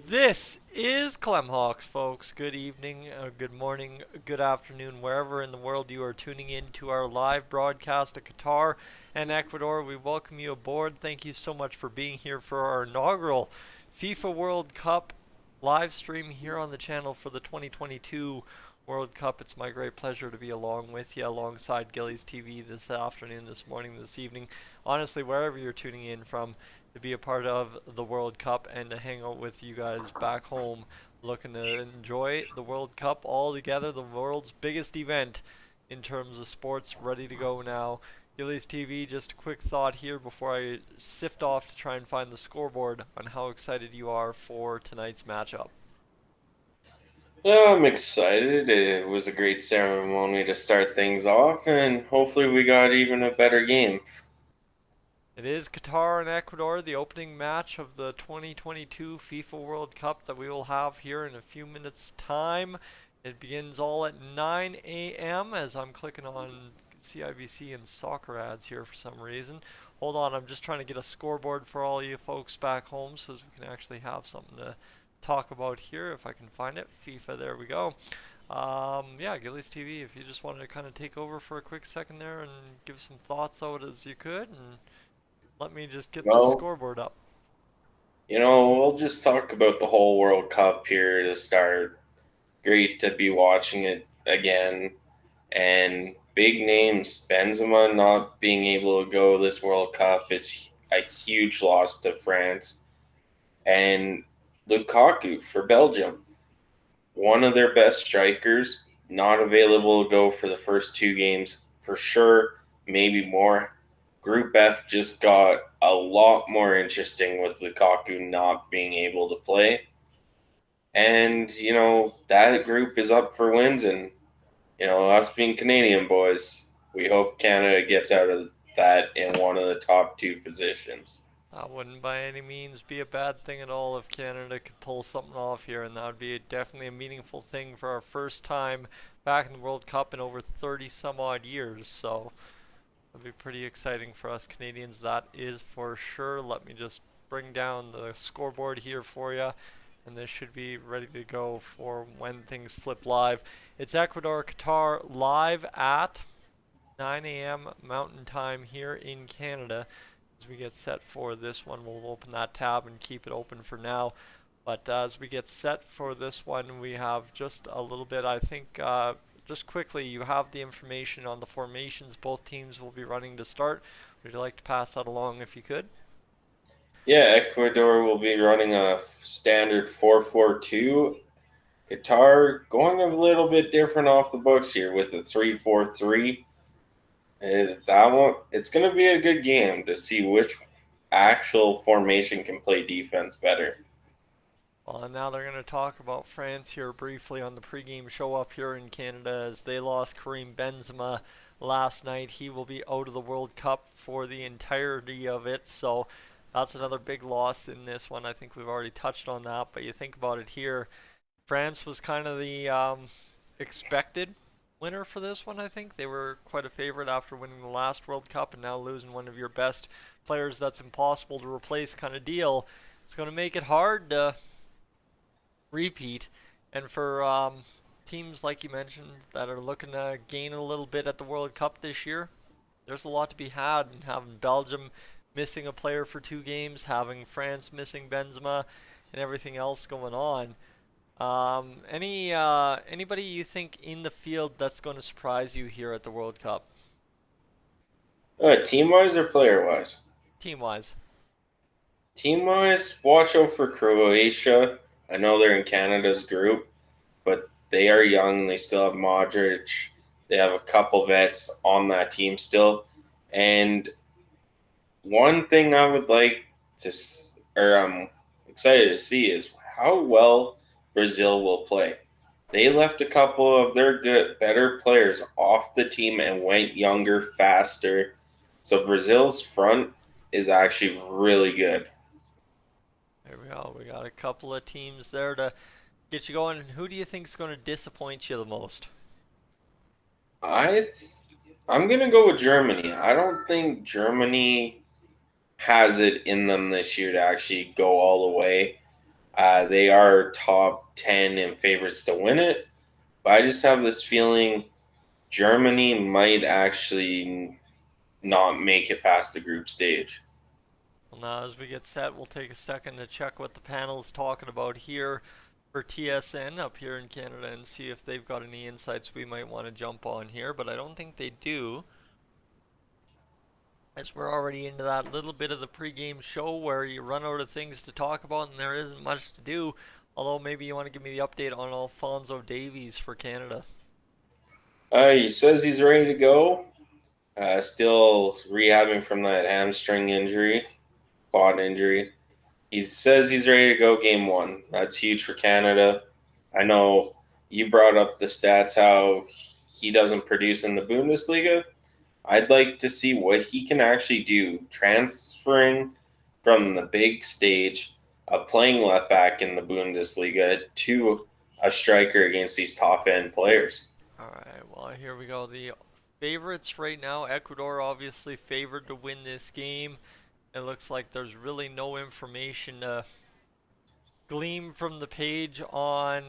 This is Clemhawks, folks. Good evening, good morning, good afternoon, wherever in the world you are tuning in to our live broadcast of Qatar and Ecuador. We welcome you aboard. Thank you so much for being here for our inaugural FIFA World Cup live stream here on the channel for the 2022 World Cup. It's my great pleasure to be along with you, alongside Gillies TV this afternoon, this morning, this evening. Honestly, wherever you're tuning in from, to be a part of the World Cup and to hang out with you guys back home, looking to enjoy the World Cup all together, the world's biggest event in terms of sports, ready to go now. Gillies TV, just a quick thought here before I sift off to try and find the scoreboard on how excited you are for tonight's matchup. Yeah, I'm excited. It was a great ceremony to start things off, and hopefully, we got even a better game. It is Qatar and Ecuador, the opening match of the 2022 FIFA World Cup that we will have here in a few minutes' time. It begins all at 9 a.m. as I'm clicking on CIBC and soccer ads here for some reason. Hold on, I'm just trying to get a scoreboard for all you folks back home so we can actually have something to talk about here if I can find it. FIFA, there we go. Yeah, Gillies TV, if you just wanted to kind of take over for a quick second there and give some thoughts out as you could, and let me just get the Well, scoreboard up. we'll just talk about the whole World Cup here to start. Great to be watching it again. And big names, Benzema not being able to go this World Cup is a huge loss to France. And Lukaku for Belgium, one of their best strikers, not available to go for the first two games for sure, maybe more. Group F just got a lot more interesting with Lukaku not being able to play. And, that group is up for wins. And, us being Canadian boys, we hope Canada gets out of that in one of the top two positions. That wouldn't by any means be a bad thing at all if Canada could pull something off here, and that would be definitely a meaningful thing for our first time back in the World Cup in over 30 some odd years. So it'll be pretty exciting for us Canadians, that is for sure. Let me just bring down the scoreboard here for you, and this should be ready to go for when things flip live. It's Ecuador Qatar live at 9 a.m. Mountain Time here in Canada. As we get set for this one, we'll open that tab and keep it open for now. But as we get set for this one, we have just a little bit, I think, just quickly, you have the information on the formations both teams will be running to start. Would you like to pass that along if you could? Yeah, Ecuador will be running a standard 4-4-2. Qatar going a little bit different off the books here with a 3-4-3. That one, it's going to be a good game to see which actual formation can play defense better. Well, and now they're going to talk about France here briefly on the pregame show up here in Canada as they lost Karim Benzema last night. He will be out of the World Cup for the entirety of it, so that's another big loss in this one. I think we've already touched on that, but you think about it here, France was kind of the expected winner for this one, I think. They were quite a favorite after winning the last World Cup and now losing one of your best players that's impossible to replace kind of deal. It's going to make it hard to repeat. And for teams like you mentioned that are looking to gain a little bit at the World Cup this year, there's a lot to be had. And having Belgium missing a player for 2 games, having France missing Benzema, and everything else going on. Anybody you think in the field that's going to surprise you here at the World Cup, Team wise or player wise? team wise? Team wise, watch out for Croatia. I know they're in Canada's group, but they are young. They still have Modric. They have a couple vets on that team still. And one thing I would like to, or I'm excited to see, is how well Brazil will play. They left a couple of their good, better players off the team and went younger, faster. So Brazil's front is actually really good. There we go. We got a couple of teams there to get you going. Who do you think is going to disappoint you the most? I I'm gonna go with Germany. I don't think Germany has it in them this year to actually go all the way. They are top 10 and favorites to win it, but I just have this feeling Germany might actually not make it past the group stage. Well, now as we get set, we'll take a second to check what the panel is talking about here for TSN up here in Canada and see if they've got any insights we might want to jump on here, but I don't think they do, as we're already into that little bit of the pregame show where you run out of things to talk about and there isn't much to do. Although maybe you want to give me the update on Alfonso Davies for Canada. He says he's ready to go. Still rehabbing from that hamstring injury, quad injury. He says he's ready to go game one. That's huge for Canada. I know you brought up the stats how he doesn't produce in the Bundesliga. I'd like to see what he can actually do transferring from the big stage of playing left back in the Bundesliga to a striker against these top end players. Alright, well, here we go. The favorites right now, Ecuador obviously favored to win this game. It looks like there's really no information to glean from the page on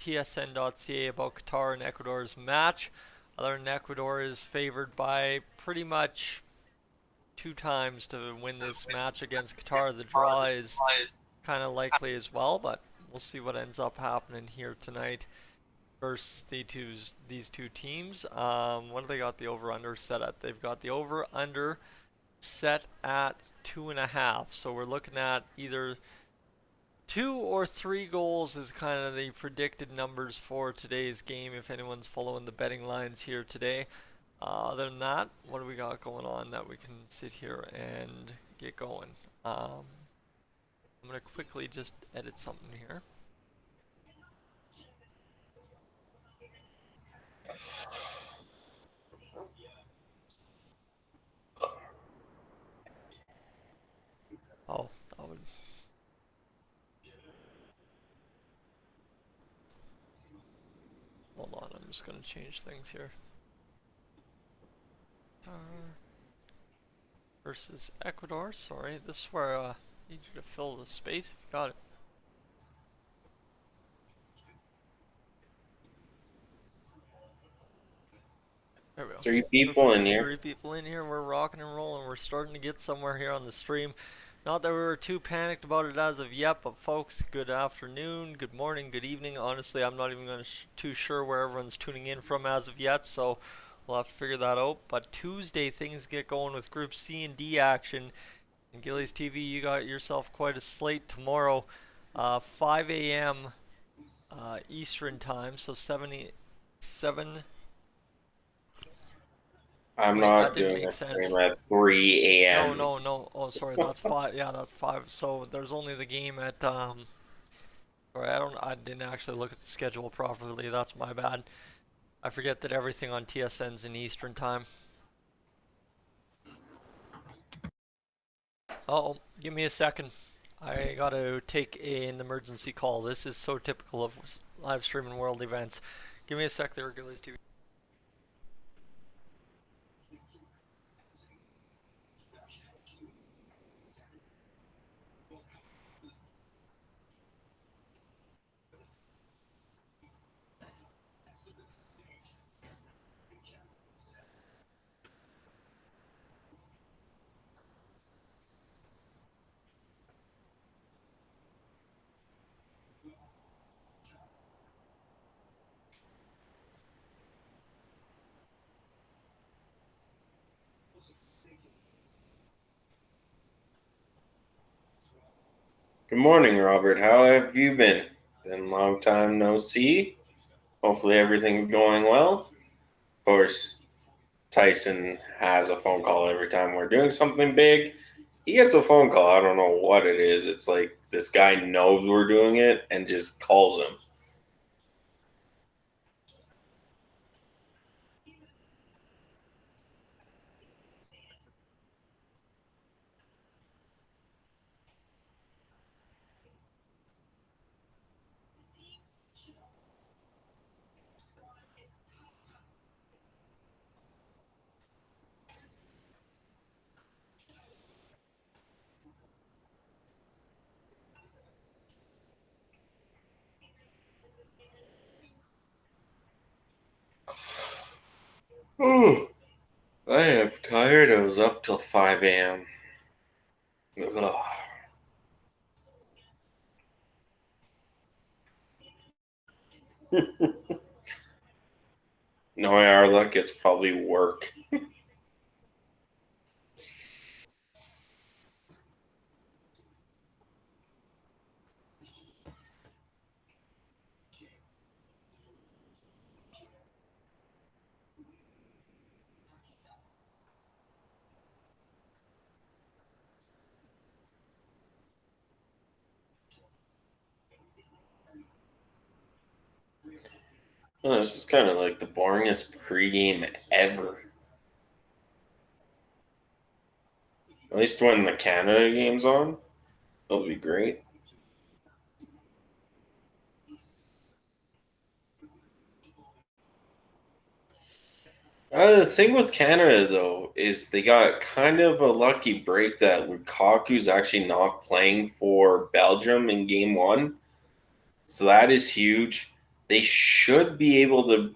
tsn.ca about Qatar and Ecuador's match. Other than Ecuador is favored by pretty much 2 times to win this match against Qatar. The draw is kind of likely as well, but we'll see what ends up happening here tonight versus these two teams. What do they got the over under set at? They've got the over under set at 2.5. So we're looking at either 2 or 3 goals is kind of the predicted numbers for today's game if anyone's following the betting lines here today. Other than that, what do we got going on that we can sit here and get going? I'm going to quickly just edit something here. Oh, that would. Hold on, I'm just going to change things here. Versus Ecuador. Sorry, this is where I need you to fill the space if you got it. There we go. Three people Perfect. in here. 3 people in here. We're rocking and rolling. We're starting to get somewhere here on the stream. Not that we were too panicked about it as of yet, but folks, good afternoon, good morning, good evening. Honestly, I'm not even too sure where everyone's tuning in from as of yet, so we'll have to figure that out. But Tuesday, things get going with Group C and D action. And Gillies TV, you got yourself quite a slate tomorrow, 5 a.m. Eastern time, so 7. I'm Wait, that not didn't doing make a sense. stream at 3 No, a.m. no, no. Oh, sorry, that's 5. Yeah, that's 5. So there's only the game at Sorry, I didn't actually look at the schedule properly. That's my bad. I forget that everything on TSN's in Eastern time. Oh, give me a second. I gotta take an emergency call. This is so typical of live streaming world events. Give me a sec there, Gillies TV. Good morning, Robert. How have you been? Been a long time no see. Hopefully everything's going well. Of course, Tyson has a phone call every time we're doing something big. He gets a phone call. I don't know what it is. It's like this guy knows we're doing it and just calls him. Oh, I am tired. I was up till 5 a.m. Ugh. Knowing our luck, it's probably work. Oh, this is kind of like the boringest pregame ever. At least when the Canada game's on, it'll be great. The thing with Canada, though, is they got kind of a lucky break that Lukaku's actually not playing for Belgium in game one. So that is huge. They should be able to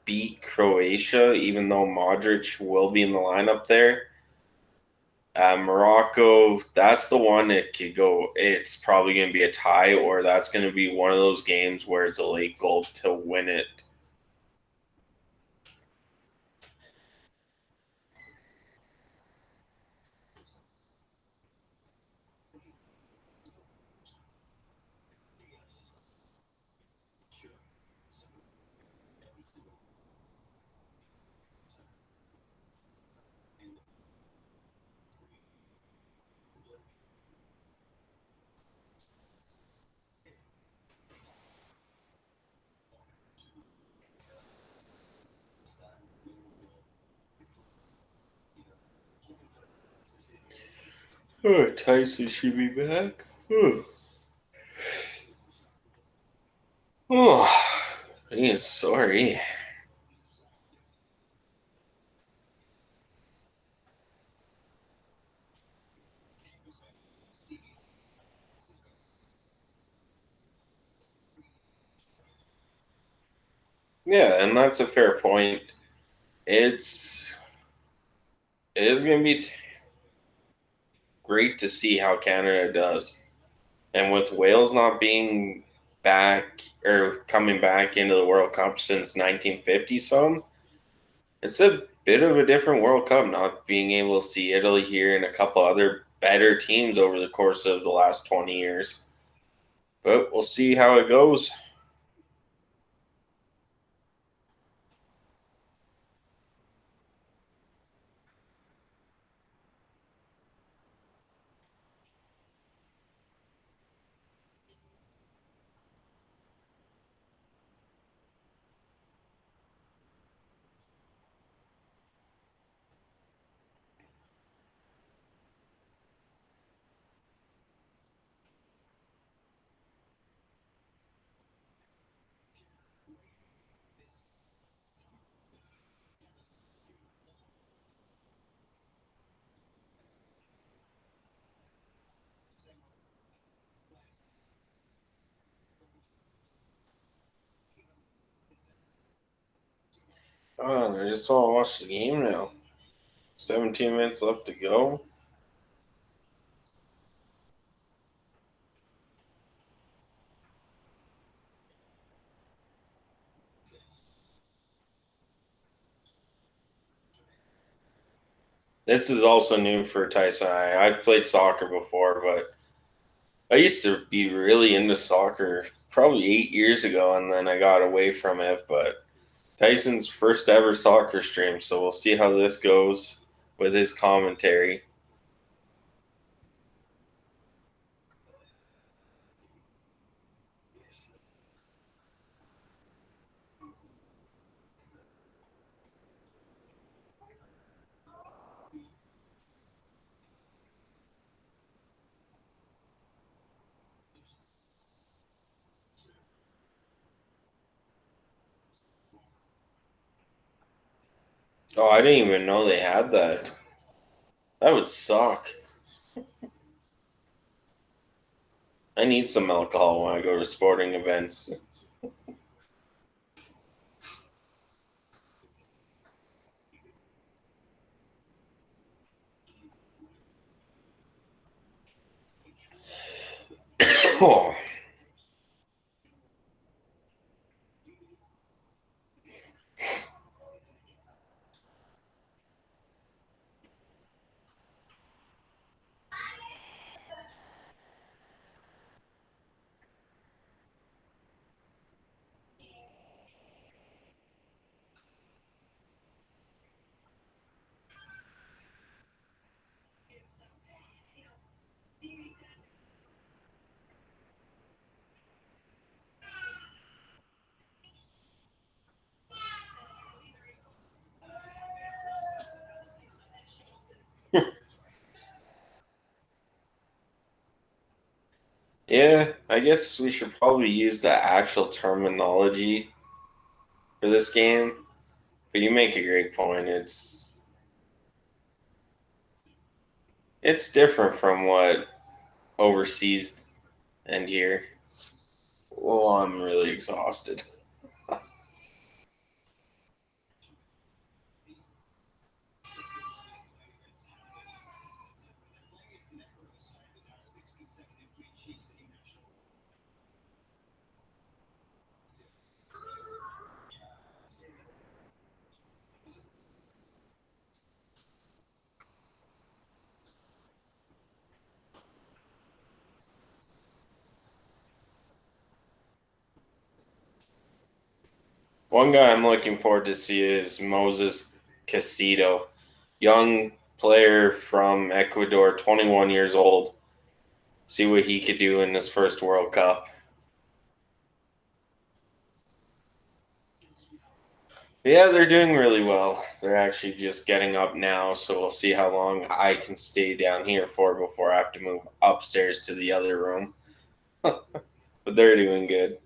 beat Croatia, even though Modric will be in the lineup there. Morocco, that's the one that could go. It's probably going to be a tie, or that's going to be one of those games where it's a late goal to win it. Oh, Tyson should be back. Oh, he is sorry. Yeah, and that's a fair point. It's it is going to be great to see how Canada does, and with Wales not being back or coming back into the World Cup since 1950 some, it's a bit of a different World Cup not being able to see Italy here and a couple other better teams over the course of the last 20 years. But we'll see how it goes. Oh, and I just want to watch the game now. 17 minutes left to go. This is also new for Tyson. I've played soccer before, but I used to be really into soccer probably 8 years ago, and then I got away from it. But Tyson's first ever soccer stream, so we'll see how this goes with his commentary. Oh, I didn't even know they had that. That would suck. I need some alcohol when I go to sporting events. Oh, yeah, I guess we should probably use the actual terminology for this game. But you make a great point. It's different from what overseas and here. Well, I'm really exhausted. One guy I'm looking forward to see is Moses Casido, young player from Ecuador, 21 years old. See what he could do in this first World Cup. Yeah, they're doing really well. They're actually just getting up now, so we'll see how long I can stay down here for before I have to move upstairs to the other room. But they're doing good.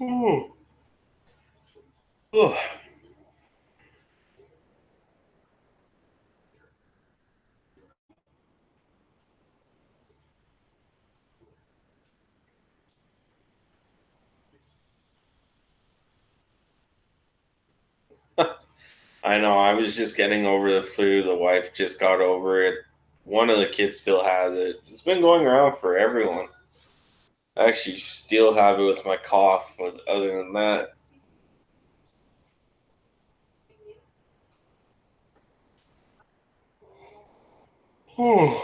Ooh. Ugh. I know, I was just getting over the flu. The wife just got over it. One of the kids still has it. It's been going around for everyone. I actually still have it with my cough, but other than that, whew.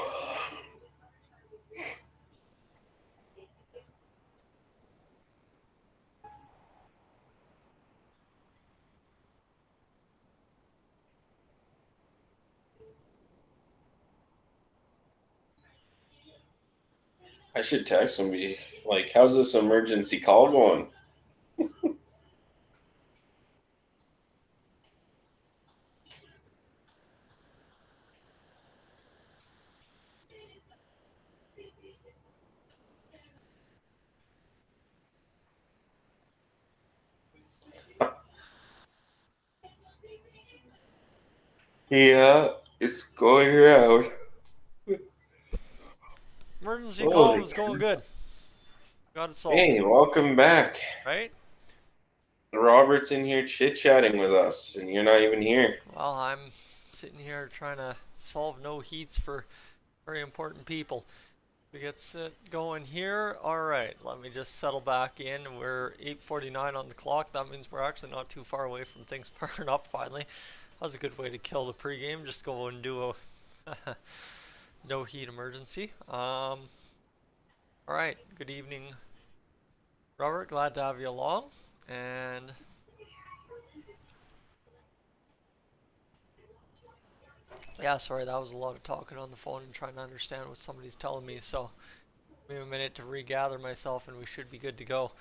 I should text him. Be like, "How's this emergency call going?" Yeah, it's going around. Emergency call Holy was going crap. good. Got it solved, Hey, welcome back. right? Robert's in here chit chatting with us, and you're not even here. Well, I'm sitting here trying to solve no heats for very important people. We get set going here. All right, let me just settle back in. We're 8:49 on the clock. That means we're actually not too far away from things firing up finally. That was a good way to kill the pregame. Just go and do a no heat emergency. All right. Good evening, Robert. Glad to have you along. And yeah, sorry, that was a lot of talking on the phone and trying to understand what somebody's telling me. So Give me a minute to regather myself, and we should be good to go.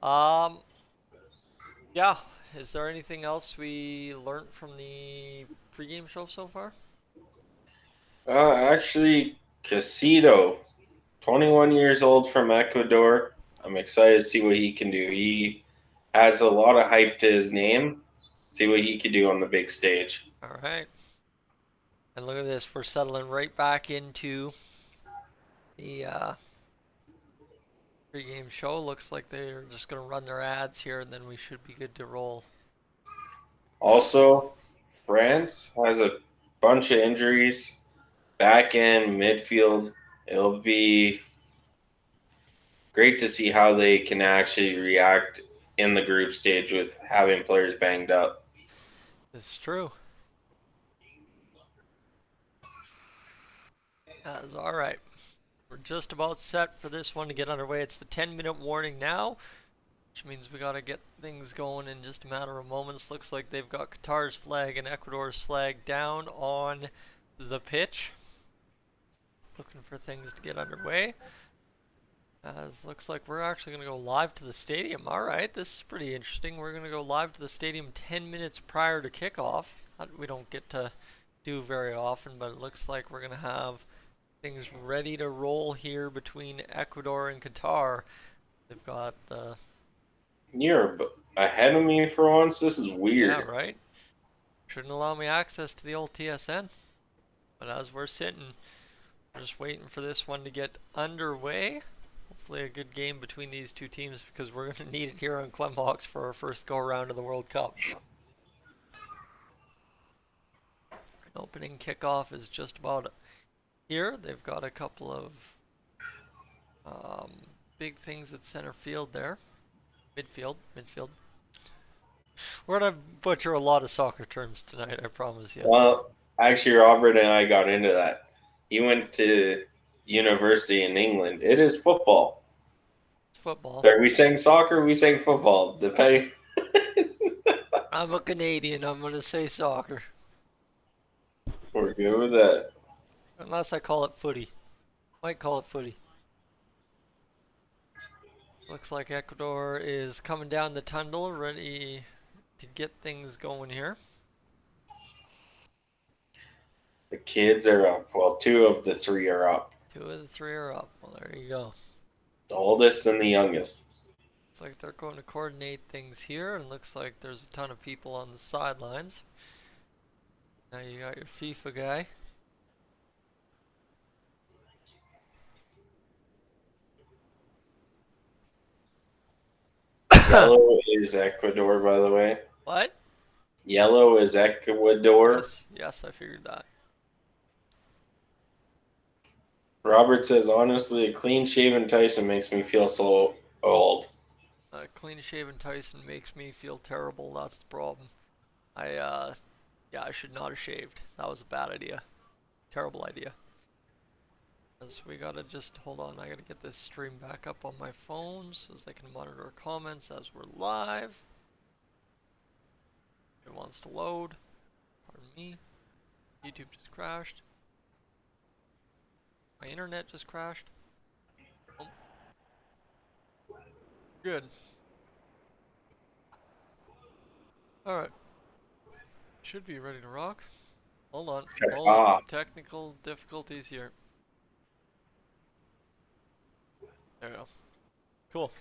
Um, yeah. Is there anything else we learned from the pregame show so far? Actually, Casito, 21 years old from Ecuador. I'm excited to see what he can do. He has a lot of hype to his name. See what he could do on the big stage. All right. And look at this. We're settling right back into the pregame show. Looks like they're just going to run their ads here, and then we should be good to roll. Also, France has a bunch of injuries. Back end, midfield. It'll be great to see how they can actually react in the group stage with having players banged up. This is true. That's all right. We're just about set for this one to get underway. It's the 10-minute warning now, which means we got to get things going in just a matter of moments. Looks like they've got Qatar's flag and Ecuador's flag down on the pitch. Looking for things to get underway. As looks like we're actually going to go live to the stadium. All right, this is pretty interesting. We're going to go live to the stadium 10 minutes prior to kickoff. That we don't get to do very often, but it looks like we're going to have things ready to roll here between Ecuador and Qatar. They've got the You're ahead of me for once. This is yeah, weird. right. Shouldn't allow me access to the old TSN. But as we're sitting, we're just waiting for this one to get underway. Hopefully a good game between these two teams because we're going to need it here on Clemhawks for our first go around of the World Cup. Opening kickoff is just about here. They've got a couple of big things at center field there. Midfield. We're going to butcher a lot of soccer terms tonight, I promise you. Well, actually, Robert and I got into that. He went to university in England. It is football. It's football. Are we saying soccer? We saying football. Depending. I'm a Canadian. I'm going to say soccer. We're good with that. Unless I call it footy. Might call it footy. Looks like Ecuador is coming down the tunnel, ready to get things going here. The kids are up. Well, two of the three are up. Two of the three are up. Well, there you go. The oldest and the youngest. Looks like they're going to coordinate things here, and looks like there's a ton of people on the sidelines. Now you got your FIFA guy. Yellow is Ecuador, by the way. What? Yellow is Ecuador. Yes, I figured that. Robert says, honestly, a clean shaven Tyson makes me feel so old. Clean shaven Tyson makes me feel terrible. That's the problem. Yeah, I should not have shaved. That was a bad idea. Terrible idea. As we gotta just hold on, I gotta get this stream back up on my phone so as I can monitor our comments as we're live. It wants to load. Pardon me. YouTube just crashed. My internet just crashed. Oh. Good. Alright. Should be ready to rock. Hold on. Technical difficulties here. There we go. Cool.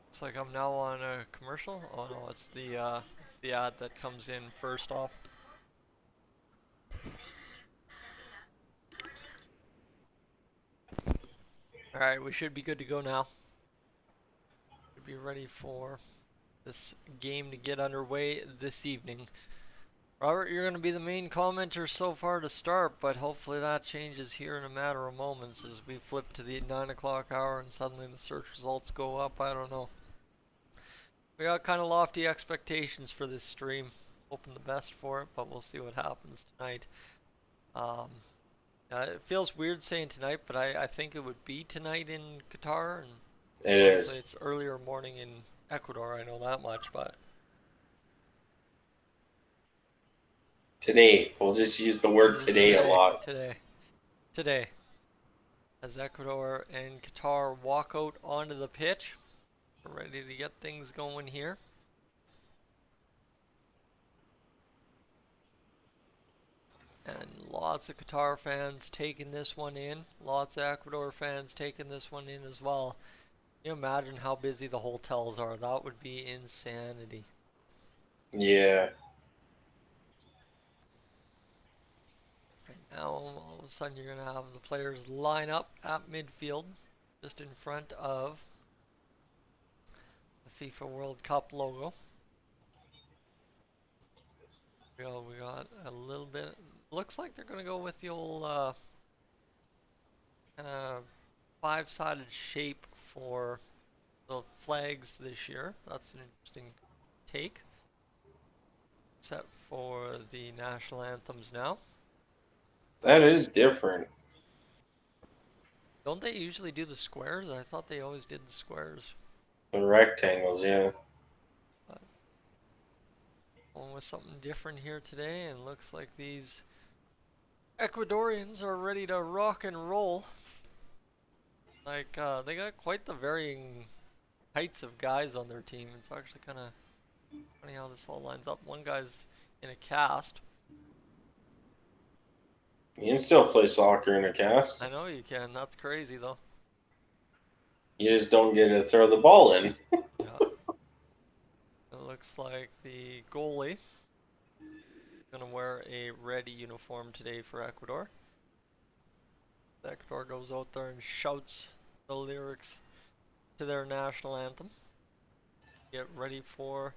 Looks like I'm now on a commercial. Oh no, it's the ad that comes in first off. Alright, we should be good to go now. Should be ready for this game to get underway this evening. Robert, you're going to be the main commenter so far to start, but hopefully that changes here in a matter of moments as we flip to the 9 o'clock hour and suddenly the search results go up. I don't know. We got kind of lofty expectations for this stream. Hoping the best for it, but we'll see what happens tonight. It feels weird saying tonight, but I think it would be tonight in Qatar. And It is. it's earlier morning in Ecuador, I know that much, but... Today. We'll just use the word today a lot. Today. as Ecuador and Qatar walk out onto the pitch. We're ready to get things going here. And lots of Qatar fans taking this one in. Lots of Ecuador fans taking this one in as well. Can you imagine how busy the hotels are? That would be insanity. Yeah. Right now, all of a sudden, you're going to have the players line up at midfield, just in front of the FIFA World Cup logo. We got a little bit. Looks like they're going to go with the old kind of five-sided shape for the flags this year. That's an interesting take. Set for the national anthems now. That is different. Don't they usually do the squares? I thought they always did the squares. The rectangles, yeah. But going with something different here today, and looks like these Ecuadorians are ready to rock and roll. Like, they got quite the varying heights of guys on their team. It's actually kind of funny how this all lines up. One guy's in a cast. You can still play soccer in a I cast. know you can. That's crazy, though. You just don't get to throw the ball in. Yeah. It looks like the goalie gonna wear a red uniform today for Ecuador. Ecuador goes out there and shouts the lyrics to their national anthem. Get ready for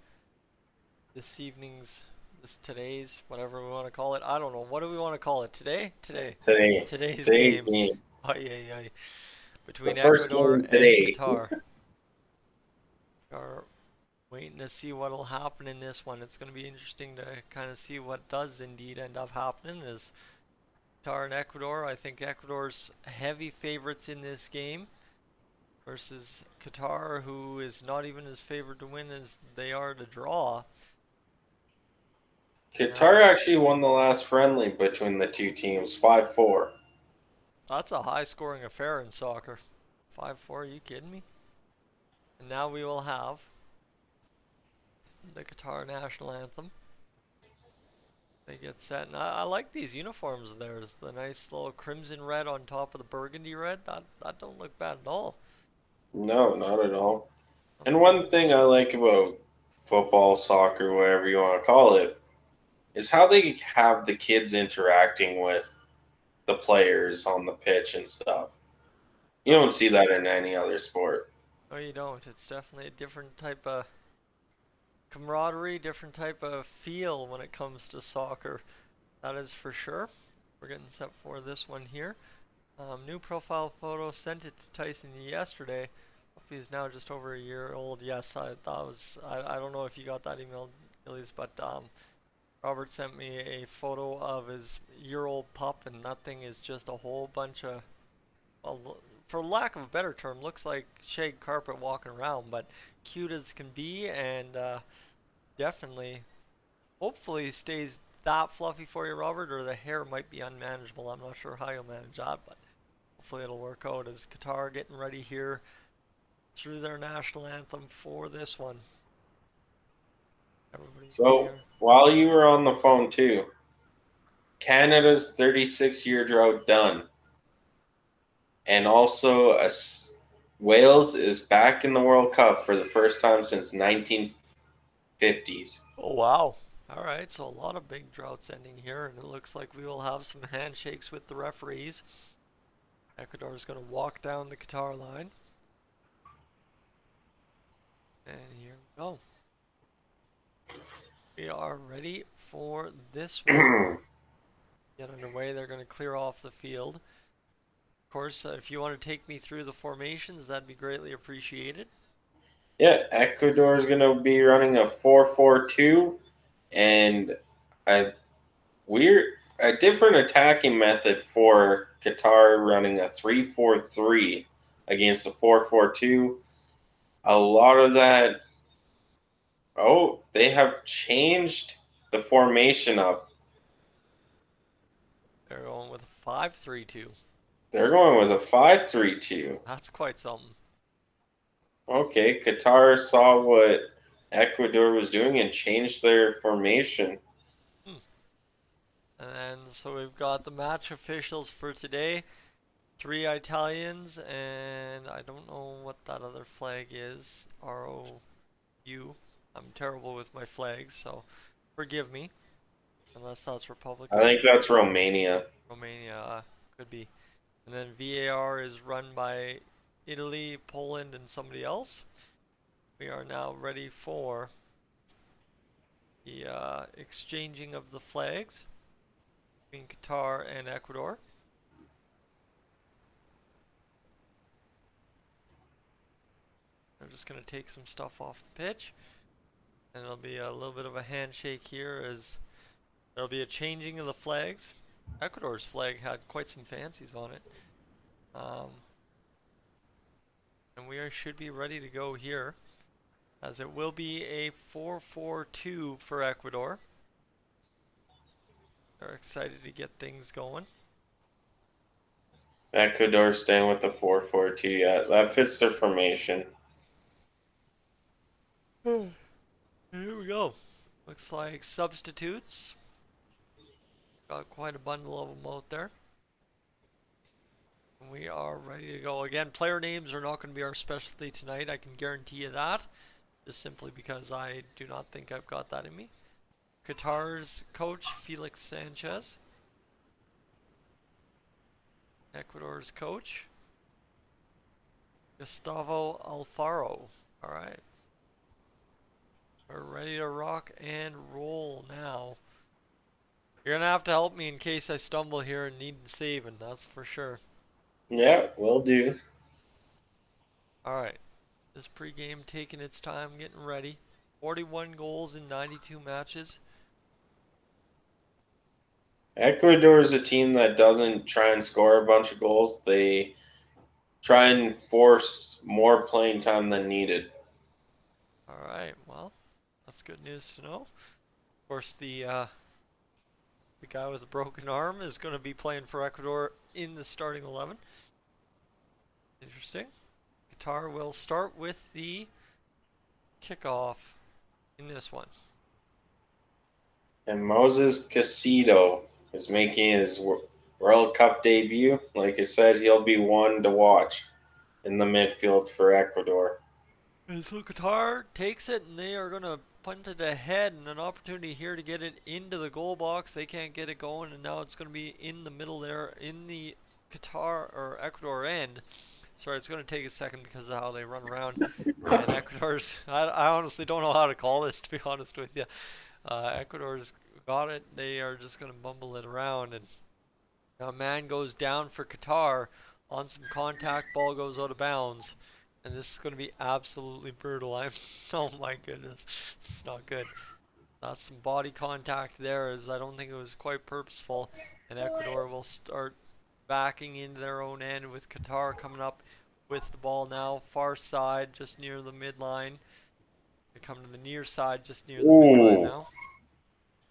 today's, whatever we want to call it. I don't know. What do we want to call it? Today? Today. Today. Today's Today's game. game. Ay, ay, ay. The Between first Ecuador game and today. Qatar. Are waiting to see what'll happen in this one. It's going to be interesting to kind of see what does indeed end up happening. As Qatar and Ecuador, I think Ecuador's heavy favorites in this game versus Qatar, who is not even as favored to win as they are to draw. Qatar actually won the last friendly between the two teams, 5-4. That's a high scoring affair in soccer. 5-4, are you kidding me? And now we will have the Qatar national anthem. They get set, and I like these uniforms of theirs. The nice little crimson red on top of the burgundy red. That don't look bad at all. No, not at all. And Um, one thing I like about football, soccer, whatever you want to call it, is how they have the kids interacting with the players on the pitch and stuff. You don't see that in any other sport. no, you don't. It's definitely a different type of camaraderie, different type of feel when it comes to soccer. That is for sure. We're getting set for this one here. New profile photo, sent it to Tyson yesterday. He's now just over a year old. Yes, I thought was. I don't know if you got that email, Gillies, but Robert sent me a photo of his year-old pup, and that thing is just a whole bunch of, well, for lack of a better term, looks like shag carpet walking around, but cute as can be, and definitely, hopefully, stays that fluffy for you, Robert, or the hair might be unmanageable. I'm not sure how you'll manage that, but hopefully it'll work out as Qatar getting ready here through their national anthem for this one. Everybody So here. while you were on the phone too, Canada's 36-year drought done, and also Wales is back in the World Cup for the first time since 1950s. Oh, wow. All right, so a lot of big droughts ending here, and it looks like we will have some handshakes with the referees. Ecuador is going to walk down the Qatar line. And here we go. We are ready for this one. Get underway. They're going to clear off the field. Of course, if you want to take me through the formations, that'd be greatly appreciated. Yeah, Ecuador is going to be running a 4-4-2 and a a different attacking method for Qatar running a 3-4-3 against a 4-4-2. A lot of that. Oh, they have changed the formation up. They're going with a 5-3-2. They're going with a 5-3-2. That's quite something. Okay, Qatar saw what Ecuador was doing and changed their formation. Hmm. And then, so we've got the match officials for today. Three Italians, and I don't know what that other flag is. ROU. I'm terrible with my flags, so forgive me. Unless that's Republic I of think that's Romania. Romania, could be. And then VAR is run by Italy, Poland, and somebody else. We are now ready for the exchanging of the flags between Qatar and Ecuador. They're just going to take some stuff off the pitch. And it'll be a little bit of a handshake here as there'll be a changing of the flags. Ecuador's flag had quite some fancies on it. Um, and we should be ready to go here, as it will be a 4-4-2 for Ecuador. They're excited to get things going. Ecuador staying with the 4-4-2. Yeah, that fits their formation. Here we go. Looks like substitutes. Got quite a bundle of them out there. We are ready to go. Again, player names are not going to be our specialty tonight. I can guarantee you that. Just simply because I do not think I've got that in me. Qatar's coach, Felix Sanchez. Ecuador's coach, Gustavo Alfaro. Alright. We're ready to rock and roll now. You're going to have to help me in case I stumble here and need saving, that's for sure. Yeah, will do. Alright. This pregame taking its time getting ready. 41 goals in 92 matches. Ecuador is a team that doesn't try and score a bunch of goals. They try and force more playing time than needed. Alright, well, that's good news to know. Of course, the guy with a broken arm is going to be playing for Ecuador in the starting 11. Interesting. Qatar will start with the kickoff in this one. And Moses Casido is making his World Cup debut. Like I said, he'll be one to watch in the midfield for Ecuador. And so Qatar takes it and they are going to punt it ahead, and an opportunity here to get it into the goal box. They can't get it going, and now it's going to be in the middle there in the Qatar or Ecuador end. Sorry, it's going to take a second because of how they run around. And Ecuador's, I honestly don't know how to call this, to be honest with you. Ecuador's got it. They are just going to bumble it around, and a man goes down for Qatar on some contact. Ball goes out of bounds, and this is going to be absolutely brutal. Oh my goodness, it's not good. That's some body contact there, as I don't think it was quite purposeful. And Ecuador will start backing into their own end with Qatar coming up with the ball now, far side, just near the midline. They come to the near side, just near the midline Ooh. now.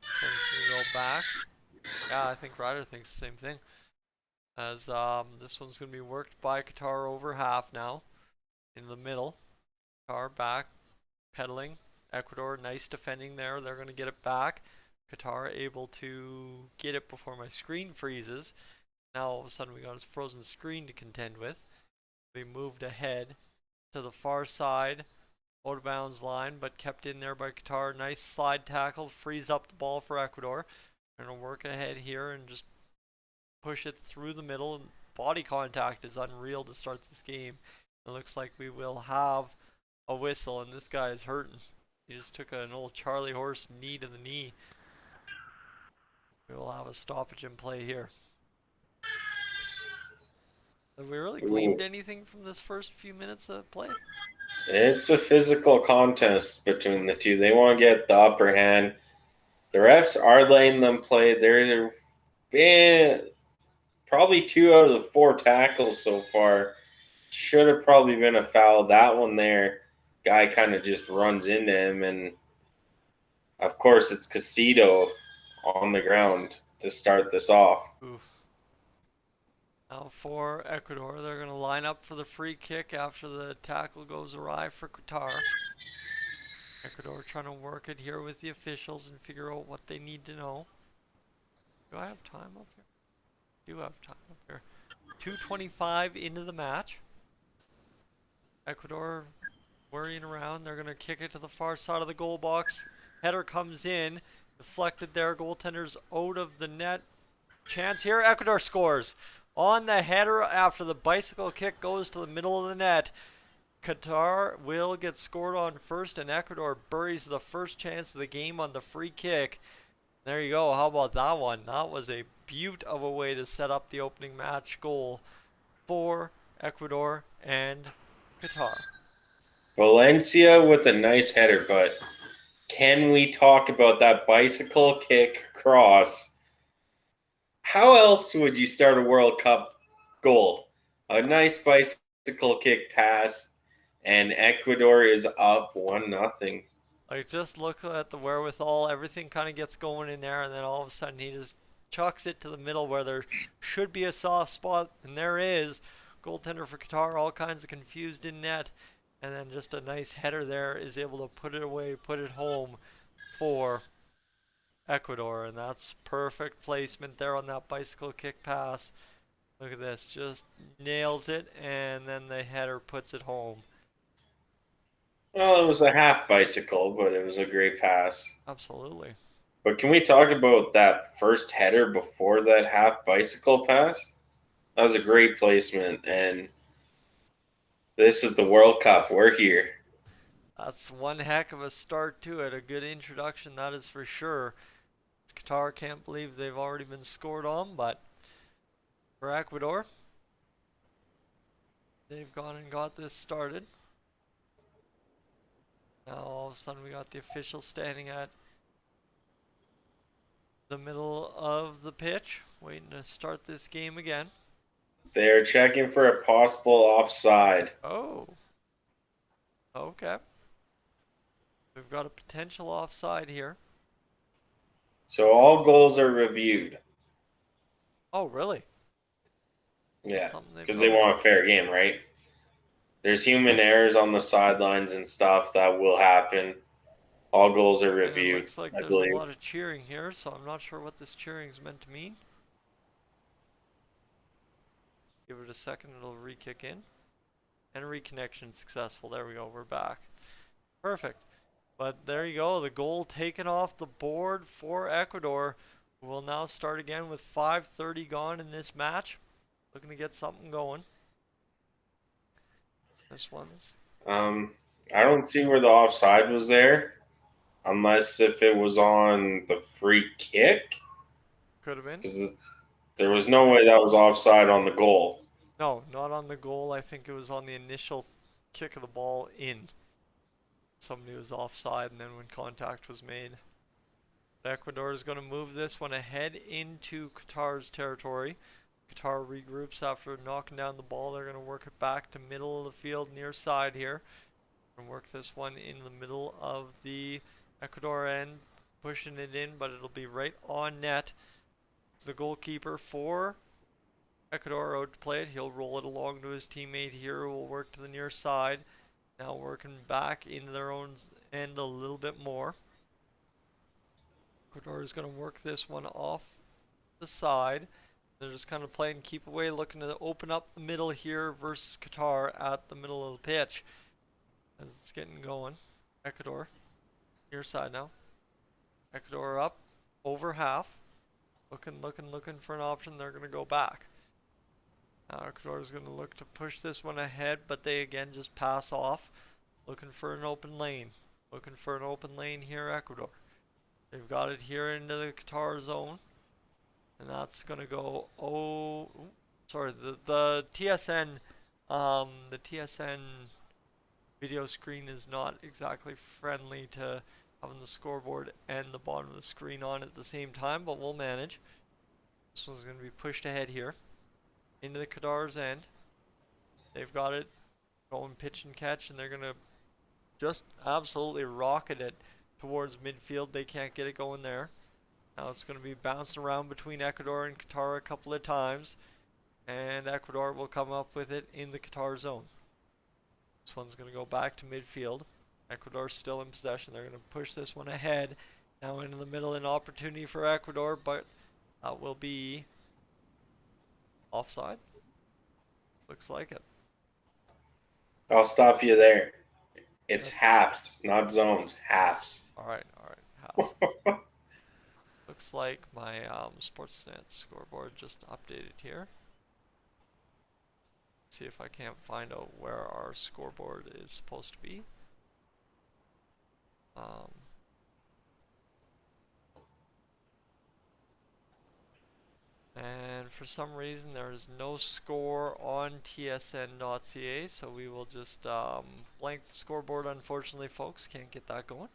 So it's gonna go back. Yeah, I think Ryder thinks the same thing. As this one's gonna be worked by Qatar over half now, in the middle. Qatar back, pedaling. Ecuador, nice defending there. They're gonna get it back. Qatar able to get it before my screen freezes. Now all of a sudden we got a frozen screen to contend with. We moved ahead to the far side, out of bounds line, but kept in there by Qatar. Nice slide tackle, frees up the ball for Ecuador. We're gonna work ahead here and just push it through the middle. Body contact is unreal to start this game. It looks like we will have a whistle, and this guy is hurting. He just took an old Charlie horse knee to the knee. We will have a stoppage in play here. Have we really Ooh. gleaned anything from this first few minutes of play? It's a physical contest between the two. They want to get the upper hand. The refs are letting them play. They're been probably 2 out of the 4 tackles so far. Should have probably been a foul. That one there, guy kind of just runs into him, and of course it's Casido on the ground to start this off. Oof. Now for Ecuador, they're going to line up for the free kick after the tackle goes awry for Qatar. Ecuador trying to work it here with the officials and figure out what they need to know. Do I have time up here? I do have time up here. 2:25 into the match. Ecuador worrying around. They're going to kick it to the far side of the goal box. Header comes in. Deflected there. Goaltender's out of the net. Chance here. Ecuador scores. On the header after the bicycle kick goes to the middle of the net. Qatar will get scored on first, and Ecuador buries the first chance of the game on the free kick. There you go. How about that one? That was a beaut of a way to set up the opening match goal for Ecuador and Qatar. Valencia with a nice header, but can we talk about that bicycle kick cross? How else would you start a World Cup goal? A nice bicycle kick pass, and Ecuador is up 1-0. Like, just look at the wherewithal. Everything kind of gets going in there, and then all of a sudden he just chucks it to the middle where there should be a soft spot, and there is. Goaltender for Qatar, all kinds of confused in net, and then just a nice header there is able to put it away, put it home for Ecuador, and that's perfect placement there on that bicycle kick pass. Look at this, just nails it, and then the header puts it home. Well, it was a half bicycle, but it was a great pass. Absolutely. But can we talk about that first header before that half bicycle pass? That was a great placement, and this is the World Cup. We're here. That's one heck of a start to it. A good introduction, that is for sure. Qatar can't believe they've already been scored on, but for Ecuador, they've gone and got this started. Now all of a sudden we got the officials standing at the middle of the pitch, waiting to start this game again. They're checking for a possible offside. Oh. Okay. We've got a potential offside here. So all goals are reviewed. Oh, really? Yeah, because they want a fair game, right? There's human errors on the sidelines and stuff that will happen. All goals are reviewed. It looks like there's a lot of cheering here, so I'm not sure what this cheering is meant to mean. Give it a second, it'll re-kick in. And reconnection successful. There we go, we're back. Perfect. But there you go, the goal taken off the board for Ecuador. We'll now start again with 5:30 gone in this match. Looking to get something going. This one's... I don't see where the offside was there. Unless if it was on the free kick. Could have been. Because there was no way that was offside on the goal. No, not on the goal. I think it was on the initial kick of the ball in. Somebody was offside, and then when contact was made. Ecuador is going to move this one ahead into Qatar's territory. Qatar regroups after knocking down the ball. They're going to work it back to middle of the field, near side here. And work this one in the middle of the Ecuador end, pushing it in, but it'll be right on net. The goalkeeper for Ecuador out to play it. He'll roll it along to his teammate here, who will work to the near side. Now working back into their own end a little bit more. Ecuador is going to work this one off the side. They're just kind of playing keep away, looking to open up the middle here versus Qatar at the middle of the pitch. As it's getting going. Ecuador, near side now. Ecuador up, over half. Looking for an option. They're going to go back. Now Ecuador is going to look to push this one ahead, but they again just pass off. Looking for an open lane. Looking for an open lane here, Ecuador. They've got it here into the Qatar zone. And that's going to go, the TSN video screen is not exactly friendly to having the scoreboard and the bottom of the screen on at the same time, but we'll manage. This one's going to be pushed ahead here into the Qatar's end. They've got it going pitch and catch, and they're going to just absolutely rocket it towards midfield. They can't get it going there. Now it's going to be bouncing around between Ecuador and Qatar a couple of times. And Ecuador will come up with it in the Qatar zone. This one's going to go back to midfield. Ecuador still in possession. They're going to push this one ahead. Now into the middle, an opportunity for Ecuador, but will be offside. Looks like it. I'll stop you there. It's Yes. halves, not zones. Halves. All right. Halves. Looks like my Sportsnet scoreboard just updated here. See if I can't find out where our scoreboard is supposed to be. And for some reason there is no score on tsn.ca, so we will just blank the scoreboard, unfortunately, folks. Can't get that going.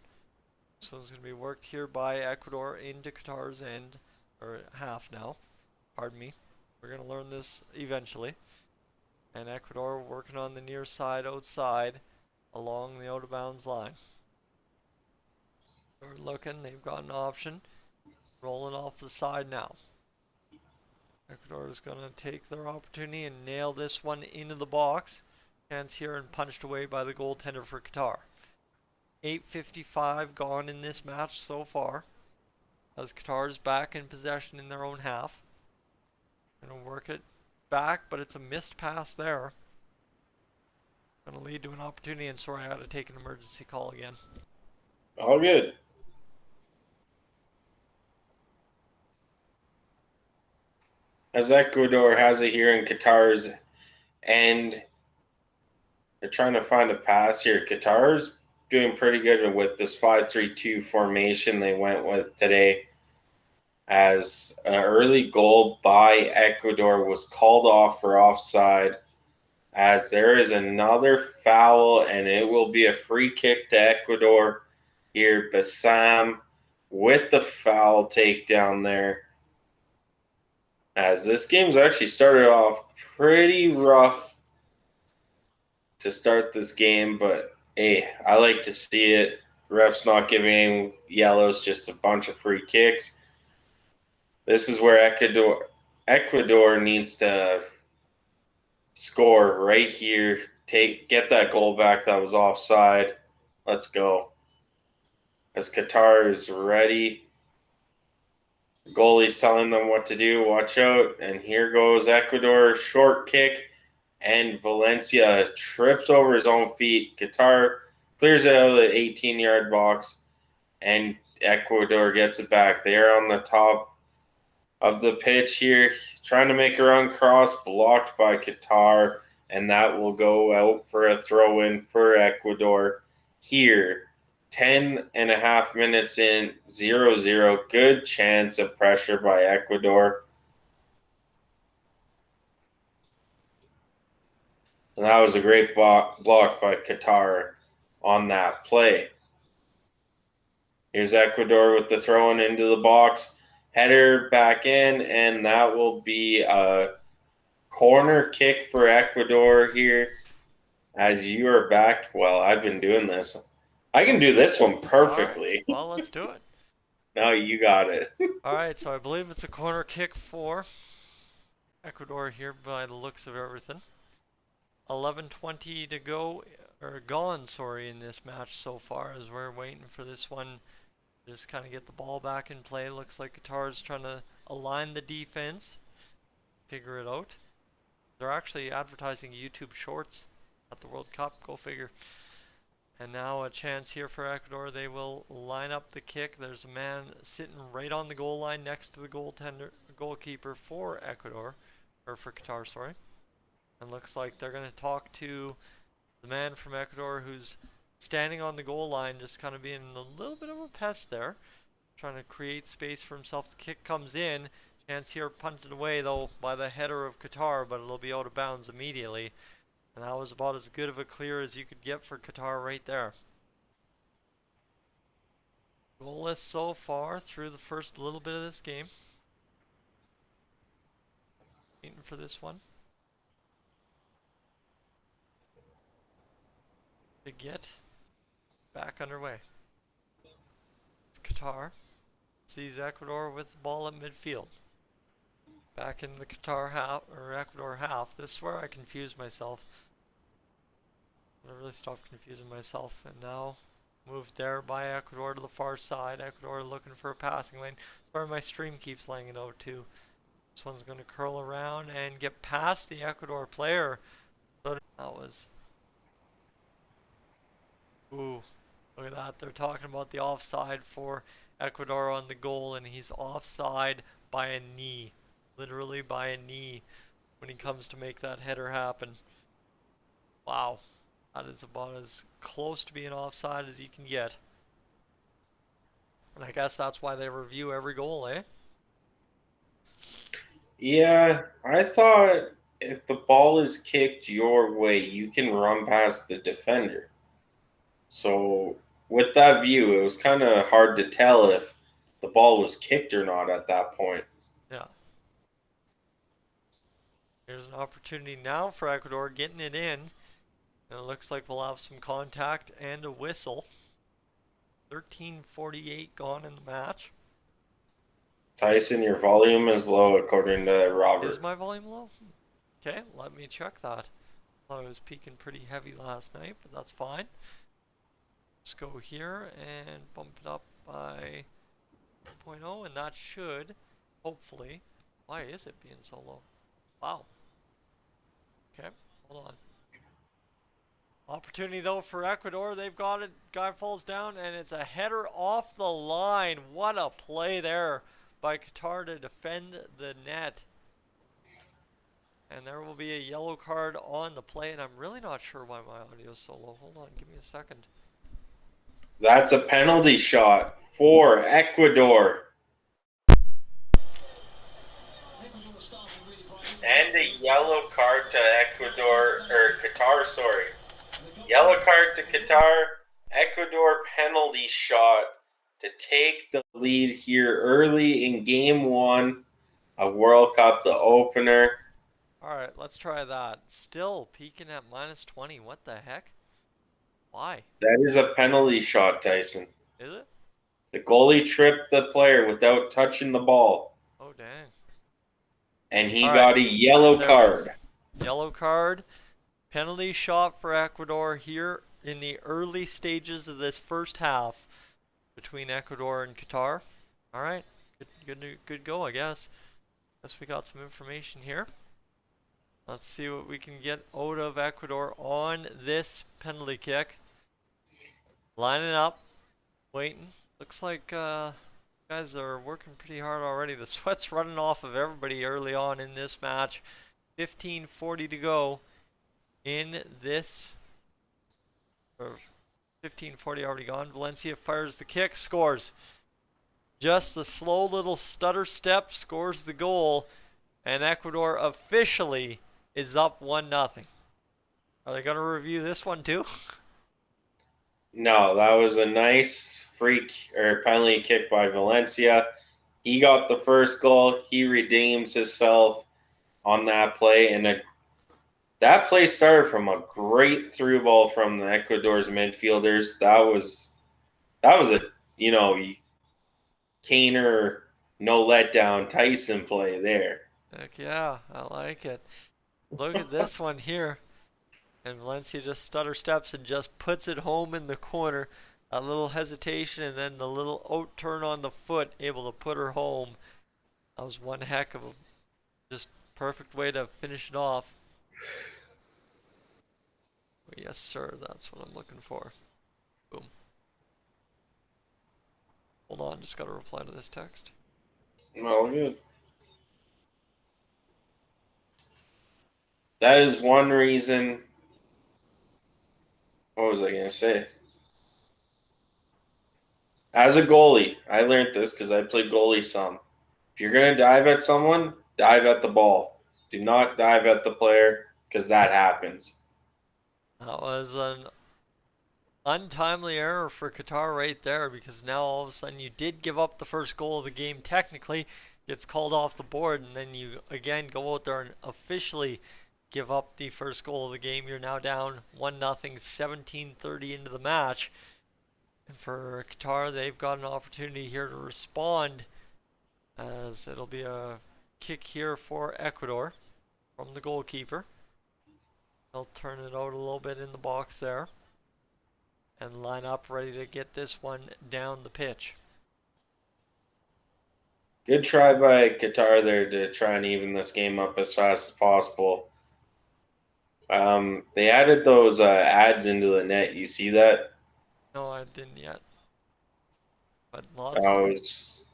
So it's going to be worked here by Ecuador into Qatar's end, or half now. Pardon me. We're going to learn this eventually. And Ecuador working on the near side outside along the out of bounds line. They're looking, they've got an option. Rolling off the side now. Ecuador is going to take their opportunity and nail this one into the box. Chance here and punched away by the goaltender for Qatar. 8:55 gone in this match so far, as Qatar is back in possession in their own half. Going to work it back, but it's a missed pass there. Going to lead to an opportunity, and sorry, I had to take an emergency call again. All good. As Ecuador has it here in Qatar's end, they're trying to find a pass here. Qatar's doing pretty good with this 5-3-2 formation they went with today, as an early goal by Ecuador was called off for offside, as there is another foul, and it will be a free kick to Ecuador here. Bassam with the foul takedown there, as this game's actually started off pretty rough to start this game, but hey, I like to see it. Refs not giving yellows, just a bunch of free kicks. This is where Ecuador needs to score right here. Get that goal back that was offside. Let's go. As Qatar is ready. The goalie's telling them what to do. Watch out. And here goes Ecuador. Short kick. And Valencia trips over his own feet. Qatar clears it out of the 18-yard box. And Ecuador gets it back. They are on the top of the pitch here, trying to make a run cross, blocked by Qatar, and that will go out for a throw-in for Ecuador here. 10.5 minutes in, 0-0. Good chance of pressure by Ecuador. And that was a great block by Qatar on that play. Here's Ecuador with the throw-in into the box. Header back in, and that will be a corner kick for Ecuador here. As you are back, well, I've been doing this. I can do this one perfectly. Right. Well, let's do it. No, you got it. All right, so I believe it's a corner kick for Ecuador here by the looks of everything. 11:20 to go, or gone, sorry, in this match so far, as we're waiting for this one to just kind of get the ball back in play. Looks like Qatar's trying to align the defense, figure it out. They're actually advertising YouTube Shorts at the World Cup, go figure. And now a chance here for Ecuador. They will line up the kick. There's a man sitting right on the goal line next to the goalkeeper for Ecuador, or for Qatar, sorry. And looks like they're going to talk to the man from Ecuador who's standing on the goal line, just kind of being a little bit of a pest there, trying to create space for himself. The kick comes in. Chance here punted away, though, by the header of Qatar, but it'll be out of bounds immediately. And that was about as good of a clear as you could get for Qatar right there. Goalless so far through the first little bit of this game. Waiting for this one to get back underway. Qatar sees Ecuador with the ball at midfield. Back in the Qatar half, or Ecuador half. This is where I confused myself. I really stopped confusing myself. And now moved there by Ecuador to the far side. Ecuador looking for a passing lane. Sorry, my stream keeps laying it out too. This one's going to curl around and get past the Ecuador player. That was... Ooh, look at that. They're talking about the offside for Ecuador on the goal, and he's offside by a knee. Literally by a knee when he comes to make that header happen. Wow. That is about as close to being offside as you can get. And I guess that's why they review every goal, eh? Yeah, I thought if the ball is kicked your way, you can run past the defender. So with that view, it was kind of hard to tell if the ball was kicked or not at that point. Yeah. Here's an opportunity now for Ecuador getting it in. And it looks like we'll have some contact and a whistle. 13:48 gone in the match. Tyson, your volume is low according to Is Robert. my volume low? Okay, let me check that. Thought I was peaking pretty heavy last night, but that's fine. Let's go here and bump it up by 2.0, and that should, hopefully... Why is it being so low? Wow. Okay, hold on. Opportunity though for Ecuador. They've got it. Guy falls down, and it's a header off the line. What a play there by Qatar to defend the net. And there will be a yellow card on the play, and I'm really not sure why my audio is so low. Hold on, give me a second. That's a penalty shot for Ecuador. And a yellow card to Ecuador, or Qatar, sorry. Yellow card to Qatar. Ecuador penalty shot to take the lead here early in game one of World Cup, the opener. Alright, let's try that. Still peaking at minus 20. What the heck? Why? That is a penalty shot, Tyson. Is it? The goalie tripped the player without touching the ball. Oh, dang. And he All got right. a yellow card. Yellow card. Penalty shot for Ecuador here in the early stages of this first half between Ecuador and Qatar. All right. Good go, I guess. Guess we got some information here. Let's see what we can get out of Ecuador on this penalty kick. Lining up. Waiting. Looks like guys are working pretty hard already. The sweat's running off of everybody early on in this match. 15:40 to go in this. Or 15:40 already gone. Valencia fires the kick, scores. Just the slow little stutter step scores the goal, and Ecuador officially is up 1-0. Are they going to review this one too? No, that was a nice freak or penalty kick by Valencia. He got the first goal. He redeems himself on that play, and that play started from a great through ball from the Ecuador's midfielders. That was a Kaner no letdown Tyson play there. Heck yeah, I like it. Look at this one here. And Valencia just stutter steps and just puts it home in the corner. A little hesitation and then the little out turn on the foot, able to put her home. That was one heck of a just perfect way to finish it off. Yes, sir, that's what I'm looking for. Boom. Hold on, just gotta reply to this text. Well, good. That is one reason. What was I going to say? As a goalie, I learned this because I played goalie some. If you're going to dive at someone, dive at the ball. Do not dive at the player because that happens. That was an untimely error for Qatar right there, because now all of a sudden you did give up the first goal of the game. Technically, gets called off the board, and then you again go out there and officially give up the first goal of the game. You're now down 1-0, 17:30 into the match. And for Qatar, they've got an opportunity here to respond, as it'll be a kick here for Ecuador from the goalkeeper. They'll turn it out a little bit in the box there and line up ready to get this one down the pitch. Good try by Qatar there to try and even this game up as fast as possible. They added those ads into the net. You see that? No, I didn't yet. But That lots of them. was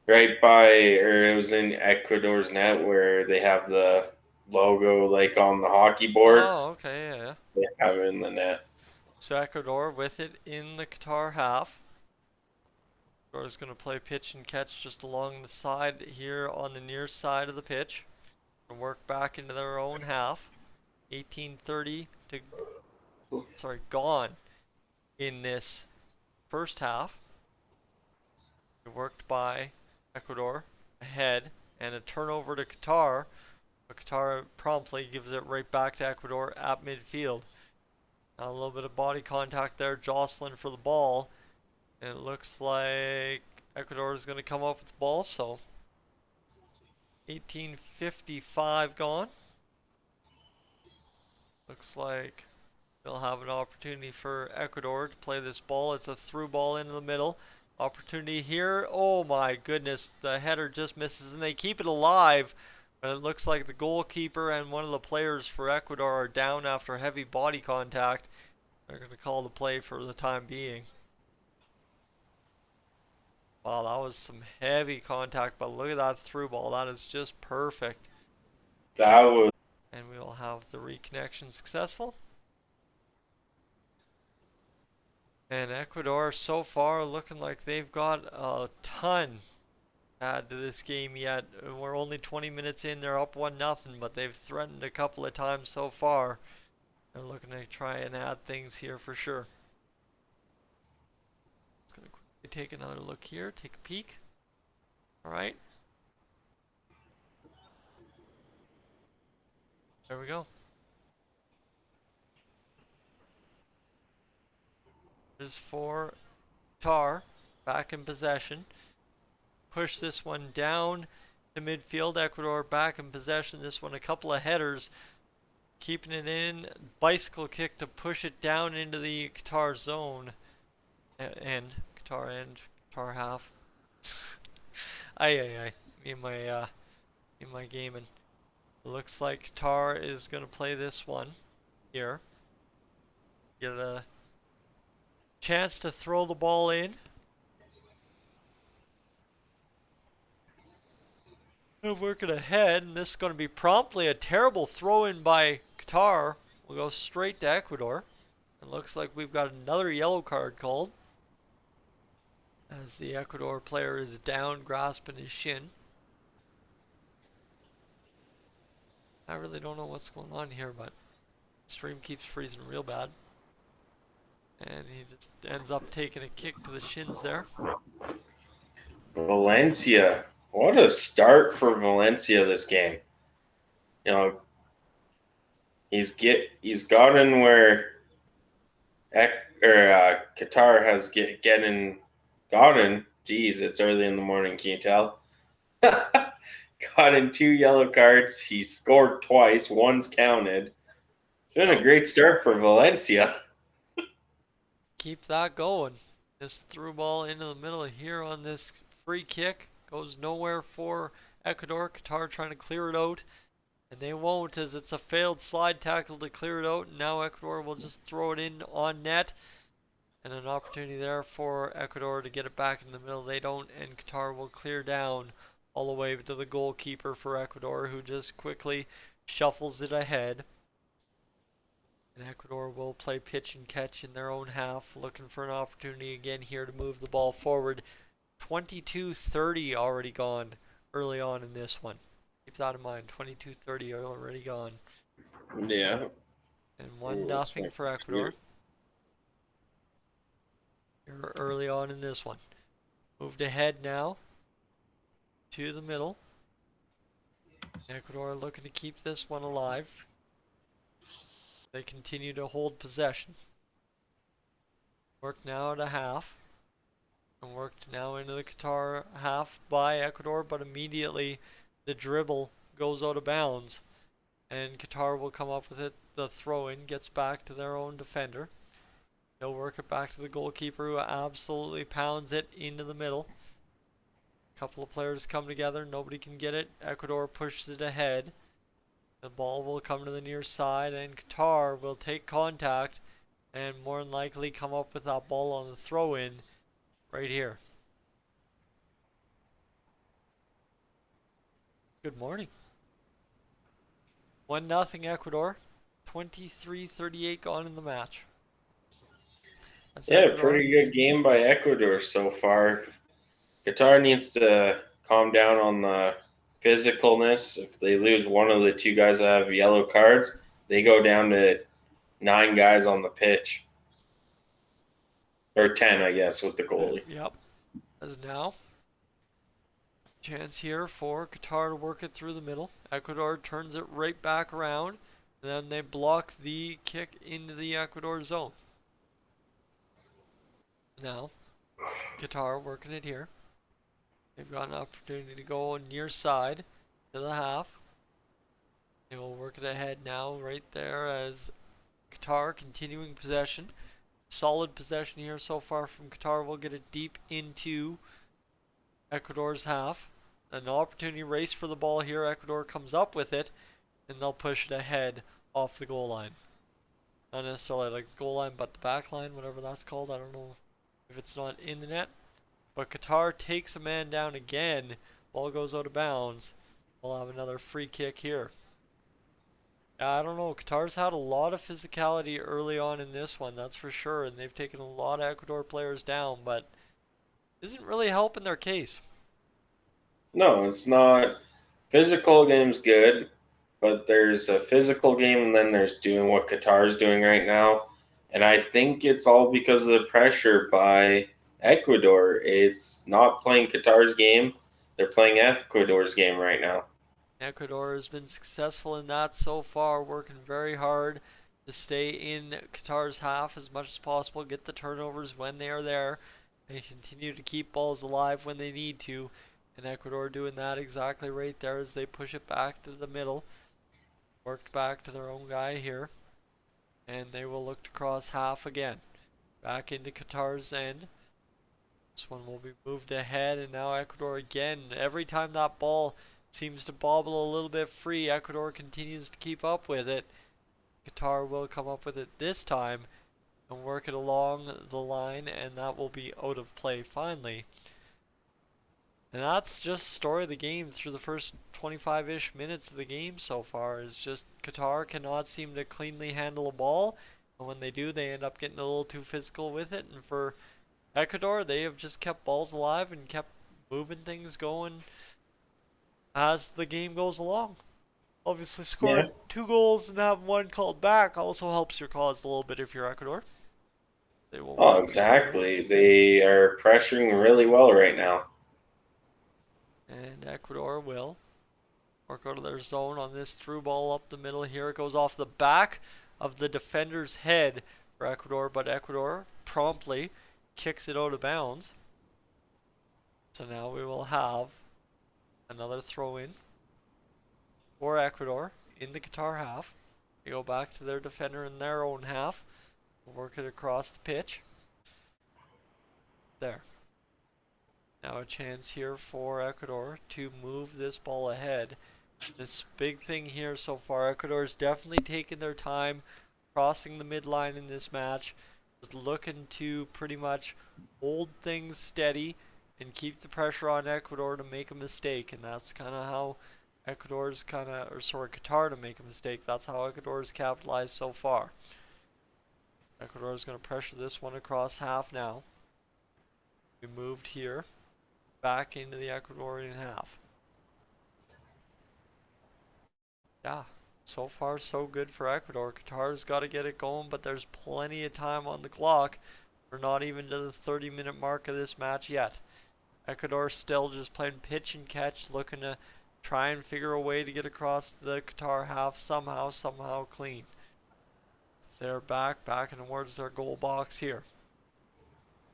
right by, or it was in Ecuador's net where they have the logo like on the hockey Oh, boards. okay, yeah. They have it in the net. So Ecuador with it in the Qatar half. Ecuador's going to play pitch and catch just along the side here on the near side of the pitch. And work back into their own half. 18:30 to, gone in this first half. It worked by Ecuador ahead and a turnover to Qatar. But Qatar promptly gives it right back to Ecuador at midfield. Now a little bit of body contact there, jostling for the ball. And it looks like Ecuador is going to come up with the ball, so 18:55 gone. Looks like they'll have an opportunity for Ecuador to play this ball. It's a through ball into the middle. Opportunity here. Oh my goodness, the header just misses and they keep it alive. But it looks like the goalkeeper and one of the players for Ecuador are down after heavy body contact. They're going to call the play for the time being. Wow, that was some heavy contact, but look at that through ball. That is just perfect. That was And we will have the reconnection successful. And Ecuador so far looking like they've got a ton to add to this game yet. We're only 20 minutes in, they're up 1-0, but they've threatened a couple of times so far. They're looking to try and add things here for sure. Just gonna quickly take another look here, take a peek. Alright. There we go. Is for Qatar, back in possession. Push this one down to midfield. Ecuador back in possession. This one a couple of headers. Keeping it in. Bicycle kick to push it down into the Qatar zone. Qatar half. Aye. In my gaming. Looks like Qatar is going to play this one here. Get a chance to throw the ball in. Working ahead, and this is going to be promptly a terrible throw in by Qatar. We'll go straight to Ecuador. It looks like we've got another yellow card called as the Ecuador player is down, grasping his shin. I really don't know what's going on here, but the stream keeps freezing real bad. And he just ends up taking a kick to the shins there. Valencia. What a start for Valencia this game. You know, he's gotten where Qatar has gotten. Geez, it's early in the morning. Can you tell? Gotten 2 yellow cards. He scored twice. One's counted. It's been a great start for Valencia. Keep that going. This through ball into the middle here on this free kick. Goes nowhere for Ecuador. Qatar trying to clear it out. And they won't, as it's a failed slide tackle to clear it out. And now Ecuador will just throw it in on net. And an opportunity there for Ecuador to get it back in the middle. They don't, and Qatar will clear down all the way to the goalkeeper for Ecuador, who just quickly shuffles it ahead. And Ecuador will play pitch and catch in their own half, looking for an opportunity again here to move the ball forward. 22:30 already gone early on in this one. Keep that in mind. 22:30 already gone. Yeah. And 1-0 for Ecuador. Here early on in this one. Moved ahead now to the middle. Ecuador looking to keep this one alive. They continue to hold possession. Work now at a half. And worked now into the Qatar half by Ecuador, but immediately the dribble goes out of bounds. And Qatar will come up with it. The throw in gets back to their own defender. They'll work it back to the goalkeeper who absolutely pounds it into the middle. A couple of players come together. Nobody can get it. Ecuador pushes it ahead. The ball will come to the near side, and Qatar will take contact and more than likely come up with that ball on the throw in right here. Good morning. 1-0 Ecuador. 23:38 gone in the match. That's Yeah, Ecuador. pretty good game by Ecuador so far. Qatar needs to calm down on the physicalness. If they lose one of the two guys that have yellow cards, they go down to 9 guys on the pitch. Or 10, I guess, with the goalie. Yep. As now. Chance here for Qatar to work it through the middle. Ecuador turns it right back around. And then they block the kick into the Ecuador zone. Now, Qatar working it here. They've got an opportunity to go near side to the half. They will work it ahead now right there as Qatar continuing possession. Solid possession here so far from Qatar. Will get it deep into Ecuador's half. An opportunity race for the ball here. Ecuador comes up with it, and they'll push it ahead off the goal line. Not necessarily like the goal line, but the back line, whatever that's called. I don't know if it's not in the net. But Qatar takes a man down again. Ball goes out of bounds. We'll have another free kick here. I don't know. Qatar's had a lot of physicality early on in this one, that's for sure. And they've taken a lot of Ecuador players down, but isn't really helping their case. No, it's not. Physical game's good, but there's a physical game and then there's doing what Qatar's doing right now. And I think it's all because of the pressure by Ecuador. It's not playing Qatar's game, they're playing Ecuador's game right now. Ecuador has been successful in that so far, working very hard to stay in Qatar's half as much as possible, get the turnovers when they are there, and continue to keep balls alive when they need to. And Ecuador doing that exactly right there as they push it back to the middle. Worked back to their own guy here. And they will look to cross half again. Back into Qatar's end. This one will be moved ahead, and now Ecuador again. Every time that ball seems to bobble a little bit free, Ecuador continues to keep up with it. Qatar will come up with it this time and work it along the line, and that will be out of play finally. And that's just the story of the game through the first 25-ish minutes of the game so far. Is just Qatar cannot seem to cleanly handle a ball, and when they do, they end up getting a little too physical with it. And for Ecuador, they have just kept balls alive and kept moving things going as the game goes along. Obviously, scoring 2 goals and having 1 called back also helps your cause a little bit if you're Ecuador. They will. Oh, exactly. They are pressuring really well right now. And Ecuador will work out of their zone on this through ball up the middle here. It goes off the back of the defender's head for Ecuador, but Ecuador promptly kicks it out of bounds. So now we will have another throw in for Ecuador in the Qatar half. They go back to their defender in their own half. Work it across the pitch. There. Now a chance here for Ecuador to move this ball ahead. This big thing here so far, Ecuador's definitely taken their time crossing the midline in this match. Just looking to pretty much hold things steady and keep the pressure on Ecuador to make a mistake, and that's kind of how Qatar to make a mistake. That's how Ecuador's capitalized so far. Ecuador's going to pressure this one across half now. We moved here back into the Ecuadorian half. Yeah, so far so good for Ecuador. Qatar's got to get it going, but there's plenty of time on the clock. We're not even to the 30-minute mark of this match yet. Ecuador still just playing pitch and catch, looking to try and figure a way to get across the Qatar half somehow clean. They're back and towards their goal box here.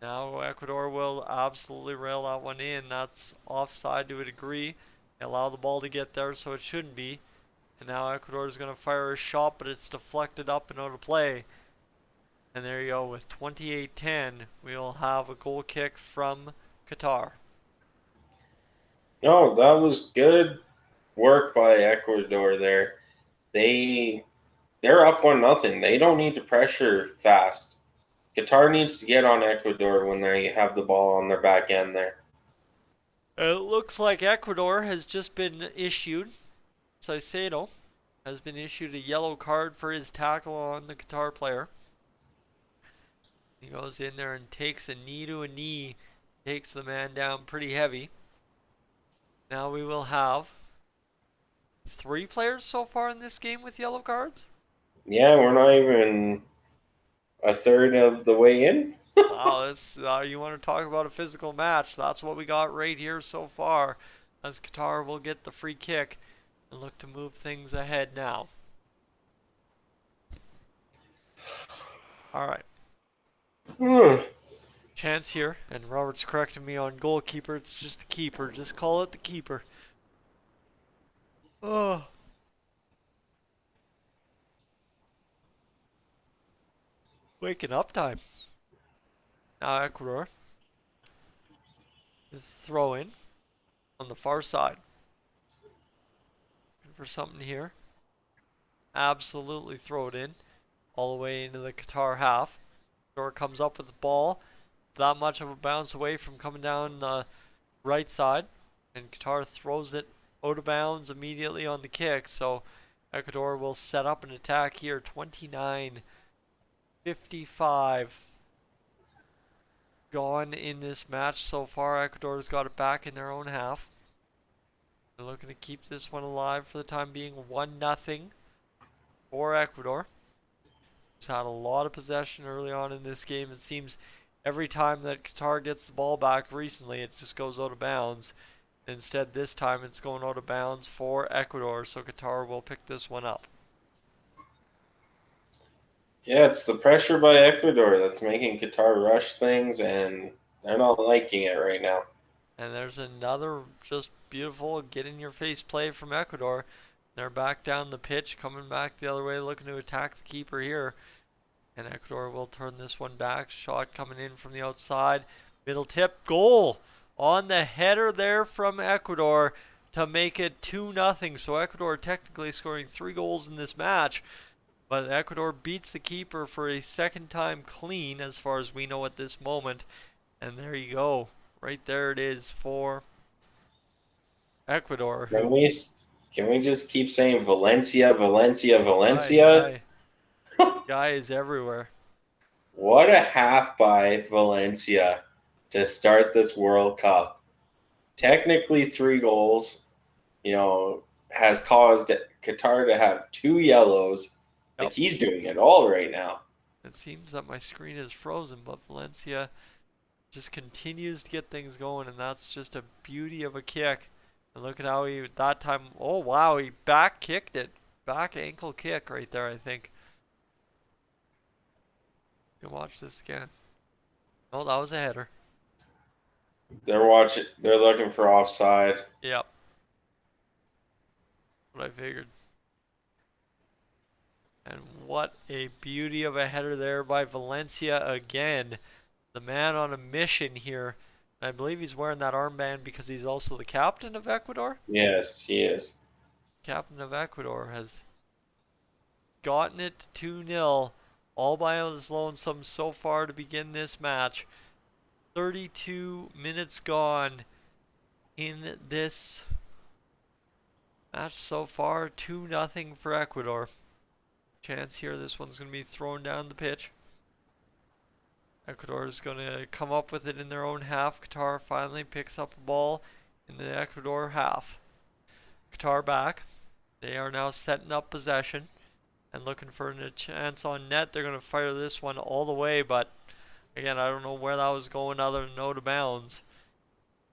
Now Ecuador will absolutely rail that one in. That's offside to a degree. They allow the ball to get there, so it shouldn't be. And now Ecuador is going to fire a shot, but it's deflected up and out of play. And there you go. With 28-10, we'll have a goal kick from Qatar. No, that was good work by Ecuador there. They they're up 1-0. They don't need to pressure fast. Qatar needs to get on Ecuador when they have the ball on their back end there. It looks like Ecuador has just been issued. Saicedo has been issued a yellow card for his tackle on the Qatar player. He goes in there and takes a knee to a knee, takes the man down pretty heavy. Now we will have 3 players so far in this game with yellow cards. Yeah, we're not even a third of the way in. Wow, this you want to talk about a physical match? That's what we got right here so far. As Qatar will get the free kick and look to move things ahead now. All right. Chance here, and Robert's correcting me on goalkeeper. It's just the keeper. Just call it the keeper. Oh. Waking up time. Now Ecuador is throw in on the far side. Looking for something here. Absolutely throw it in. All the way into the Qatar half. Ecuador comes up with the ball. That much of a bounce away from coming down the right side. And Qatar throws it out of bounds immediately on the kick. So Ecuador will set up an attack here. 29-55 gone in this match so far. Ecuador's got it back in their own half. They're looking to keep this one alive for the time being. 1-0 for Ecuador. He's had a lot of possession early on in this game. It seems every time that Qatar gets the ball back recently, it just goes out of bounds. Instead, this time it's going out of bounds for Ecuador, so Qatar will pick this one up. Yeah, it's the pressure by Ecuador that's making Qatar rush things, and they're not liking it right now. And there's another just beautiful get-in-your-face play from Ecuador. They're back down the pitch, coming back the other way, looking to attack the keeper here. And Ecuador will turn this one back. Shot coming in from the outside. Middle tip, goal on the header there from Ecuador to make it 2-0. So Ecuador technically scoring 3 goals in this match. But Ecuador beats the keeper for a second time clean as far as we know at this moment. And there you go. Right there it is for Ecuador. Can we just keep saying Valencia, Valencia, Valencia? Guy is everywhere. What a half by Valencia to start this World Cup. Technically 3 goals, has caused Qatar to have 2 yellows. Yep. Like he's doing it all right now. It seems that my screen is frozen, but Valencia just continues to get things going, and that's just a beauty of a kick. And look at how he, that time, oh wow, he back kicked it. Back ankle kick right there, I think. You can watch this again. Oh, that was a header. They're looking for offside. Yep. What I figured. And what a beauty of a header there by Valencia again. The man on a mission here. I believe he's wearing that armband because he's also the captain of Ecuador. Yes, he is. Captain of Ecuador has gotten it to 2-0 all by his lonesome so far to begin this match. 32 minutes gone in this match so far. 2-0 for Ecuador. Chance here, this one's going to be thrown down the pitch. Ecuador is going to come up with it in their own half. Qatar finally picks up the ball in the Ecuador half. Qatar back. They are now setting up possession and looking for a chance on net. They're going to fire this one all the way, but again, I don't know where that was going other than out of bounds.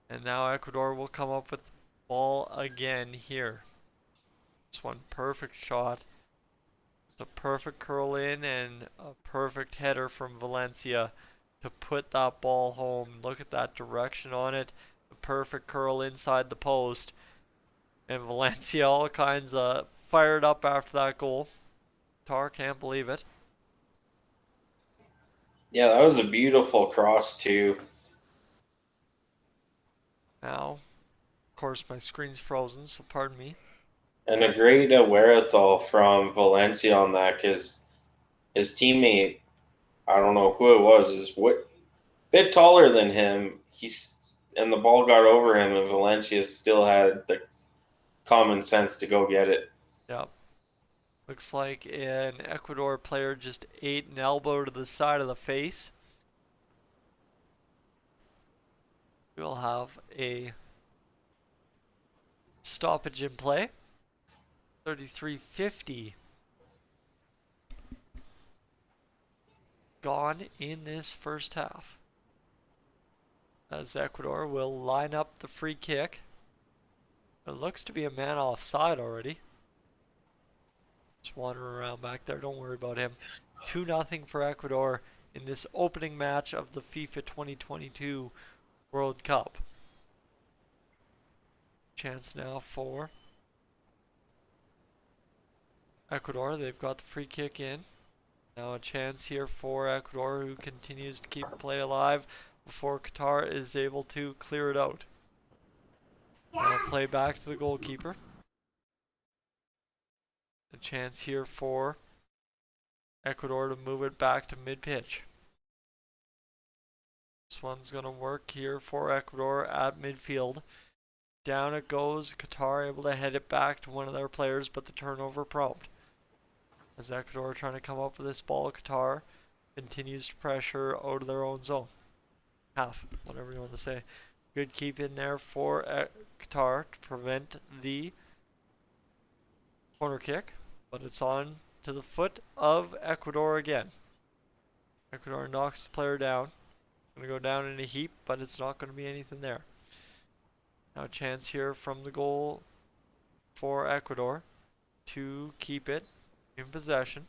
And now Ecuador will come up with the ball again here. This one, perfect shot. A perfect curl in and a perfect header from Valencia to put that ball home. Look at that direction on it. The perfect curl inside the post. And Valencia all kinds of fired up after that goal. Qatar can't believe it. Yeah, that was a beautiful cross too. Now, of course, my screen's frozen, so pardon me. And a great wherewithal from Valencia on that because his teammate, I don't know who it was, is what bit taller than him. And the ball got over him, and Valencia still had the common sense to go get it. Yep. Looks like an Ecuador player just ate an elbow to the side of the face. We'll have a stoppage in play. 33:50 gone in this first half. As Ecuador will line up the free kick. It looks to be a man offside already. Just wandering around back there. Don't worry about him. 2-0 for Ecuador in this opening match of the FIFA 2022 World Cup. Chance now for Ecuador. They've got the free kick in. Now a chance here for Ecuador, who continues to keep play alive before Qatar is able to clear it out. Now play back to the goalkeeper. A chance here for Ecuador to move it back to mid-pitch. This one's going to work here for Ecuador at midfield. Down it goes. Qatar able to head it back to one of their players, but the turnover prompt. As Ecuador trying to come up with this ball, Qatar continues to pressure out of their own zone. Half, whatever you want to say. Good keep in there for Qatar to prevent the corner kick, but it's on to the foot of Ecuador again. Ecuador knocks the player down. Going to go down in a heap, but it's not going to be anything there. Now a chance here from the goal for Ecuador to keep it in possession.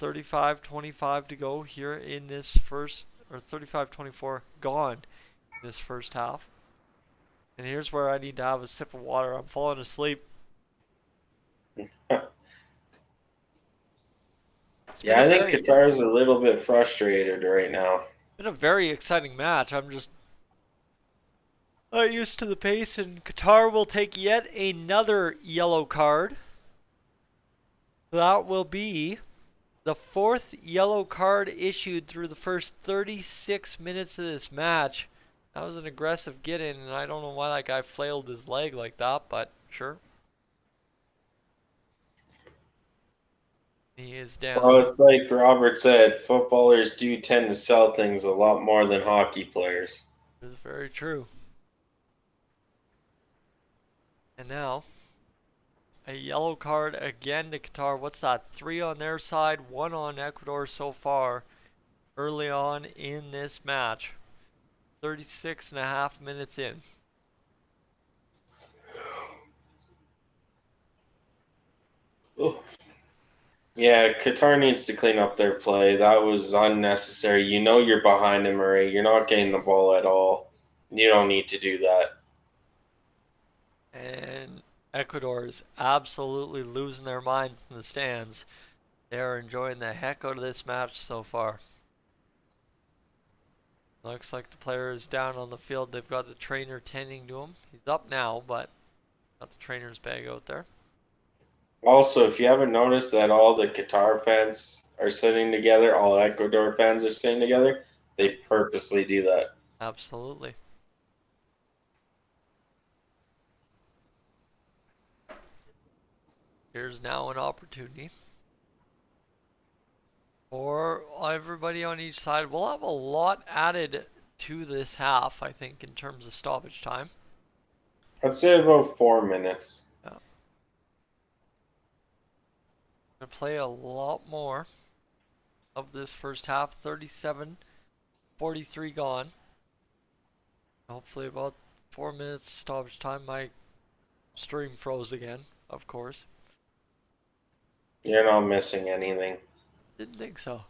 35-25 to go here in this first, or 35-24 gone in this first half. And here's where I need to have a sip of water. I'm falling asleep. Yeah, I think Qatar's a little bit frustrated right now. Been a very exciting match. I'm just not used to the pace, and Qatar will take yet another yellow card. That will be the fourth yellow card issued through the first 36 minutes of this match. That was an aggressive get in, and I don't know why that guy flailed his leg like that, but sure. He is down. Well, it's like Robert said, footballers do tend to sell things a lot more than hockey players. This is very true. And now, a yellow card again to Qatar. What's that? 3 on their side, 1 on Ecuador so far early on in this match. 36.5 minutes in. Oh. Yeah, Qatar needs to clean up their play. That was unnecessary. You know you're behind him, Murray. You're not getting the ball at all. You don't need to do that. And Ecuador is absolutely losing their minds in the stands. They are enjoying the heck out of this match so far. Looks like the player is down on the field. They've got the trainer tending to him. He's up now, but got the trainer's bag out there. Also, if you haven't noticed that all the Qatar fans are sitting together, all Ecuador fans are sitting together, they purposely do that. Absolutely. Here's now an opportunity for everybody on each side. We'll have a lot added to this half, I think, in terms of stoppage time. I'd say about 4 minutes. Yeah. Gonna play a lot more of this first half. 37-43 gone. Hopefully about 4 minutes stoppage time. My stream froze again, of course. You're not missing anything. Didn't think so.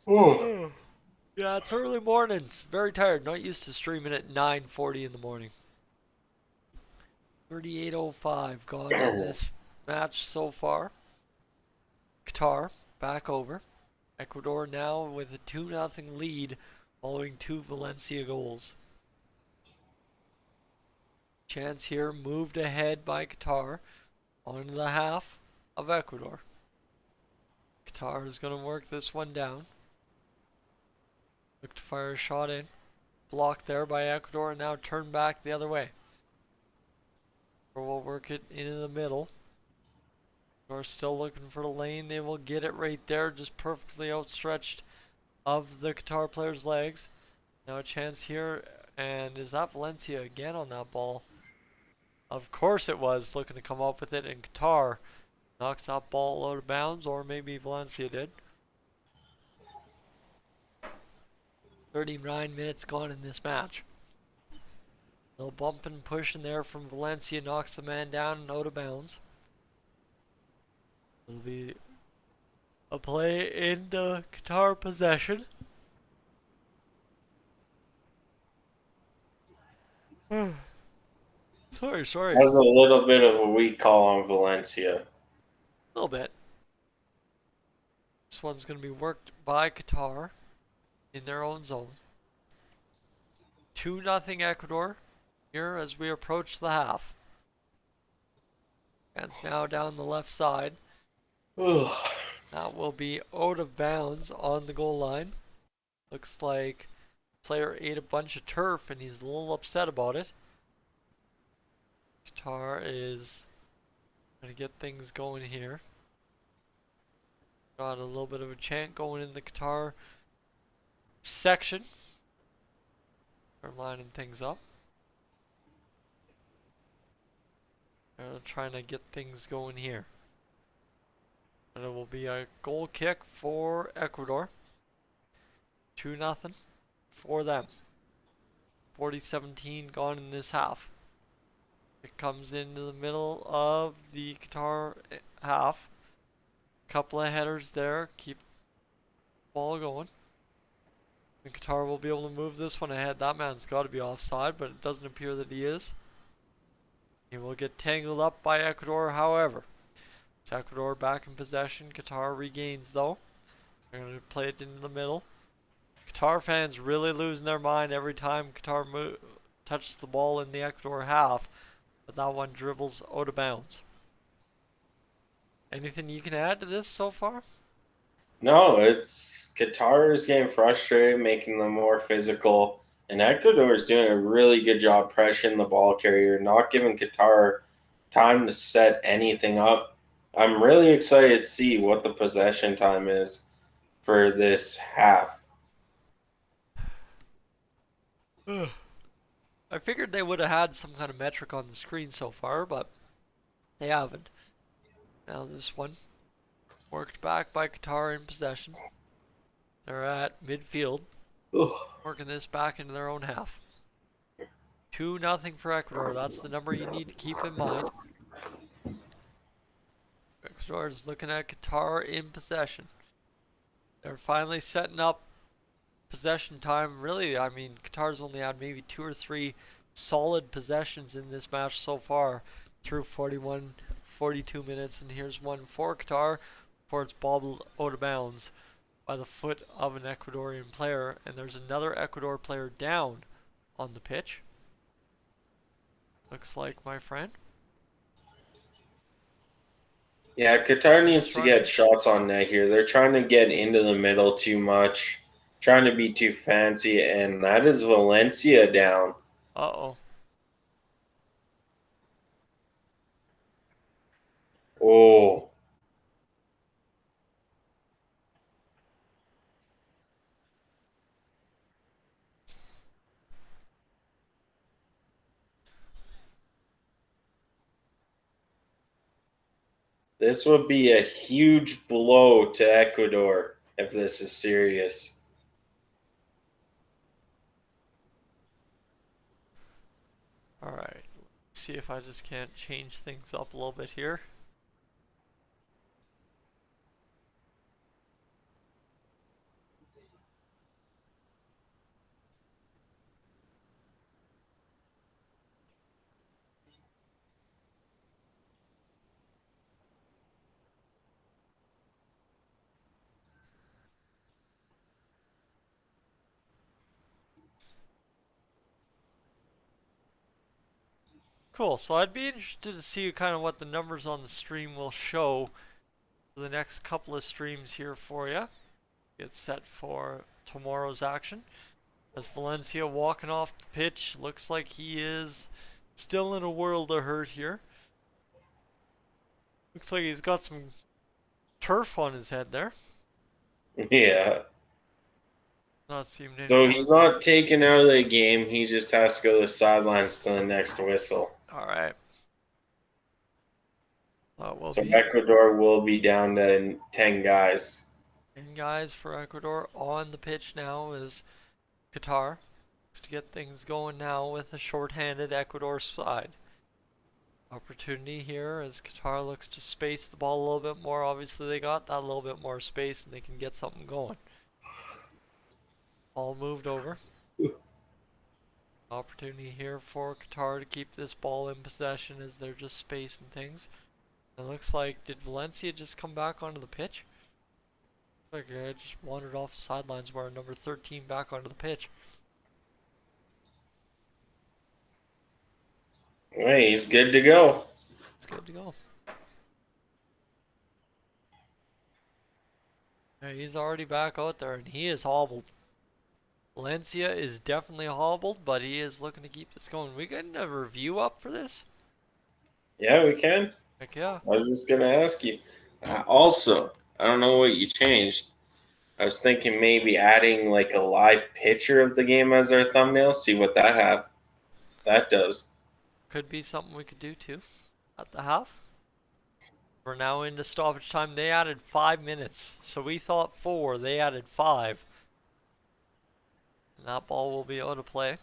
Ooh. Yeah, it's early mornings. Very tired. Not used to streaming at 9:40 in the morning. 38:05 gone in this match so far. Qatar back over. Ecuador now with a 2-0 lead following two Valencia goals. Chance here moved ahead by Qatar onto the half of Ecuador. Qatar is going to work this one down. Look to fire a shot in. Blocked there by Ecuador and now turned back the other way. We'll work it into the middle. We're still looking for the lane. They will get it right there, just perfectly outstretched of the Qatar player's legs. Now a chance here, and is that Valencia again on that ball? Of course it was, looking to come up with it, and Qatar knocks that ball out of bounds, or maybe Valencia did. 39 minutes gone in this match. A little bump and push in there from Valencia, knocks the man down and out of bounds. It'll be a play into Qatar possession. sorry. That was a little bit of a weak call on Valencia. A little bit. This one's going to be worked by Qatar in their own zone. 2-0 Ecuador here as we approach the half. And it's now down the left side. That will be out of bounds on the goal line. Looks like player ate a bunch of turf and he's a little upset about it. Qatar is going to get things going here. Got a little bit of a chant going in the Qatar section. They're lining things up. They're trying to get things going here. And it will be a goal kick for Ecuador. 2-0 for them. 40-17 gone in this half. It comes into the middle of the Qatar half. Couple of headers there. Keep the ball going. And Qatar will be able to move this one ahead. That man's got to be offside, but it doesn't appear that he is. He will get tangled up by Ecuador, however. It's Ecuador back in possession. Qatar regains, though. They're going to play it into the middle. Qatar fans really losing their mind every time Qatar touches the ball in the Ecuador half. But that one dribbles out of bounds. Anything you can add to this so far? No, it's Qatar is getting frustrated, making them more physical, and Ecuador is doing a really good job pressuring the ball carrier, not giving Qatar time to set anything up. I'm really excited to see what the possession time is for this half. I figured they would have had some kind of metric on the screen so far, but they haven't. Now this one worked back by Qatar in possession. They're at midfield, working this back into their own half. 2-0 for Ecuador. That's the number you need to keep in mind. Ecuador is looking at Qatar in possession. They're finally setting up possession time. Really, I mean, Qatar's only had maybe 2 or 3 solid possessions in this match so far through 42 minutes. And here's one for Qatar before it's bobbled out of bounds by the foot of an Ecuadorian player. And there's another Ecuador player down on the pitch. Looks like, my friend. Yeah, Qatar needs to get shots on net here. They're trying to get into the middle too much, trying to be too fancy, and that is Valencia down. Uh-oh. Oh. This would be a huge blow to Ecuador if this is serious. Alright. See if I just can't change things up a little bit here. Cool. So I'd be interested to see kind of what the numbers on the stream will show for the next couple of streams here for you. Get set for tomorrow's action. As Valencia walking off the pitch, looks like he is still in a world of hurt here. Looks like he's got some turf on his head there. Yeah. Not seeming any So more. he's not taken out of the game. He just has to go to the sidelines to the next whistle. All right. That will So be Ecuador will be down to 10 guys. 10 guys for Ecuador on the pitch now as Qatar looks to get things going now with a short-handed Ecuador side. Opportunity here as Qatar looks to space the ball a little bit more. Obviously, they got that little bit more space and they can get something going. Ball moved over. Opportunity here for Qatar to keep this ball in possession as they're just spacing things. It looks like, did Valencia just come back onto the pitch? Like I just wandered off the sidelines where number 13 back onto the pitch. Hey, he's good to go. It's good to go. Yeah, he's already back out there and he is hobbled. Valencia is definitely hobbled, but he is looking to keep this going. We getting a review up for this? Yeah, we can. Heck yeah. I was just going to ask you. Also, I don't know what you changed. I was thinking maybe adding like a live picture of the game as our thumbnail. See what that does. Could be something we could do too. At the half. We're now into stoppage time. They added 5 minutes. So we thought 4. They added 5. And that ball will be out of play.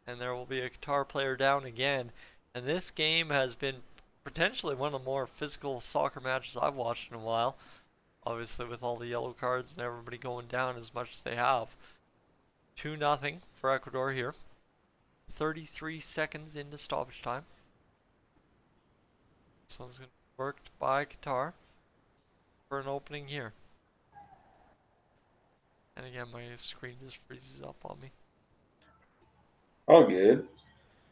And there will be a Qatar player down again. And this game has been potentially one of the more physical soccer matches I've watched in a while. Obviously with all the yellow cards and everybody going down as much as they have. 2-0 for Ecuador here. 33 seconds into stoppage time. This one's going to be worked by Qatar for an opening here. And again, my screen just freezes up on me. All good.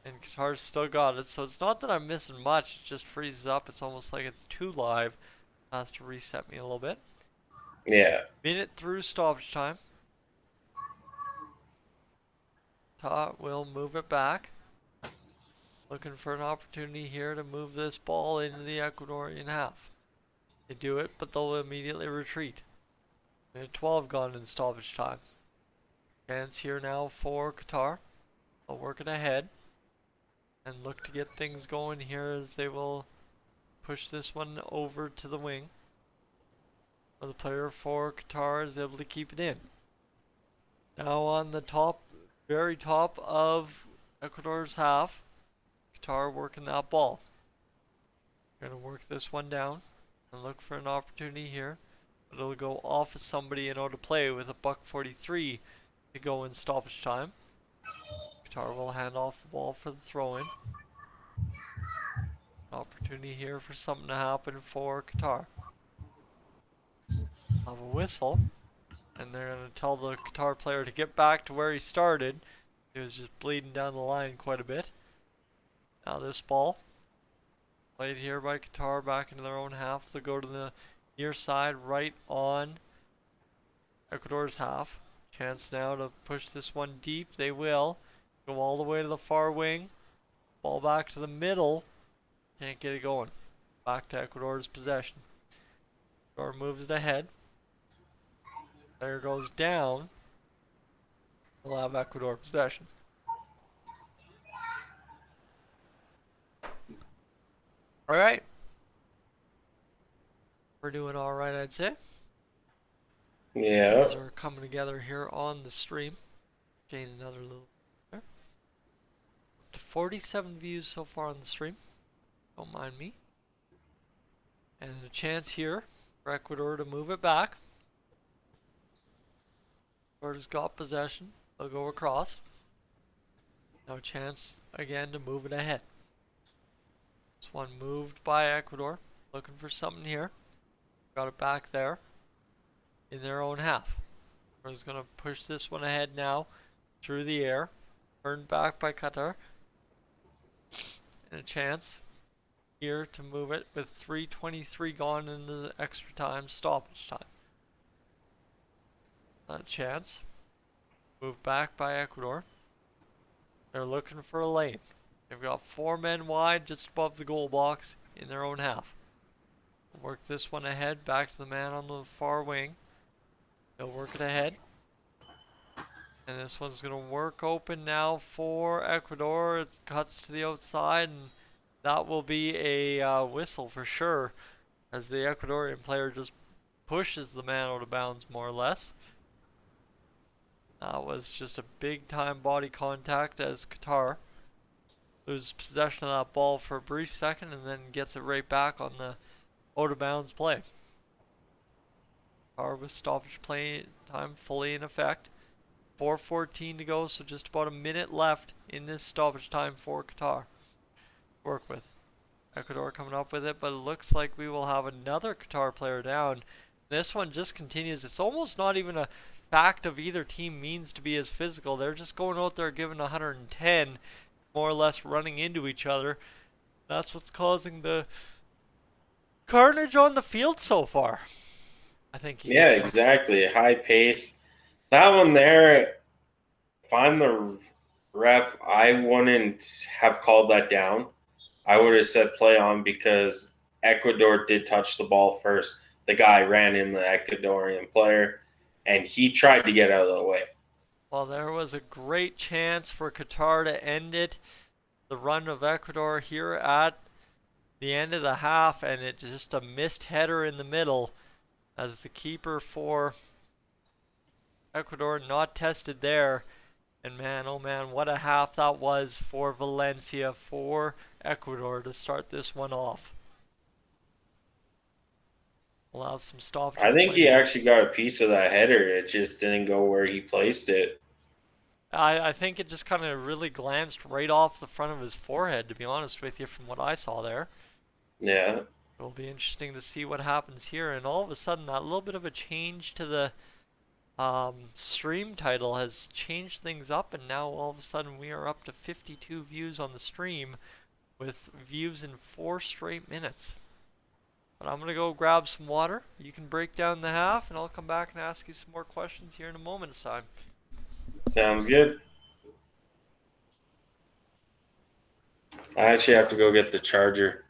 And Qatar's still got it, so it's not that I'm missing much, it just freezes up. It's almost like it's too live. It has to reset me a little bit. Yeah. Minute through stoppage time. Qatar will move it back. Looking for an opportunity here to move this ball into the Ecuadorian half. They do it, but they'll immediately retreat. Minute 12 gone in stoppage time. Chance here now for Qatar. They'll work it ahead and look to get things going here as they will push this one over to the wing. Where the player for Qatar is able to keep it in. Now on the top, very top of Ecuador's half, Qatar working that ball. Going to work this one down and look for an opportunity here. But it'll go off of somebody in order to play with a $1.43 to go in stoppage time. Qatar will hand off the ball for the throw-in. Opportunity here for something to happen for Qatar. Have a whistle. And they're going to tell the Qatar player to get back to where he started. He was just bleeding down the line quite a bit. Now this ball, played here by Qatar back into their own half. They'll go to the near side right on Ecuador's half. Chance now to push this one deep. They will. Go all the way to the far wing. Ball back to the middle. Can't get it going. Back to Ecuador's possession. Ecuador moves it ahead. Player goes down. We'll have Ecuador possession. Alright. We're doing alright, I'd say. Yeah. These are coming together here on the stream. Gain another little there. Up to 47 views so far on the stream. Don't mind me. And a chance here for Ecuador to move it back. Ecuador's got possession. They'll go across. Now a chance again to move it ahead. This one moved by Ecuador. Looking for something here. Got it back there. In their own half. Ecuador's going to push this one ahead now. Through the air. Turned back by Qatar. And a chance here to move it with 3:23 gone in the extra time, stoppage time. Not a chance. Moved back by Ecuador. They're looking for a lane. They've got 4 men wide just above the goal box in their own half. Work this one ahead, back to the man on the far wing. They'll work it ahead. And this one's going to work open now for Ecuador. It cuts to the outside, and that will be a whistle for sure, as the Ecuadorian player just pushes the man out of bounds more or less. That was just a big time body contact as Qatar loses possession of that ball for a brief second and then gets it right back on the out of bounds play. Qatar with stoppage play time fully in effect. 4:14 to go, so just about a minute left in this stoppage time for Qatar. Work with. Ecuador coming up with it, but it looks like we will have another Qatar player down. This one just continues. It's almost not even a fact of either team means to be as physical. They're just going out there giving 110, more or less running into each other. That's what's causing the carnage on the field so far, I think you Yeah, could say. exactly. High pace. That one there, if I'm the ref, I wouldn't have called that down. I would have said play on because Ecuador did touch the ball first. The guy ran in the Ecuadorian player, and he tried to get out of the way. Well, there was a great chance for Qatar to end it. The run of Ecuador here at the end of the half, and it just a missed header in the middle as the keeper for Ecuador not tested there. And man, oh man, what a half that was for Valencia, for Ecuador to start this one off. We'll have some stoppage I in think play he here. actually got a piece of that header. It just didn't go where he placed it. I think it just kind of really glanced right off the front of his forehead, to be honest with you, from what I saw there. Yeah. It'll be interesting to see what happens here. And all of a sudden, that little bit of a change to the stream title has changed things up, and now all of a sudden we are up to 52 views on the stream with views in 4 straight minutes. But I'm going to go grab some water. You can break down the half, and I'll come back and ask you some more questions here in a moment's time. Sounds good. I actually have to go get the charger.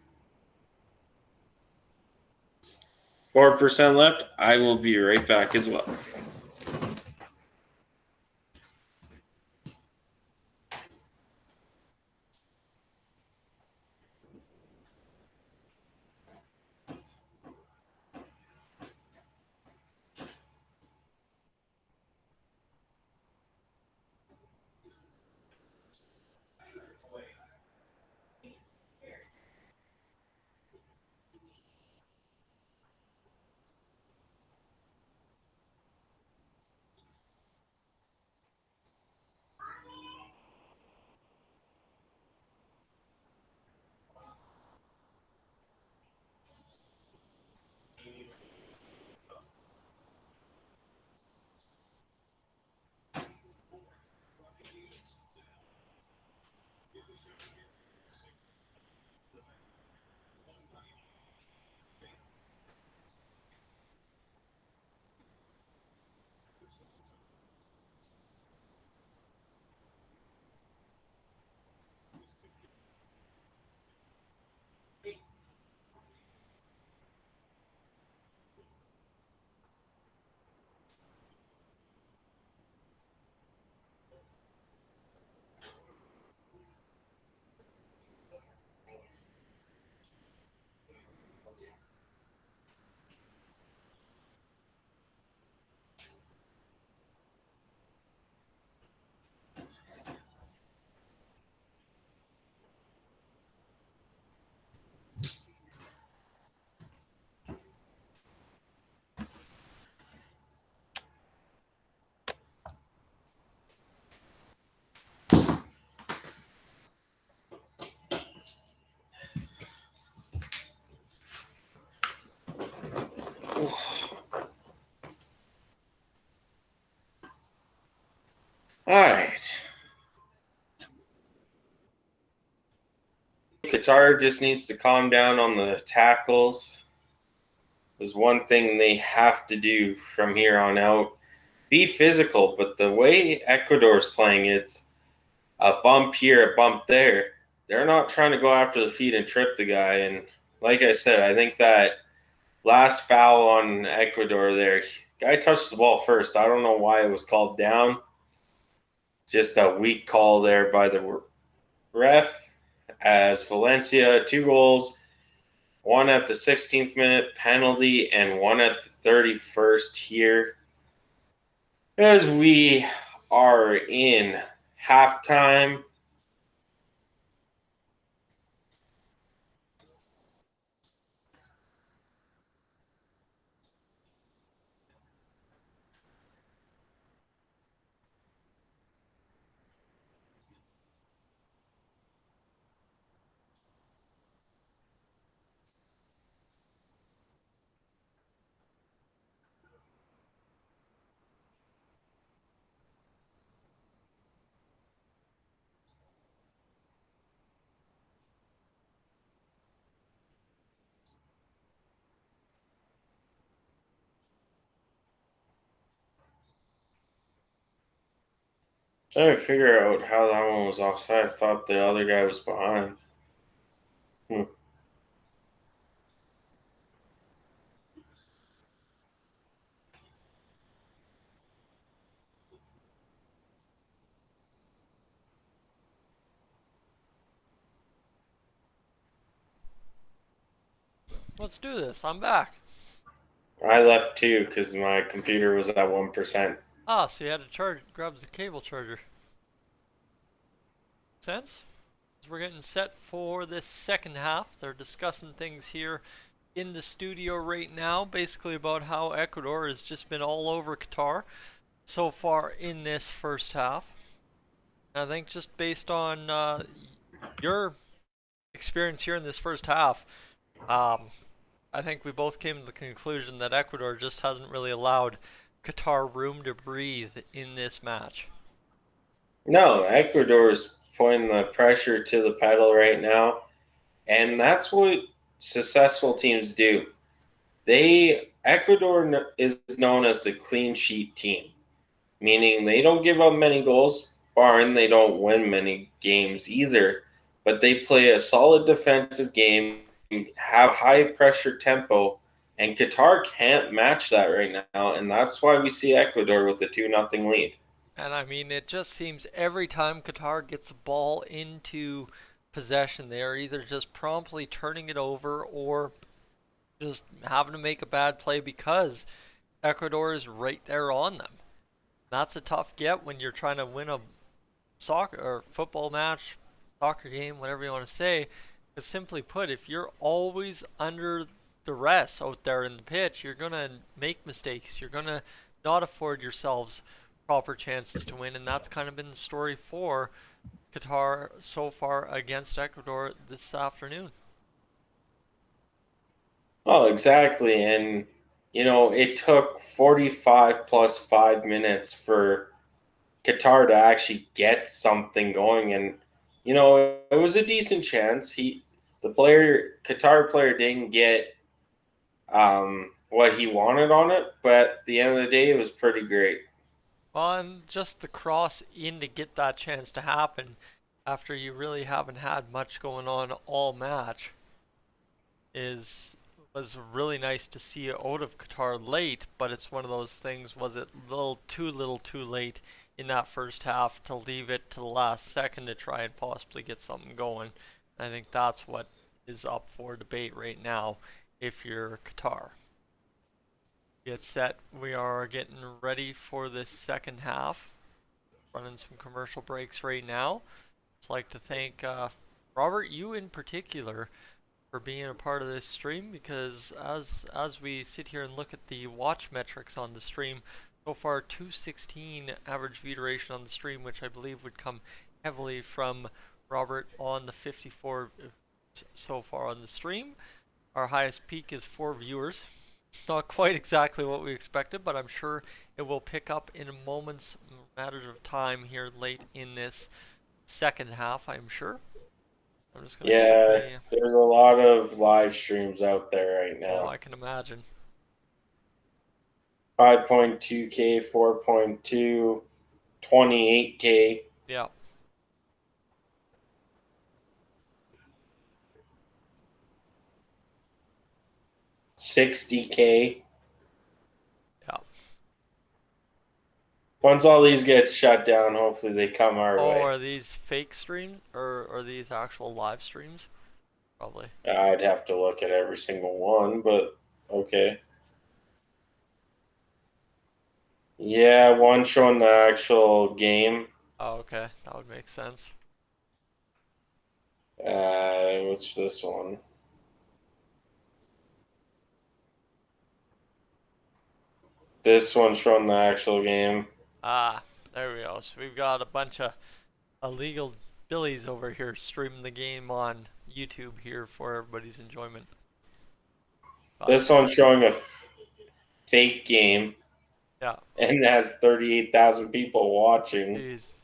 4% left. I will be right back as well. All right. Qatar just needs to calm down on the tackles. Is one thing they have to do from here on out. Be physical, but the way Ecuador's playing, it's a bump here, a bump there. They're not trying to go after the feet and trip the guy. And like I said, I think that last foul on Ecuador there, guy touched the ball first. I don't know why it was called down. Just a weak call there by the ref. As Valencia, 2 goals, one at the 16th minute penalty and one at the 31st here. As we are in halftime. Trying to figure out how that one was offside. I thought the other guy was behind. Hmm. Let's do this. I'm back. I left too because my computer was at 1%. Ah, so you had to charge, grab the cable charger. Sense? We're getting set for this second half. They're discussing things here in the studio right now, basically about how Ecuador has just been all over Qatar so far in this first half. And I think just based on your experience here in this first half, I think we both came to the conclusion that Ecuador just hasn't really allowed Qatar room to breathe in this match. No, Ecuador's putting the pressure to the pedal right now, and that's what successful teams do. Ecuador is known as the clean sheet team, meaning they don't give up many goals, barring they don't win many games either. But they play a solid defensive game, have high pressure tempo, and Qatar can't match that right now, and that's why we see Ecuador with a 2-0 lead. And I mean, it just seems every time Qatar gets a ball into possession, they are either just promptly turning it over or just having to make a bad play because Ecuador is right there on them. That's a tough get when you're trying to win a soccer or football match, soccer game, whatever you want to say. Because simply put, if you're always under duress out there in the pitch, you're gonna make mistakes. You're gonna not afford yourselves proper chances to win, and that's kind of been the story for Qatar so far against Ecuador this afternoon. Oh, exactly. And, it took 45 plus 5 minutes for Qatar to actually get something going. And, it was a decent chance. Qatar player didn't get what he wanted on it, but at the end of the day, it was pretty great. Well, and just the cross in to get that chance to happen after you really haven't had much going on all match is was really nice to see out of Qatar late, but it's one of those things, was it little too late in that first half to leave it to the last second to try and possibly get something going. I think that's what is up for debate right now if you're Qatar. Get set. We are getting ready for this second half. Running some commercial breaks right now. I'd like to thank Robert, you in particular, for being a part of this stream, because as we sit here and look at the watch metrics on the stream, so far 216 average view duration on the stream, which I believe would come heavily from Robert on the 54 so far on the stream. Our highest peak is 4 viewers. Not quite exactly what we expected, but I'm sure it will pick up in a moment's matter of time here late in this second half, I'm sure. I'm just gonna Yeah, quickly. there's a lot of live streams out there right Oh, now. I can imagine. 5.2K, 4.2, 28K, Yeah, 60K. yeah. Once all these get shut down, hopefully they come our Oh, way. are these fake streams or are these actual live streams? Probably. I'd have to look at every single one, but okay. Yeah, one showing the actual game. Oh, okay. That would make sense. What's this one? This one's showing the actual game. Ah, there we go. So we've got a bunch of illegal billies over here streaming the game on YouTube here for everybody's enjoyment. But This one's showing a fake game yeah, and has 38,000 people watching. jeez.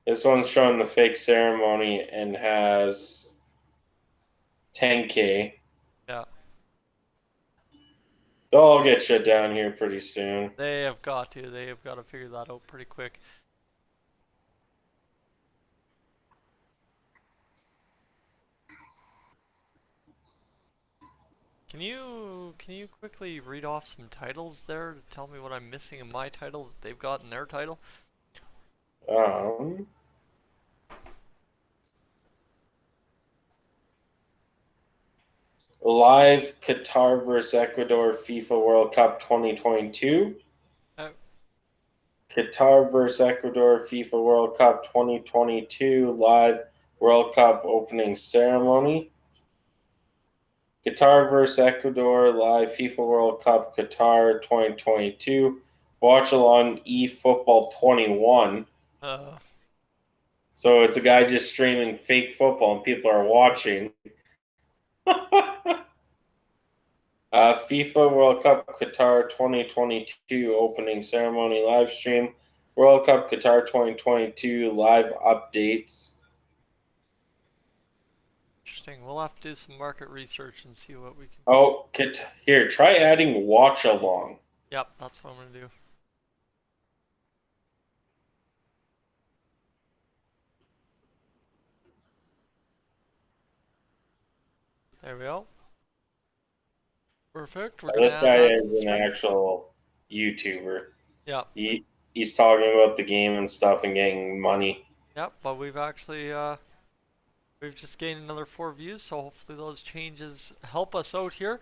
This one's showing the fake ceremony and has 10K. Yeah, They'll all get shut down here pretty soon. they have got to. They have got to figure that out pretty quick. Can you quickly read off some titles there to tell me what I'm missing in my title that they've got in their title? Um, Live Qatar versus Ecuador FIFA World Cup 2022. Oh, Qatar versus Ecuador FIFA World Cup 2022 live World Cup opening ceremony. Qatar versus Ecuador live FIFA World Cup Qatar 2022. Watch along eFootball 21. uh, So it's a guy just streaming fake football and people are watching. FIFA World Cup Qatar 2022 opening ceremony live stream. World Cup Qatar 2022 live updates. interesting. We'll have to do some market research and see what we can. Oh, here, try adding watch along. Yep, that's what I'm gonna do. There we go. Perfect. We're gonna This add guy that to is the an stream. actual YouTuber. Yep. He's talking about the game and stuff and getting money. Yep. But we've actually we've just gained another 4 views, so hopefully those changes help us out here,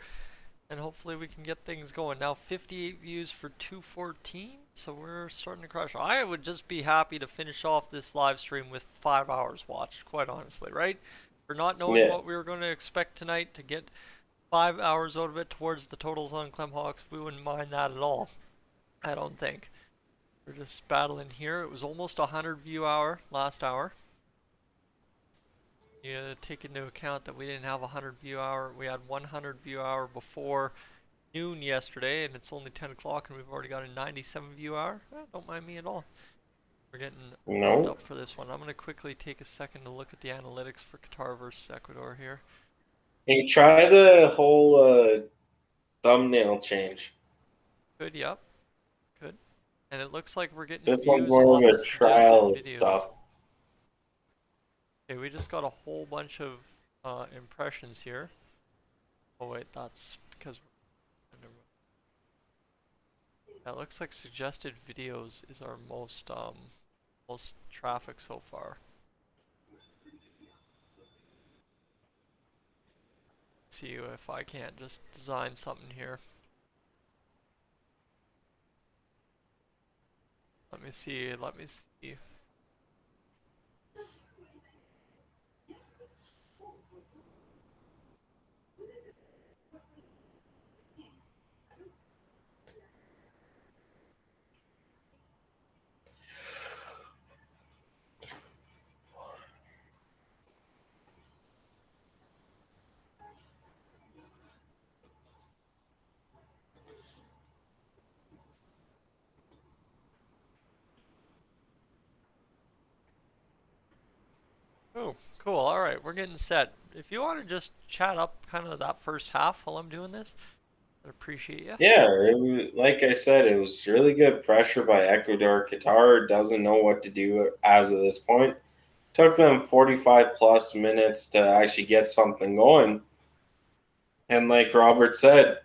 and hopefully we can get things going. Now 58 views for 214, so we're starting to crush. I would just be happy to finish off this live stream with 5 hours watched, quite honestly, right? For not knowing Yeah. what we were going to expect tonight, to get 5 hours out of it towards the totals on Clemhawks, we wouldn't mind that at all. I don't think. We're just battling here. It was almost a 100 view hour last hour. You gotta take into account that we didn't have a 100 view hour. We had 100 view hour before noon yesterday, and it's only 10 o'clock, and we've already got a 97 view hour. Don't mind me at all. We're getting pumped No. up for this one. I'm gonna quickly take a second to look at the analytics for Qatar versus Ecuador here. Hey, try the whole thumbnail change. Good, yep, good. And it looks like we're getting This one's views more off of of a suggested trial videos. stuff. Okay, we just got a whole bunch of impressions here. Oh wait, that's because that looks like suggested videos is our most traffic so far. See if I can't just design something here. Let me see. Let me see. Oh, cool. All right, we're getting set. If you want to just chat up kind of that first half while I'm doing this, I'd appreciate you. Yeah, like I said, it was really good pressure by Ecuador. Qatar doesn't know what to do as of this point. Took them 45 plus minutes to actually get something going. And like Robert said,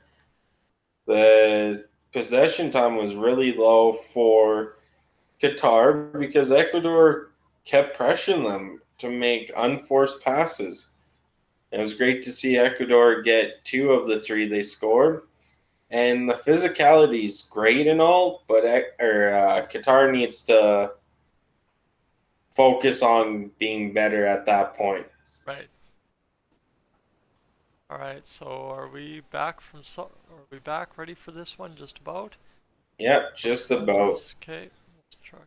the possession time was really low for Qatar because Ecuador kept pressuring them to make unforced passes. It was great to see Ecuador get two of the three they scored. And the physicality is great and all, but Qatar needs to focus on being better at that point. Right. All right. So are we back are we back ready for this one? Just about. Yep, just Let about. us. Okay. Let's try.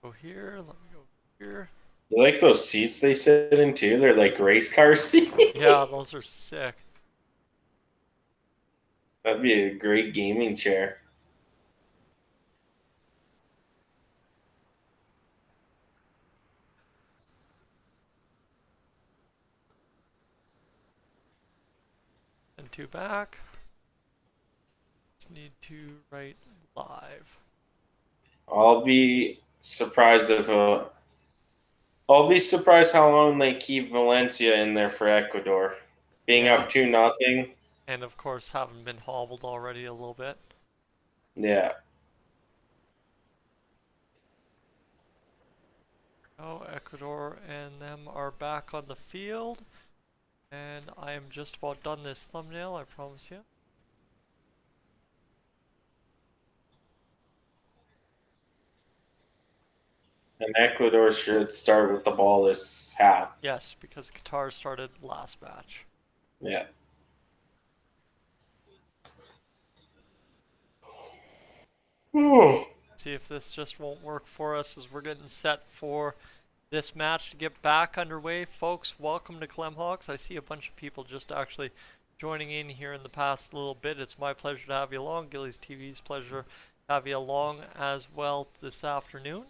Go here. Let me go here. You like those seats they sit in too? They're like race car seats. Yeah, those are sick. That'd be a great gaming chair. And two back. Just need to write live. I'll be surprised if I'll be surprised how long they keep Valencia in there for Ecuador, being Yeah. up 2-0. And of course, having been hobbled already a little bit. Yeah, Oh, Ecuador and them are back on the field. And I am just about done this thumbnail, I promise you. and Ecuador should start with the ball this half. Yes, because Qatar started last match. Yeah. See if this just won't work for us as we're getting set for this match to get back underway. Folks, welcome to Clemhawks. I see a bunch of people just actually joining in here in the past little bit. It's my pleasure to have you along. Gillies TV's pleasure to have you along as well this afternoon.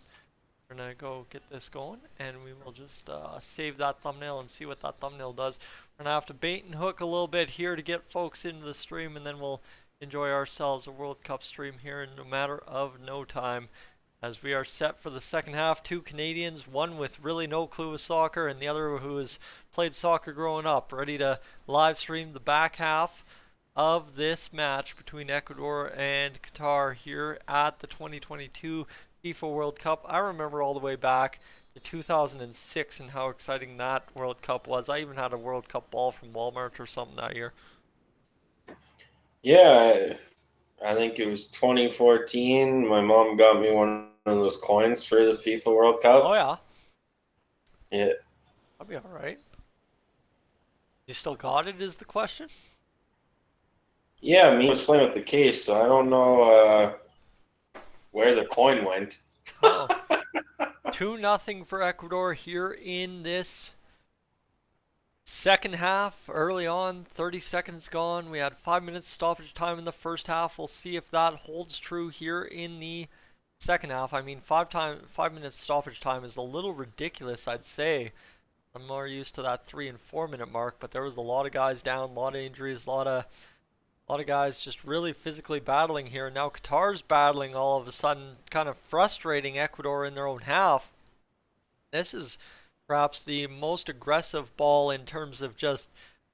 We're gonna go get this going and we will just save that thumbnail and see what that thumbnail does. We're gonna have to bait and hook a little bit here to get folks into the stream, and then we'll enjoy ourselves a World Cup stream here in a matter of no time, as we are set for the second half. Two Canadians, one with really no clue of soccer and the other who has played soccer growing up, ready to live stream the back half of this match between Ecuador and Qatar here at the 2022 FIFA World Cup. I remember all the way back to 2006 and how exciting that World Cup was. I even had a World Cup ball from Walmart or something that year. Yeah, I think it was 2014. My mom got me one of those coins for the FIFA World Oh Cup. yeah, Yeah, that'd be all right. You still got it is the question? yeah. Me was playing with the case, so I don't know where the coin went. Oh. 2-0 for Ecuador here in this second half. Early on, 30 seconds gone. We had 5 minutes stoppage time in the first half. We'll see if that holds true here in the second half. I mean, 5 minutes stoppage time is a little ridiculous, I'd say. I'm more used to that 3 and 4 minute mark, but there was a lot of guys down, a lot of injuries, a lot of guys just really physically battling here. Now Qatar's battling all of a sudden, kind of frustrating Ecuador in their own half. This is perhaps the most aggressive ball in terms of just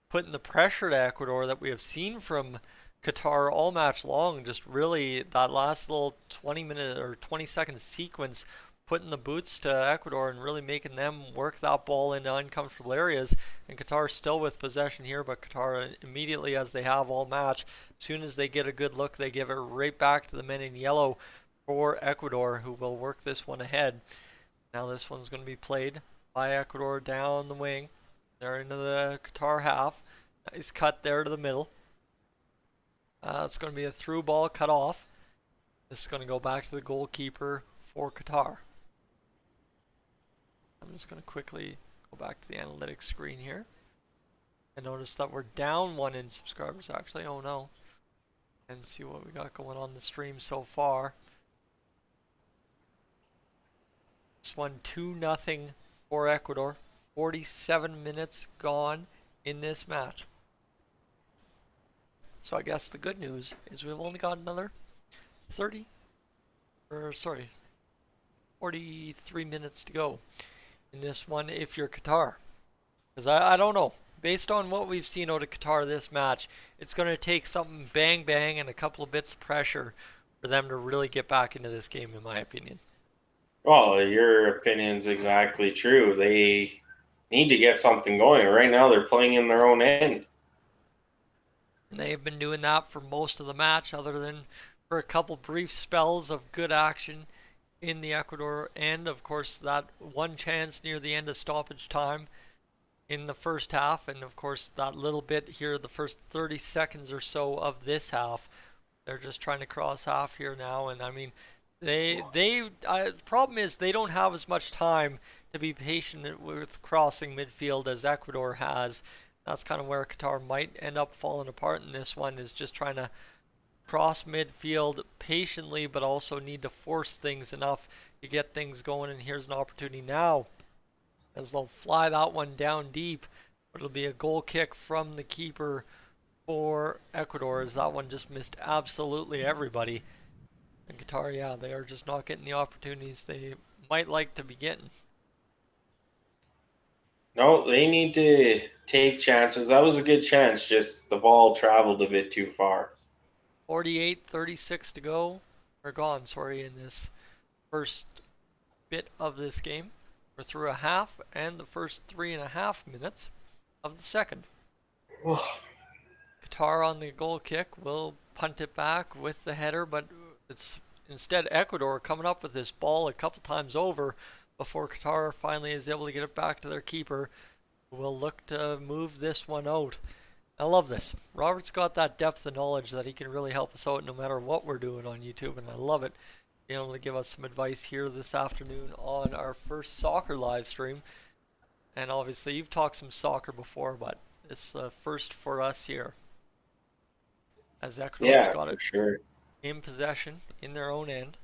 putting the pressure to Ecuador that we have seen from Qatar all match long. Just really that last little 20-minute or 20-second sequence, putting the boots to Ecuador and really making them work that ball into uncomfortable areas. And Qatar still with possession here, but Qatar immediately, as they have all match, as soon as they get a good look, they give it right back to the men in yellow for Ecuador, who will work this one ahead. Now this one's going to be played by Ecuador down the wing. They're into the Qatar half. Nice cut there to the middle. It's going to be a through ball cut off. This is going to go back to the goalkeeper for Qatar. I'm just going to quickly go back to the analytics screen here. And notice that we're down 1 in subscribers actually. Oh no. And see what we got going on the stream so far. This one 2-0 for Ecuador. 47 minutes gone in this match. So I guess the good news is we've only got another 43 minutes to go in this one if you're Qatar. Because I don't know. Based on what we've seen out of Qatar this match, it's going to take something bang bang and a couple of bits of pressure for them to really get back into this game, in my opinion. Well, your opinion's exactly true. They need to get something going. Right now, they're playing in their own end. And they've been doing that for most of the match, other than for a couple brief spells of good action in the Ecuador end. Of course, that one chance near the end of stoppage time in the first half, and of course that little bit here, the first 30 seconds or so of this half. They're just trying to cross half here now, and I mean, the problem is they don't have as much time to be patient with crossing midfield as Ecuador has. That's kind of where Qatar might end up falling apart in this one, is just trying to cross midfield patiently, but also need to force things enough to get things going. And here's an opportunity now, as they'll fly that one down deep, but it'll be a goal kick from the keeper for Ecuador, as that one just missed absolutely everybody. And Qatar, yeah, they are just not getting the opportunities they might like to be getting. No, they need to take chances. That was a good chance, just the ball traveled a bit too far. 48-36 to go, or gone, sorry, in this first bit of this game. We're through a half and the first 3.5 minutes of the second. Qatar on the goal kick will punt it back with the header, but it's instead Ecuador coming up with this ball a couple times over before Qatar finally is able to get it back to their keeper, who will look to move this one out. I love this. Robert's got that depth of knowledge that he can really help us out no matter what we're doing on YouTube, and I love it. Being able to give us some advice here this afternoon on our first soccer live stream. And obviously you've talked some soccer before, but it's the first for us here, as Ecuador's Yeah, got for it sure. in possession in their own end.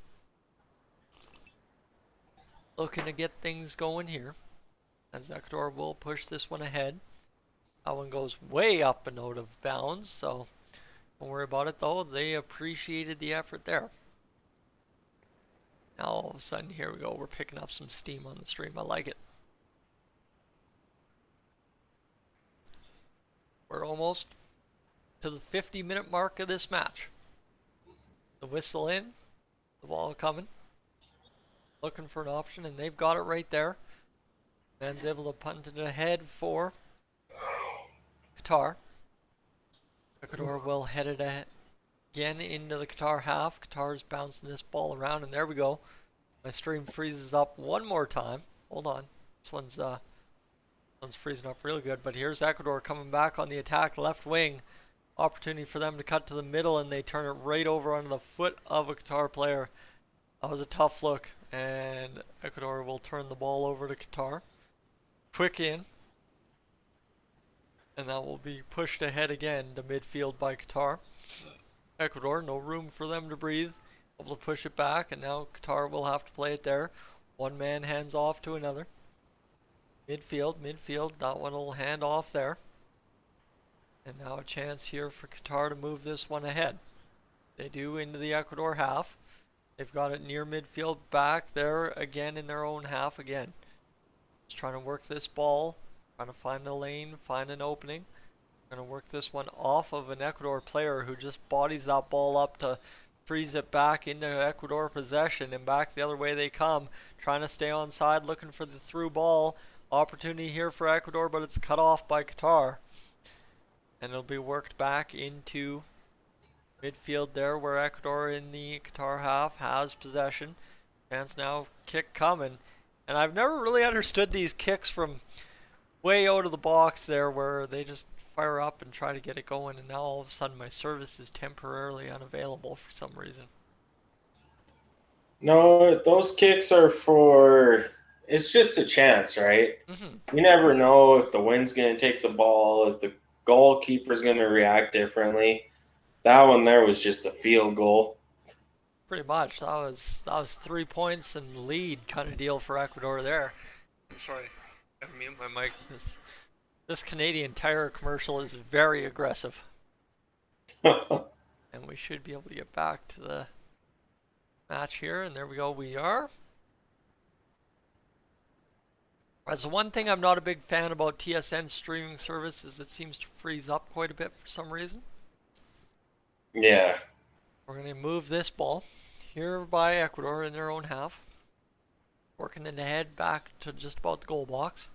Looking to get things going here, as Ecuador will push this one ahead. That one goes way up and out of bounds, so don't worry about it though. They appreciated the effort there. Now all of a sudden, here we go. We're picking up some steam on the stream. I like it. We're almost to the 50-minute mark of this match. The whistle in, the ball coming. Looking for an option, and they've got it right there. Man's able to punt it ahead for Qatar. Ecuador will head it again into the Qatar half. Qatar's bouncing this ball around, and there we go. My stream freezes up one more time. Hold on. This one's freezing up really good, but here's Ecuador coming back on the attack, left wing. Opportunity for them to cut to the middle, and they turn it right over onto the foot of a Qatar player. That was a tough look, and Ecuador will turn the ball over to Qatar. Quick in, and that will be pushed ahead again to midfield by Qatar. Ecuador, no room for them to breathe. Able to push it back, and now Qatar will have to play it there. One man hands off to another. Midfield, that one will hand off there. And now a chance here for Qatar to move this one ahead. They do into the Ecuador half. They've got it near midfield, back there again in their own half again. Just trying to work this ball, trying to find a lane, find an opening. Going to work this one off of an Ecuador player who just bodies that ball up to freeze it back into Ecuador possession, and back the other way they come, trying to stay on side, looking for the through ball. Opportunity here for Ecuador, but it's cut off by Qatar. And it'll be worked back into midfield there, where Ecuador in the Qatar half has possession. Fans now kick coming. And I've never really understood these kicks from way out of the box there, where they just fire up and try to get it going, and now all of a sudden my service is temporarily unavailable for some reason. No, those kicks are for. It's just a chance, right? Mm-hmm. You never know if the wind's going to take the ball, if the goalkeeper's going to react differently. That one there was just a field goal. Pretty much. That was 3 points and lead kind of deal for Ecuador there. Sorry, I mute my mic. This Canadian Tire commercial is very aggressive, and we should be able to get back to the match here. And there we go. We are. As one thing I'm not a big fan about TSN streaming service is it seems to freeze up quite a bit for some reason. Yeah. We're going to move this ball here by Ecuador in their own half. Working in the head back to just about the goal box.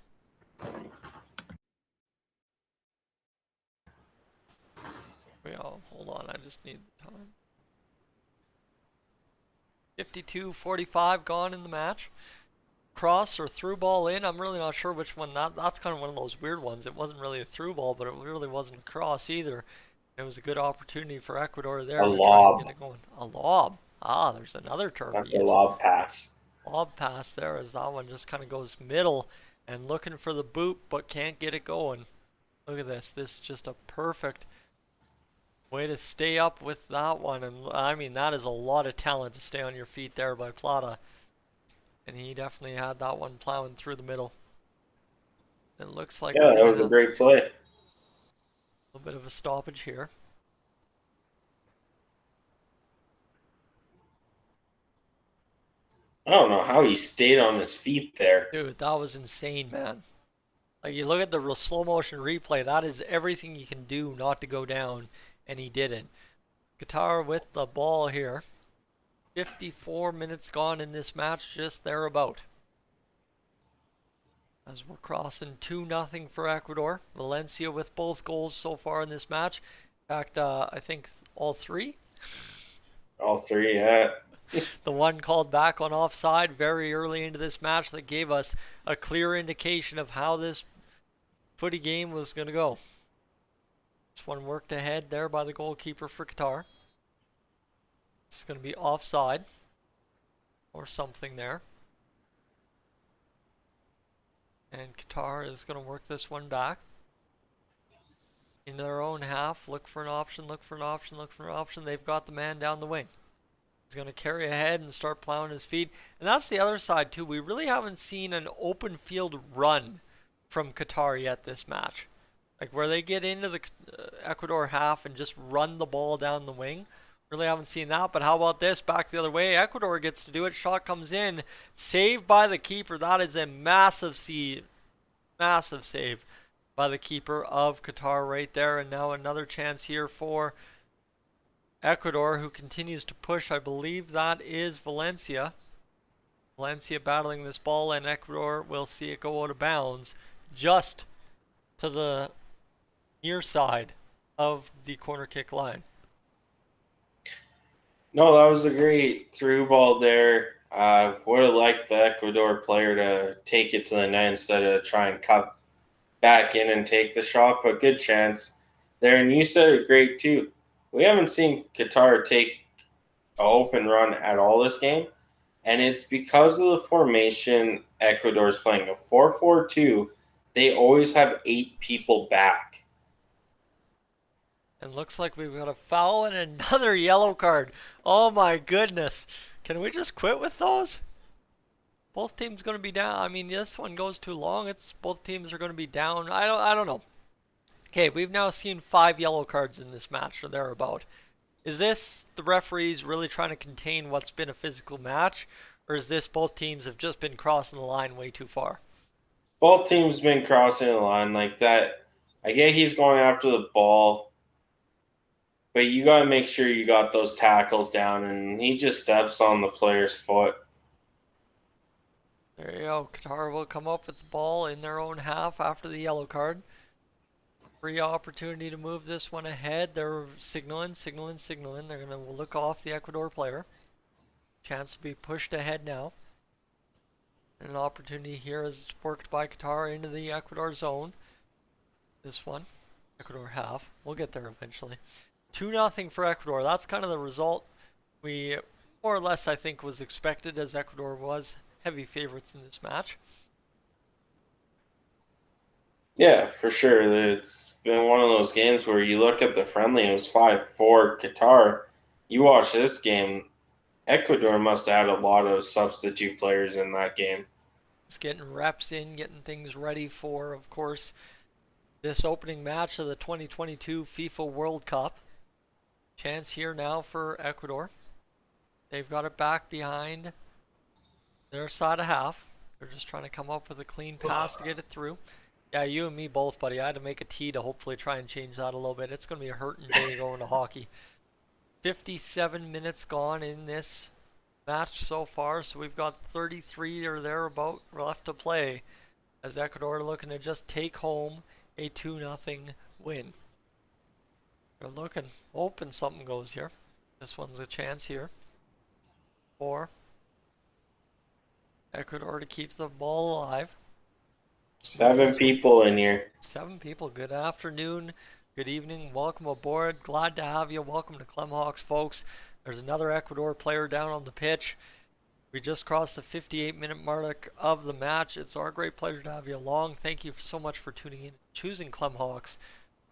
Hold on, I just need the time. 52-45 gone in the match. Cross or through ball in. I'm really not sure which one. That's kind of one of those weird ones. It wasn't really a through ball, but it really wasn't a cross either. It was a good opportunity for Ecuador there A to lob. try and get it going. A lob. Ah, there's another term. That's a lob pass. Lob pass there as that one just kind of goes middle and looking for the boot but can't get it going. Look at this. This is just a perfect way to stay up with that one. And I mean, that is a lot of talent to stay on your feet there by Plata. And he definitely had that one plowing through the middle. It looks like that was a great play. A little bit of a stoppage here. I don't know how he stayed on his feet there. Dude, that was insane, man. Like, you look at the slow motion replay, that is everything you can do not to go down, and he didn't. Qatar with the ball here. 54 minutes gone in this match, just thereabout. As we're crossing 2-0 for Ecuador. Valencia with both goals so far in this match. In fact, I think all three. All three, yeah. The one called back on offside very early into this match that gave us a clear indication of how this footy game was going to go. This one worked ahead there by the goalkeeper for Qatar. It's going to be offside or something there. And Qatar is going to work this one back into their own half. Look for an option, look for an option, look for an option. They've got the man down the wing. He's going to carry ahead and start plowing his feet. And that's the other side too. We really haven't seen an open field run from Qatar yet this match. Like where they get into the Ecuador half and just run the ball down the wing. Really haven't seen that, but how about this? Back the other way. Ecuador gets to do it. Shot comes in. Saved by the keeper. That is a massive save by the keeper of Qatar right there. And now another chance here for Ecuador, who continues to push. I believe that is Valencia. Valencia battling this ball, and Ecuador will see it go out of bounds just to the near side of the corner kick line. No, that was a great through ball there. Would have liked the Ecuador player to take it to the net instead of try and cut back in and take the shot, but good chance there. And you said it great too. We haven't seen Qatar take an open run at all this game, and it's because of the formation Ecuador's playing. A 4-4-2, they always have 8 people back. And looks like we've got a foul and another yellow card. Oh my goodness. Can we just quit with those? Both teams going to be down. I mean, this one goes too long. It's both teams are going to be down. I don't know. Okay, we've now seen 5 yellow cards in this match or thereabout. Is this the referees really trying to contain what's been a physical match? Or is this both teams have just been crossing the line way too far? Both teams been crossing the line like that. I get he's going after the ball, but you got to make sure you got those tackles down, and he just steps on the player's foot. There you go. Qatar will come up with the ball in their own half after the yellow card. Free opportunity to move this one ahead. They're signaling. They're going to look off the Ecuador player. Chance to be pushed ahead now. And an opportunity here as it's worked by Qatar into the Ecuador zone. This one, Ecuador half. We'll get there eventually. 2-0 for Ecuador. That's kind of the result we more or less I think was expected, as Ecuador was heavy favorites in this match. Yeah, for sure. It's been one of those games where you look at the friendly, it was 5-4 Qatar. You watch this game, Ecuador must have had a lot of substitute players in that game. Just getting reps in, getting things ready for, of course, this opening match of the 2022 FIFA World Cup. Chance here now for Ecuador. They've got it back behind their side of half. They're just trying to come up with a clean pass to get it through. Yeah, you and me both, buddy. I had to make a tee to hopefully try and change that a little bit. It's going to be a hurting day going to hockey. 57 minutes gone in this match so far, so we've got 33 or thereabout left to play as Ecuador looking to just take home a 2-0 win. They're looking, hoping something goes here. This one's a chance here for Ecuador to keep the ball alive. 7 people in here. 7 people. Good afternoon. Good evening. Welcome aboard. Glad to have you. Welcome to Clemhawks, folks. There's another Ecuador player down on the pitch. We just crossed the 58-minute mark of the match. It's our great pleasure to have you along. Thank you so much for tuning in and choosing Clemhawks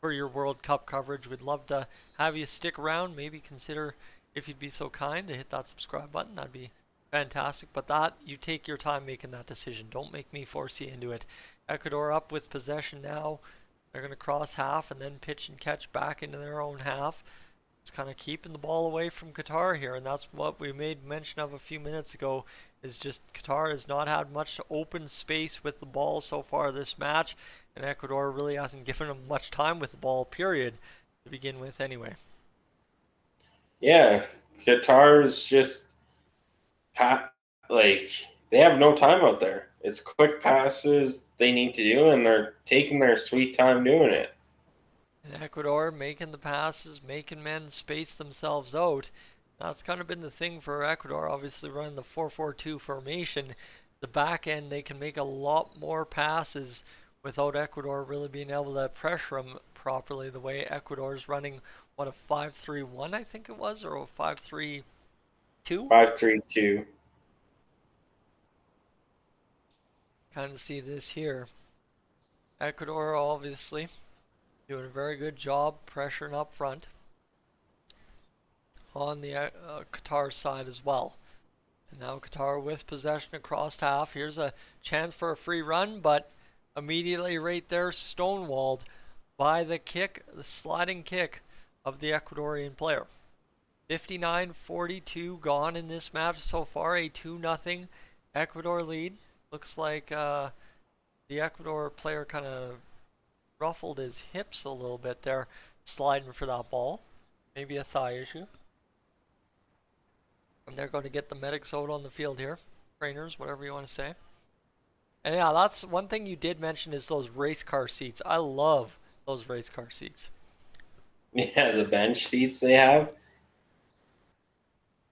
for your World Cup coverage. We'd love to have you stick around. Maybe consider, if you'd be so kind, to hit that subscribe button. That'd be fantastic. But that, you take your time making that decision. Don't make me force you into it. Ecuador up with possession now. They're going to cross half and then pitch and catch back into their own half. It's kind of keeping the ball away from Qatar here, and that's what we made mention of a few minutes ago, is just Qatar has not had much open space with the ball so far this match, and Ecuador really hasn't given them much time with the ball, period, to begin with anyway. Yeah, Qatar's just like they have no time out there. It's quick passes they need to do, and they're taking their sweet time doing it. And Ecuador making the passes, making men space themselves out. That's kind of been the thing for Ecuador, obviously running the 4-4-2 formation. The back end, they can make a lot more passes without Ecuador really being able to pressure them properly the way Ecuador's running, what, a 5-3-1 I think it was, or a 5-3-2? 5-3-2. Kind of see this here. Ecuador obviously doing a very good job pressuring up front on the Qatar side as well. And now Qatar with possession across half. Here's a chance for a free run, but immediately right there stonewalled by the kick, the sliding kick of the Ecuadorian player. 59-42 gone in this match so far, a 2-0 Ecuador lead. Looks like the Ecuador player kind of ruffled his hips a little bit there, sliding for that ball. Maybe a thigh issue. And they're going to get the medics out on the field here. Trainers, whatever you want to say. And yeah, that's one thing you did mention is those race car seats. I love those race car seats. Yeah, the bench seats they have.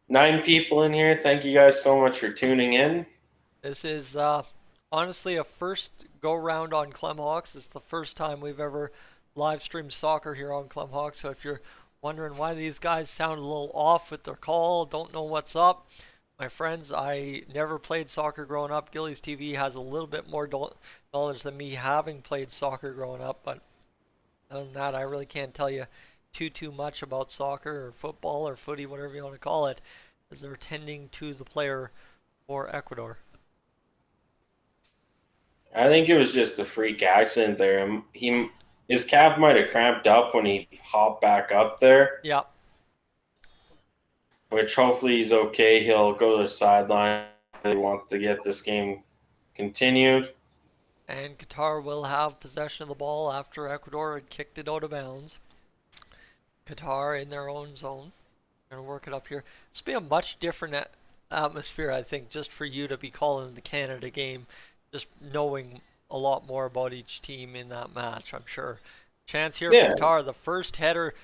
9 people in here. Thank you guys so much for tuning in. This is honestly a first go-round on Clemhawks. It's the first time we've ever live streamed soccer here on Clemhawks. So if you're wondering why these guys sound a little off with their call, don't know what's up, my friends, I never played soccer growing up. Gillies TV has a little bit more knowledge than me having played soccer growing up, but other than that, I really can't tell you too much about soccer or football or footy, whatever you want to call it, as they're tending to the player for Ecuador. I think it was just a freak accident there. His calf might have cramped up when he hopped back up there. Yeah. Which hopefully he's okay. He'll go to the sideline. They want to get this game continued. And Qatar will have possession of the ball after Ecuador had kicked it out of bounds. Qatar in their own zone. Going to work it up here. This will be a much different atmosphere, I think, just for you to be calling the Canada game. Just knowing a lot more about each team in that match, I'm sure. Chance here for Qatar. The first header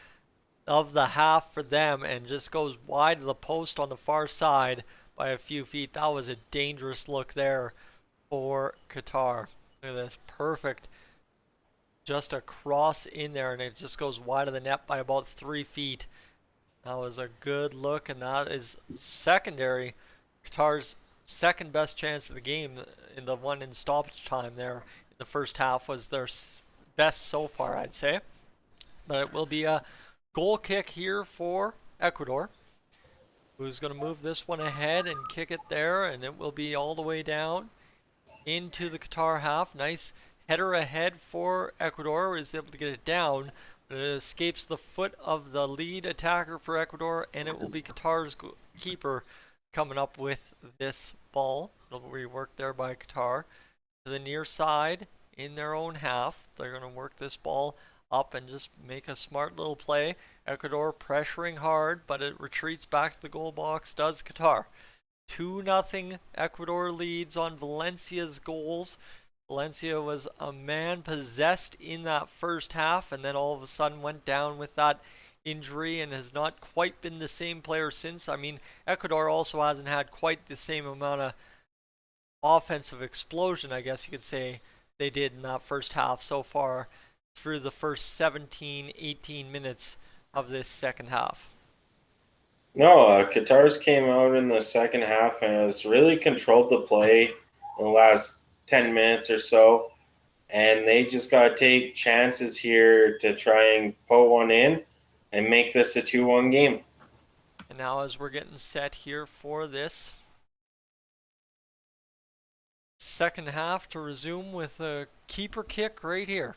of the half for them, and just goes wide of the post on the far side by a few feet. That was a dangerous look there for Qatar. Look at this. Perfect. Just a cross in there, and it just goes wide of the net by about 3 feet. That was a good look, and that is secondary. Qatar's second best chance of the game, in the one in stoppage time there in the first half, was their best so far, I'd say. But it will be a goal kick here for Ecuador. who's going to move this one ahead and kick it there, and it will be all the way down into the Qatar half. Nice header ahead for Ecuador, is able to get it down, but it escapes the foot of the lead attacker for Ecuador, and it will be Qatar's keeper coming up with this ball. It'll be reworked there by Qatar to the near side in their own half. They're going to work this ball up and just make a smart little play. Ecuador pressuring hard, but it retreats back to the goal box, does Qatar. 2-0 Ecuador leads on Valencia's goals. Valencia was a man possessed in that first half, and then all of a sudden went down with that injury and has not quite been the same player since. I mean, Ecuador also hasn't had quite the same amount of offensive explosion, I guess you could say, they did in that first half so far through the first 17, 18 minutes of this second half. No, Qatar's came out in the second half and has really controlled the play in the last 10 minutes or so. And they just got to take chances here to try and put one in and make this a 2-1 game. And now as we're getting set here for this second half to resume with a keeper kick right here.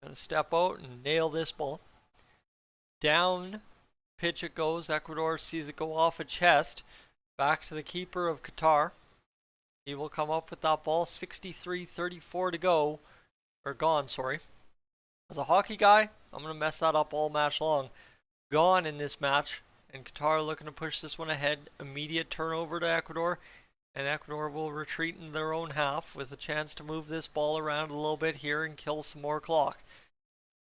Gonna step out and nail this ball. Down pitch it goes. Ecuador sees it go off a chest. Back to the keeper of Qatar. He will come up with that ball. 63-34 to go. Or gone, sorry. As a hockey guy, I'm going to mess that up all match long. Gone in this match. And Qatar looking to push this one ahead. Immediate turnover to Ecuador. And Ecuador will retreat in their own half with a chance to move this ball around a little bit here and kill some more clock.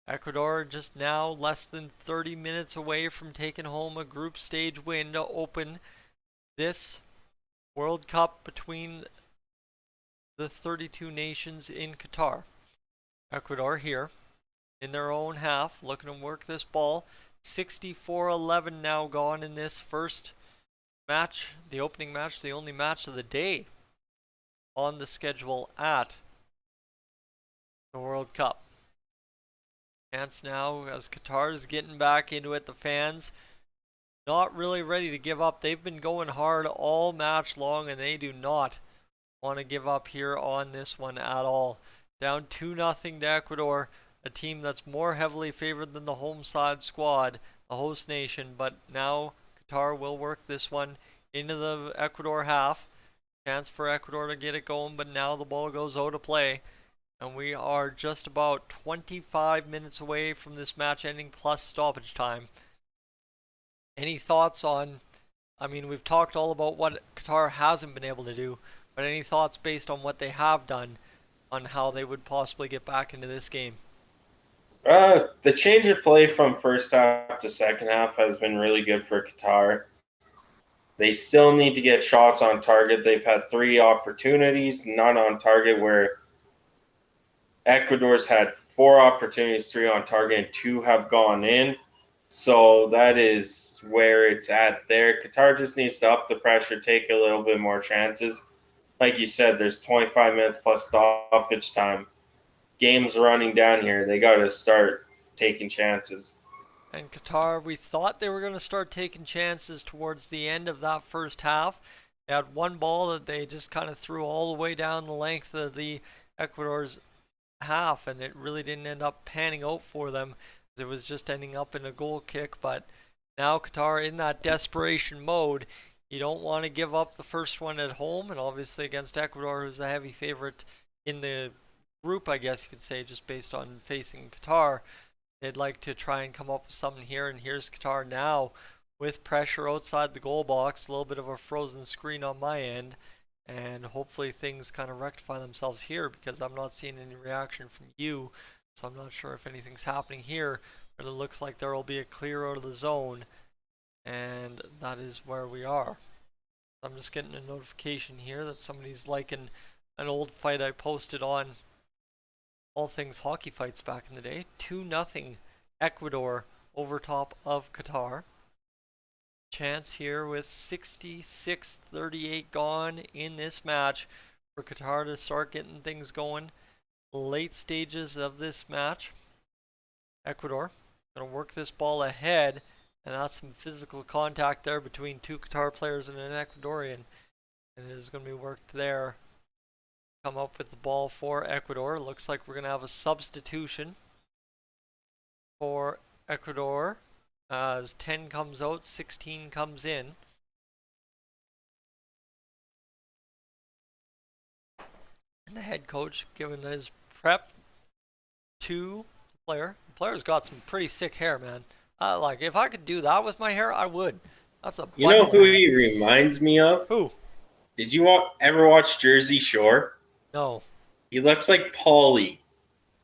Ecuador just now less than 30 minutes away from taking home a group stage win to open this World Cup between the 32 nations in Qatar. Ecuador here in their own half looking to work this ball. 64-11 now gone in this first match, the opening match, the only match of the day on the schedule at the World Cup. Chance now as Qatar is getting back into it. The fans not really ready to give up. They've been going hard all match long and they do not want to give up here on this one at all. Down 2-0 to Ecuador, a team that's more heavily favored than the home side squad, the host nation, but now Qatar will work this one into the Ecuador half. Chance for Ecuador to get it going, but now the ball goes out of play. And we are just about 25 minutes away from this match ending plus stoppage time. Any thoughts on, I mean, we've talked all about what Qatar hasn't been able to do, but any thoughts based on what they have done on how they would possibly get back into this game? The change of play from first half to second half has been really good for Qatar. They still need to get shots on target. They've had 3 opportunities, not on target, where Ecuador's had 4 opportunities, 3 on target, and 2 have gone in. So that is where it's at there. Qatar just needs to up the pressure, take a little bit more chances. Like you said, there's 25 minutes plus stoppage time. Game's running down here. They got to start taking chances. And Qatar, we thought they were going to start taking chances towards the end of that first half. They had one ball that they just kind of threw all the way down the length of the Ecuador's half, and it really didn't end up panning out for them. It was just ending up in a goal kick. But now Qatar in that desperation mode. You don't want to give up the first one at home, and obviously against Ecuador, who's a heavy favorite in the group, I guess you could say, just based on facing Qatar. They'd like to try and come up with something here, and here's Qatar now with pressure outside the goal box. A little bit of a frozen screen on my end, and hopefully things kind of rectify themselves here because I'm not seeing any reaction from you, so I'm not sure if anything's happening here, but it looks like there will be a clear out of the zone, and that is where we are. I'm just getting a notification here that somebody's liking an old fight I posted on All Things Hockey Fights back in the day. 2-0 Ecuador over top of Qatar. Chance here with 66-38 gone in this match for Qatar to start getting things going. Late stages of this match. Ecuador going to work this ball ahead And that's some physical contact there between two Qatar players and an Ecuadorian. And it is going to be worked there. Come up with the ball for Ecuador. Looks like we're going to have a substitution for Ecuador. As 10 comes out, 16 comes in. And the head coach giving his prep to the player. The player's got some pretty sick hair, man. Like, if I could do that with my hair, I would. That's a You know button who hat. he reminds me of? Who? Did you ever watch Jersey Shore? No. He looks like Paulie.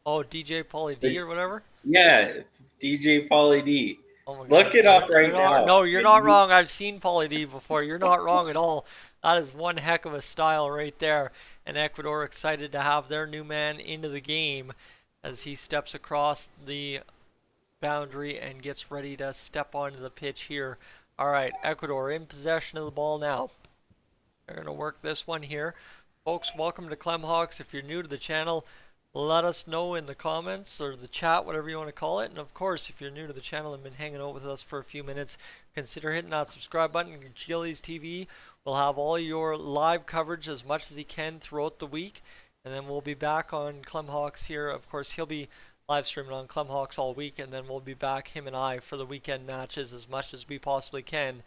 Oh, DJ Pauly D or whatever? Yeah, DJ Paulie D. Oh my Look God. it up right Not, now. no, you're not wrong. I've seen Pauly D before. You're not wrong at all. That is one heck of a style right there. And Ecuador excited to have their new man into the game as he steps across the boundary and gets ready to step onto the pitch here. All right, Ecuador in possession of the ball now. They're going to work this one here. Folks, welcome to Clemhawks. If you're new to the channel, let us know in the comments or the chat, whatever you want to call it. And of course, if you're new to the channel and been hanging out with us for a few minutes, consider hitting that subscribe button. Gillies TV will have all your live coverage as much as he can throughout the week. And then we'll be back on Clemhawks here. Of course, he'll be live streaming on Clemhawks all week. And then we'll be back, him and I, for the weekend matches as much as we possibly can.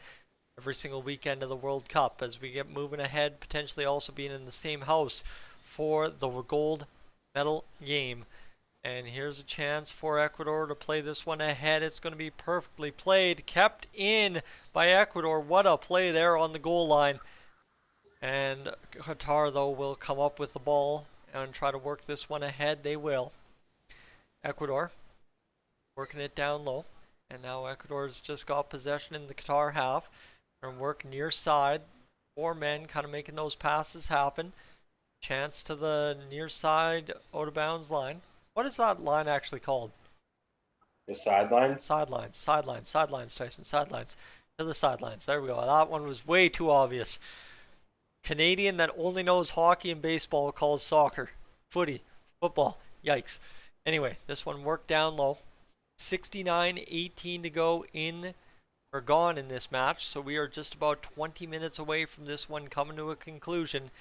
Every single weekend of the World Cup as we get moving ahead, potentially also being in the same house for the gold medal game. And here's a chance for Ecuador to play this one ahead. It's going to be perfectly played, kept in by Ecuador. What a play there on the goal line. And Qatar, though, will come up with the ball and try to work this one ahead. They will. Ecuador working it down low. And now Ecuador's just got possession in the Qatar half. And work near side. 4 men kind of making those passes happen. Chance to the near side out of bounds line. What is that line actually called? The sidelines? Sidelines, sidelines, sidelines, Tyson, sidelines. To the sidelines. There we go. That one was way too obvious. Canadian that only knows hockey and baseball calls soccer. Footy. Football. Yikes. Anyway, this one worked down low. 69-18 to go in are gone in this match, so we are just about 20 minutes away from this one coming to a conclusion.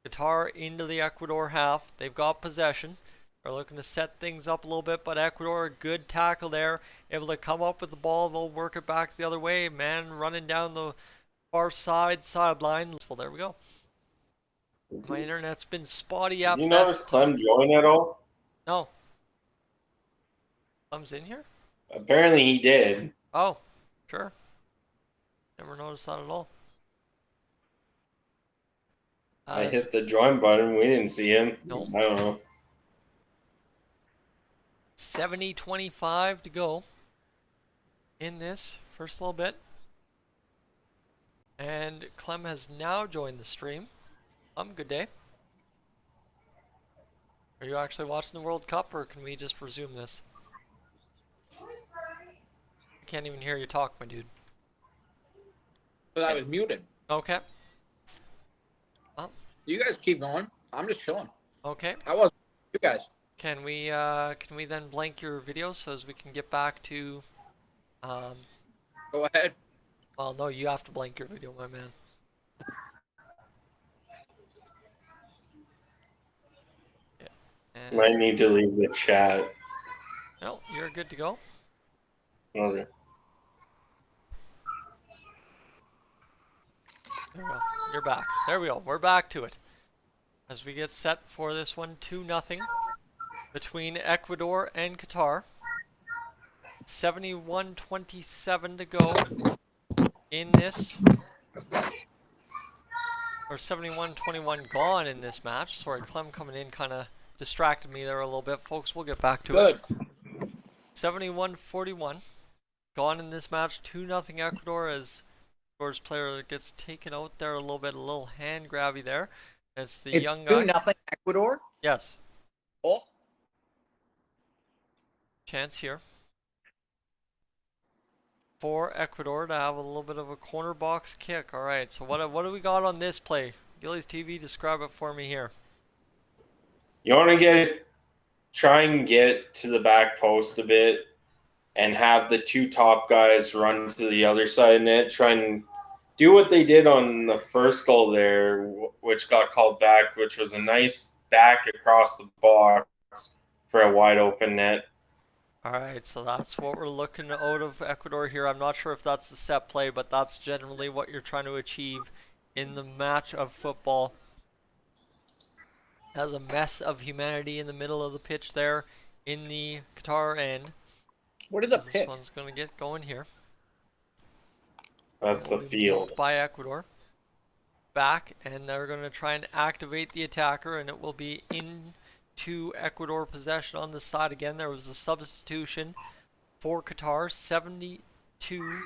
Qatar into the Ecuador half. They've got possession. They're looking to set things up a little bit, but Ecuador, a good tackle there. Able to come up with the ball. They'll work it back the other way. Man running down the far sideline. Well, there we go. My internet's been spotty at Did you best. notice Clem join at all? No. Clem's in here? Apparently he did. Oh, sure. Never noticed that at all. I hit the join button. We didn't see him. Nope. I don't know. 70-25 to go in this first little bit. And Clem has now joined the stream. Good day. Are you actually watching the World Cup, or can we just resume this? I can't even hear you talk, my dude. But I was muted. Okay. Well, You guys keep going. I'm just chilling. okay. I was you guys. Can we then blank your video so as we can get back to Go ahead. well, no, you have to blank your video, my man. Yeah. And, Might need to leave the chat. no, you're good to go. Okay. There we go. You're back. There we go. We're back to it. As we get set for this one, 2-0 between Ecuador and Qatar. 71-27 to go in this. Or 71-21 gone in this match. Sorry, Clem coming in kind of distracted me there a little bit. Folks, we'll get back to it. Good. 71-41 gone in this match. 2-0 Ecuador as Ecuador's player gets taken out there a little hand grabby there. It's the It's young guy. 2-0 Ecuador. Yes. Oh, Chance here for Ecuador to have a little bit of a corner box kick. All right, so what do we got on this play? Gillies TV, describe it for me here. You want to try and get to the back post a bit and have the two top guys run to the other side of the net, try and do what they did on the first goal there, which got called back, which was a nice back across the box for a wide open net. All right, so that's what we're looking out of Ecuador here. I'm not sure if that's the set play, but that's generally what you're trying to achieve in the match of football. Has a mess of humanity in the middle of the pitch there in the Qatar end. What is a This pitch? one's going to get going here. That's the field. By Ecuador. Back, and they're going to try and activate the attacker, and it will be into Ecuador possession on the side again. There was a substitution for Qatar. 72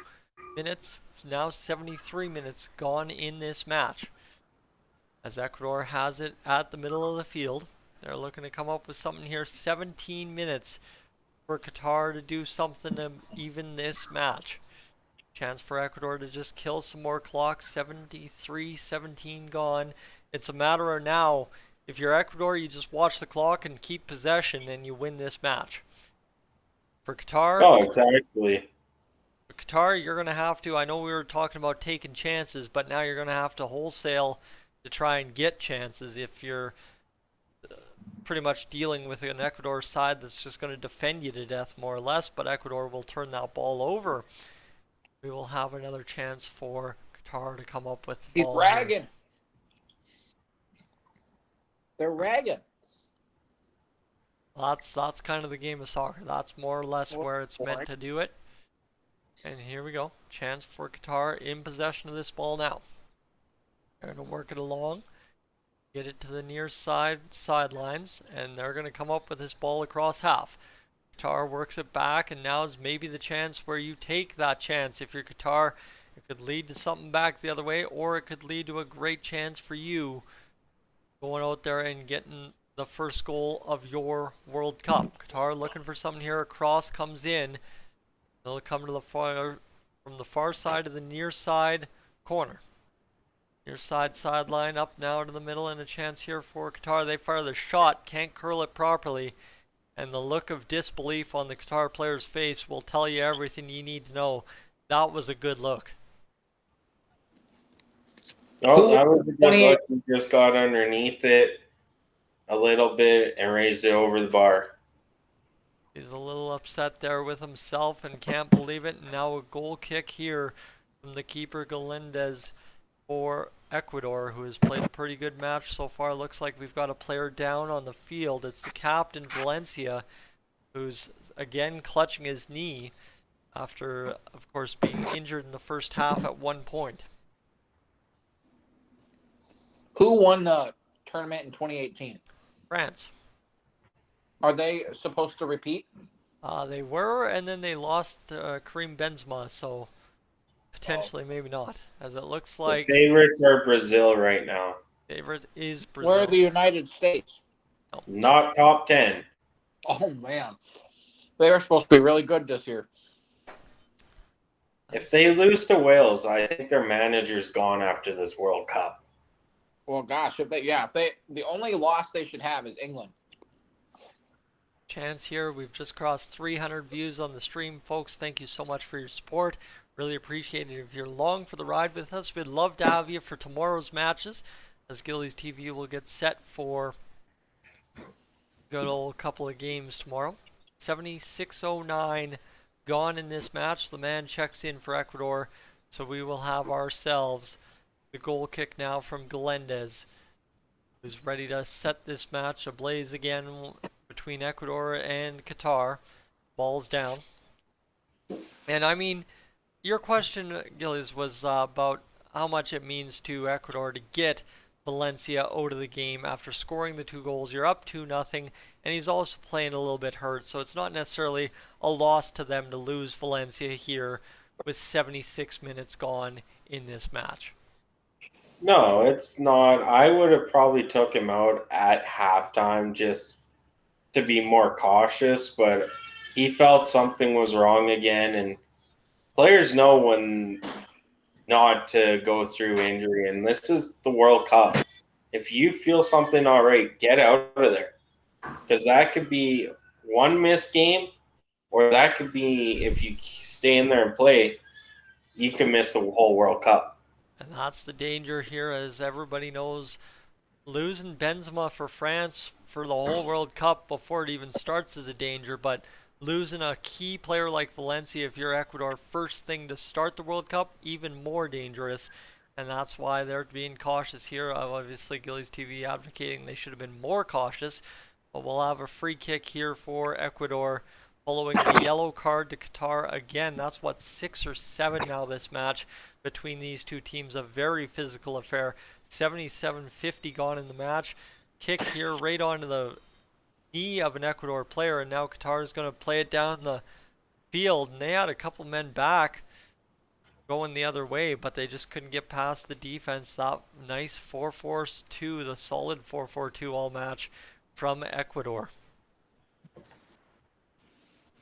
minutes, now 73 minutes gone in this match. As Ecuador has it at the middle of the field. They're looking to come up with something here. 17 minutes for Qatar to do something to even this match. Chance for Ecuador to just kill some more clock. 73-17 gone. It's a matter of now, if you're Ecuador, you just watch the clock and keep possession and you win this match. For Qatar... Oh, exactly. For Qatar, you're going to have to... I know we were talking about taking chances, but now you're going to have to wholesale to try and get chances if you're pretty much dealing with an Ecuador side that's just going to defend you to death more or less, but Ecuador will turn that ball over. We will have another chance for Qatar to come up with the ball. He's ragging. They're ragging. That's kind of the game of soccer. That's more or less where it's meant to do it. And here we go. Chance for Qatar in possession of this ball now. They're going to work it along. Get it to the near sidelines. And they're going to come up with this ball across half. Qatar works it back, and now is maybe the chance where you take that chance. If you're Qatar, it could lead to something back the other way, or it could lead to a great chance for you going out there and getting the first goal of your World Cup. Qatar looking for something here. A cross comes in. They'll come to the far, from the far side of the near side corner. Near side sideline up now to the middle, and a chance here for Qatar. They fire the shot, can't curl it properly. And the look of disbelief on the Qatar player's face will tell you everything you need to know. That was a good look. Oh, that was a good look. He just got underneath it a little bit and raised it over the bar. He's a little upset there with himself and can't believe it. And now a goal kick here from the keeper Galindez for Ecuador, who has played a pretty good match so far. Looks like we've got a player down on the field. It's the captain, Valencia, who's again clutching his knee after, of course, being injured in the first half at one point. Who won the tournament in 2018? France. Are they supposed to repeat? They were, and then they lost Karim Benzema, so potentially maybe not, as it looks like... The favorites are Brazil right now. Favorite is Brazil. Where are the United States? No. Not top 10. Oh, man. They are supposed to be really good this year. If they lose to Wales, I think their manager's gone after this World Cup. Well, gosh, the only loss they should have is England. Chance here. We've just crossed 300 views on the stream, folks. Thank you so much for your support. Really appreciate it. If you're along for the ride with us, we'd love to have you for tomorrow's matches, as Gillies TV will get set for a good old couple of games tomorrow. 76:09 gone in this match. The man checks in for Ecuador, so we will have ourselves the goal kick now from Galindez, who's ready to set this match ablaze again between Ecuador and Qatar. Ball's down. And I mean, your question, Gillies, was about how much it means to Ecuador to get Valencia out of the game after scoring the 2 goals. You're up 2-0, and he's also playing a little bit hurt, so it's not necessarily a loss to them to lose Valencia here with 76 minutes gone in this match. No, it's not. I would have probably took him out at halftime just to be more cautious, but he felt something was wrong again, and players know when not to go through injury, and this is the World Cup. If you feel something not right, get out of there, because that could be one missed game or that could be, if you stay in there and play, you can miss the whole World Cup. And that's the danger here, as everybody knows. Losing Benzema for France for the whole World Cup before it even starts is a danger, but losing a key player like Valencia, if you're Ecuador, first thing to start the World Cup, even more dangerous. And that's why they're being cautious here. Obviously, Gillies TV advocating they should have been more cautious. But we'll have a free kick here for Ecuador following the yellow card to Qatar. Again, that's what, 6 or 7 now this match between these two teams. A very physical affair. 77-50 gone in the match. Kick here right onto the knee of an Ecuador player, and now Qatar is going to play it down the field. And they had a couple men back going the other way, but they just couldn't get past the defense. That nice 4-4-2, the solid 4-4-2 all match from Ecuador.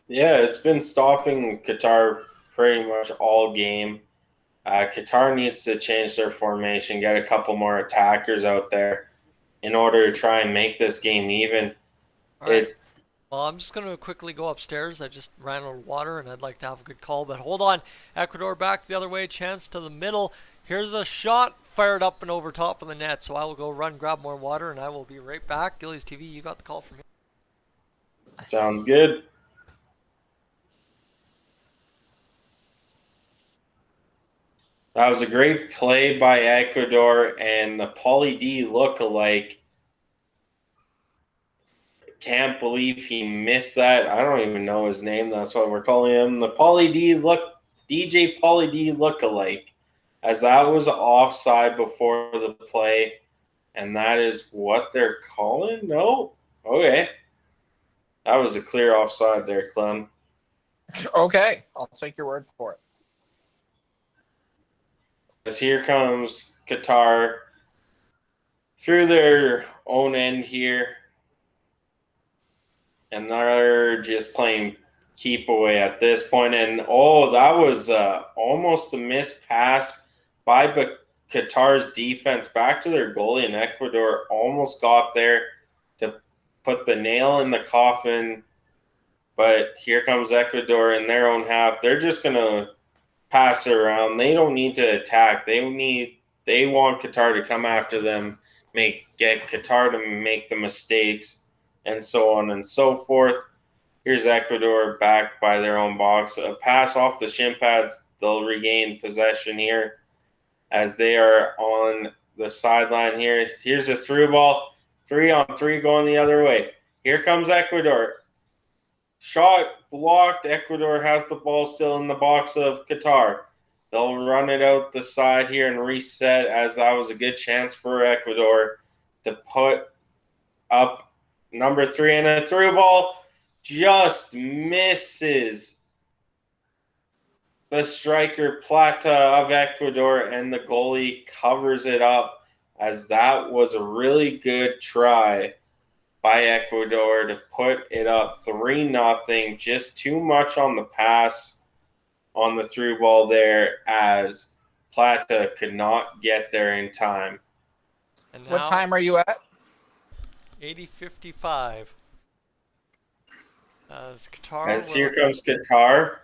Yeah, it's been stopping Qatar pretty much all game. Qatar needs to change their formation, get a couple more attackers out there in order to try and make this game even. All right. Well, I'm just going to quickly go upstairs. I just ran out of water, and I'd like to have a good call. But hold on. Ecuador back the other way. Chance to the middle. Here's a shot fired up and over top of the net. So I will go run, grab more water, and I will be right back. Gillies TV, you got the call from here. Sounds good. That was a great play by Ecuador, and the Pauly D look-alike. Can't believe he missed that. I don't even know his name. That's what we're calling him. The DJ Pauly D look-alike, as that was offside before the play, and that is what they're calling? No? Okay. That was a clear offside there, Clem. Okay, I'll take your word for it. As here comes Qatar through their own end here. And they're just playing keep away at this point. And, that was almost a missed pass by Qatar's defense back to their goalie. And Ecuador almost got there to put the nail in the coffin. But here comes Ecuador in their own half. They're just going to pass it around. They don't need to attack. They want Qatar to come after them, get Qatar to make the mistakes, and so on and so forth. Here's Ecuador back by their own box. A pass off the shin pads. They'll regain possession here as they are on the sideline here. Here's a through ball. 3-on-3 going the other way. Here comes Ecuador. Shot blocked. Ecuador has the ball still in the box of Qatar. They'll run it out the side here and reset, as that was a good chance for Ecuador to put up number 3, and a through ball just misses the striker Plata of Ecuador, and the goalie covers it up, as that was a really good try by Ecuador to put it up 3-0. Just too much on the pass on the through ball there, as Plata could not get there in time. And What time are you at? 80-55. As Qatar. As here comes Qatar.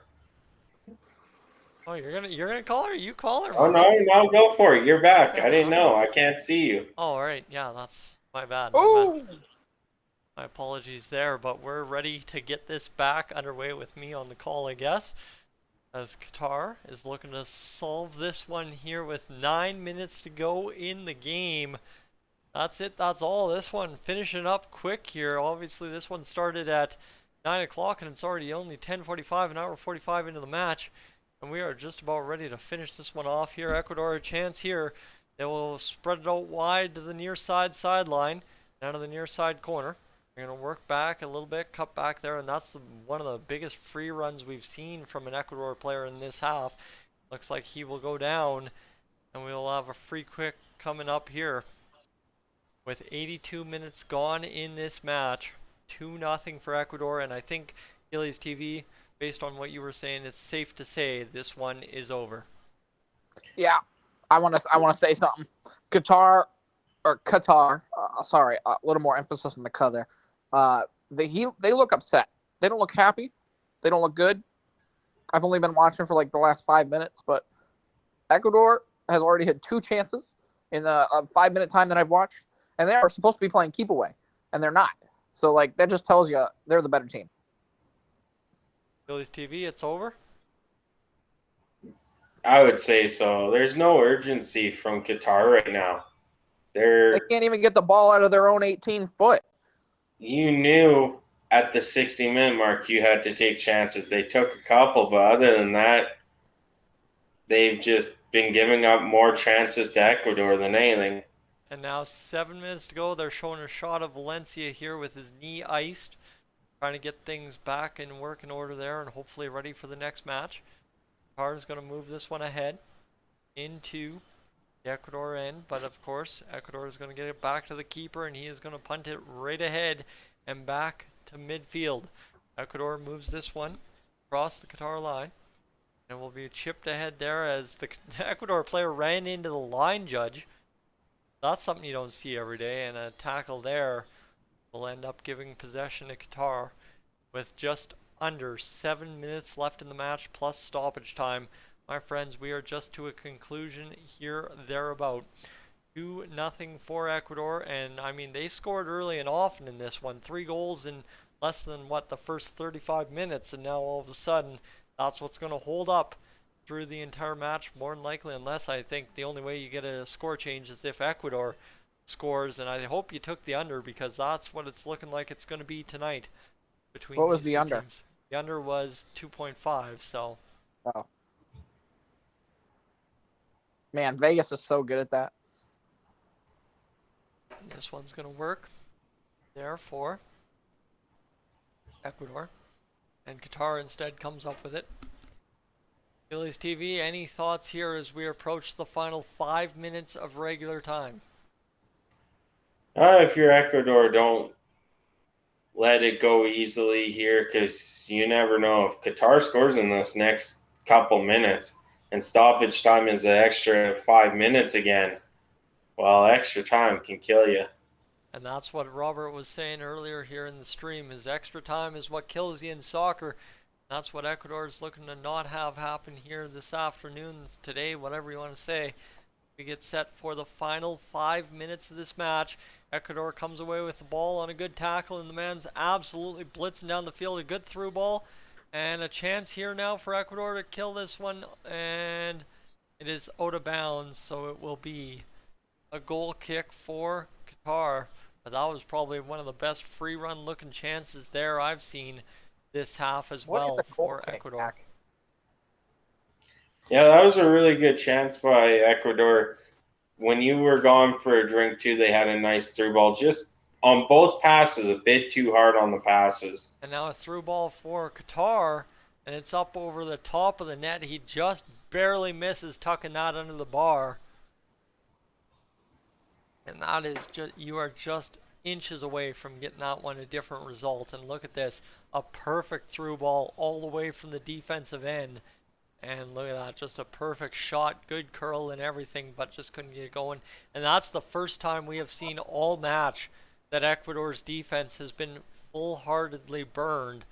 Oh, you're gonna call her? You call her? Oh no, go for it. You're back. I didn't know. I can't see you. Oh, all right. Yeah, that's my bad. Ooh! My apologies there, but we're ready to get this back underway with me on the call, I guess. As Qatar is looking to solve this one here with 9 minutes to go in the game. That's it. That's all. This one finishing up quick here. Obviously, this one started at 9 o'clock, and it's already only 10:45, an hour 45 into the match. And we are just about ready to finish this one off here. Ecuador a chance here. They will spread it out wide to the near side sideline, down to the near side corner. They're going to work back a little bit, cut back there, and that's one of the biggest free runs we've seen from an Ecuador player in this half. Looks like he will go down, and we'll have a free kick coming up here. With 82 minutes gone in this match, 2-0 for Ecuador, and I think Gillies TV, based on what you were saying, it's safe to say this one is over. Yeah, I want to say something. Qatar, a little more emphasis on the cut there. They look upset. They don't look happy. They don't look good. I've only been watching for like the last 5 minutes, but Ecuador has already had 2 chances in the 5-minute time that I've watched, and they are supposed to be playing keep away, and they're not. So like that just tells you they're the better team. Phillies TV, it's over. I would say so. There's no urgency from Qatar right now. They can't even get the ball out of their own 18-foot. You knew at the 60-minute mark you had to take chances. They took a couple, but other than that, they've just been giving up more chances to Ecuador than anything. And now 7 minutes to go. They're showing a shot of Valencia here with his knee iced, trying to get things back in working order there and hopefully ready for the next match. Qatar is going to move this one ahead into the Ecuador end, but of course Ecuador is going to get it back to the keeper, and he is going to punt it right ahead and back to midfield. Ecuador moves this one across the Qatar line, and will be chipped ahead there as the Ecuador player ran into the line judge. That's something you don't see every day, and a tackle there will end up giving possession to Qatar with just under 7 minutes left in the match plus stoppage time. My friends, we are just to a conclusion here, thereabout. 2-0 for Ecuador, and I mean, they scored early and often in this one. 3 goals in less than, the first 35 minutes, and now all of a sudden, that's what's going to hold up through the entire match, more than likely, unless I think the only way you get a score change is if Ecuador scores, and I hope you took the under, because that's what it's looking like it's going to be tonight. Between What was these the two under? teams. The under was 2.5, so. Oh. Man, Vegas is so good at that. This one's going to work there for Ecuador. And Qatar instead comes up with it. Phillies TV, any thoughts here as we approach the final 5 minutes of regular time? If you're Ecuador, don't let it go easily here, because you never know. If Qatar scores in this next couple minutes and stoppage time is an extra 5 minutes again, well, extra time can kill you. And that's what Robert was saying earlier here in the stream, is extra time is what kills you in soccer. That's what Ecuador is looking to not have happen here this afternoon, today, whatever you want to say. We get set for the final 5 minutes of this match. Ecuador comes away with the ball on a good tackle, and the man's absolutely blitzing down the field. A good through ball, and a chance here now for Ecuador to kill this one, and it is out of bounds, so it will be a goal kick for Qatar. But that was probably one of the best free run looking chances there I've seen this half as well for Ecuador. Back? Yeah, that was a really good chance by Ecuador. When you were gone for a drink too, they had a nice through ball. Just on both passes, a bit too hard on the passes. And now a through ball for Qatar, and it's up over the top of the net. He just barely misses tucking that under the bar. And that is just, you are just inches away from getting that one a different result. And look at this, a perfect through ball all the way from the defensive end. And look at that, just a perfect shot, good curl and everything, but just couldn't get it going. And that's the first time we have seen all match that Ecuador's defense has been full-heartedly burned.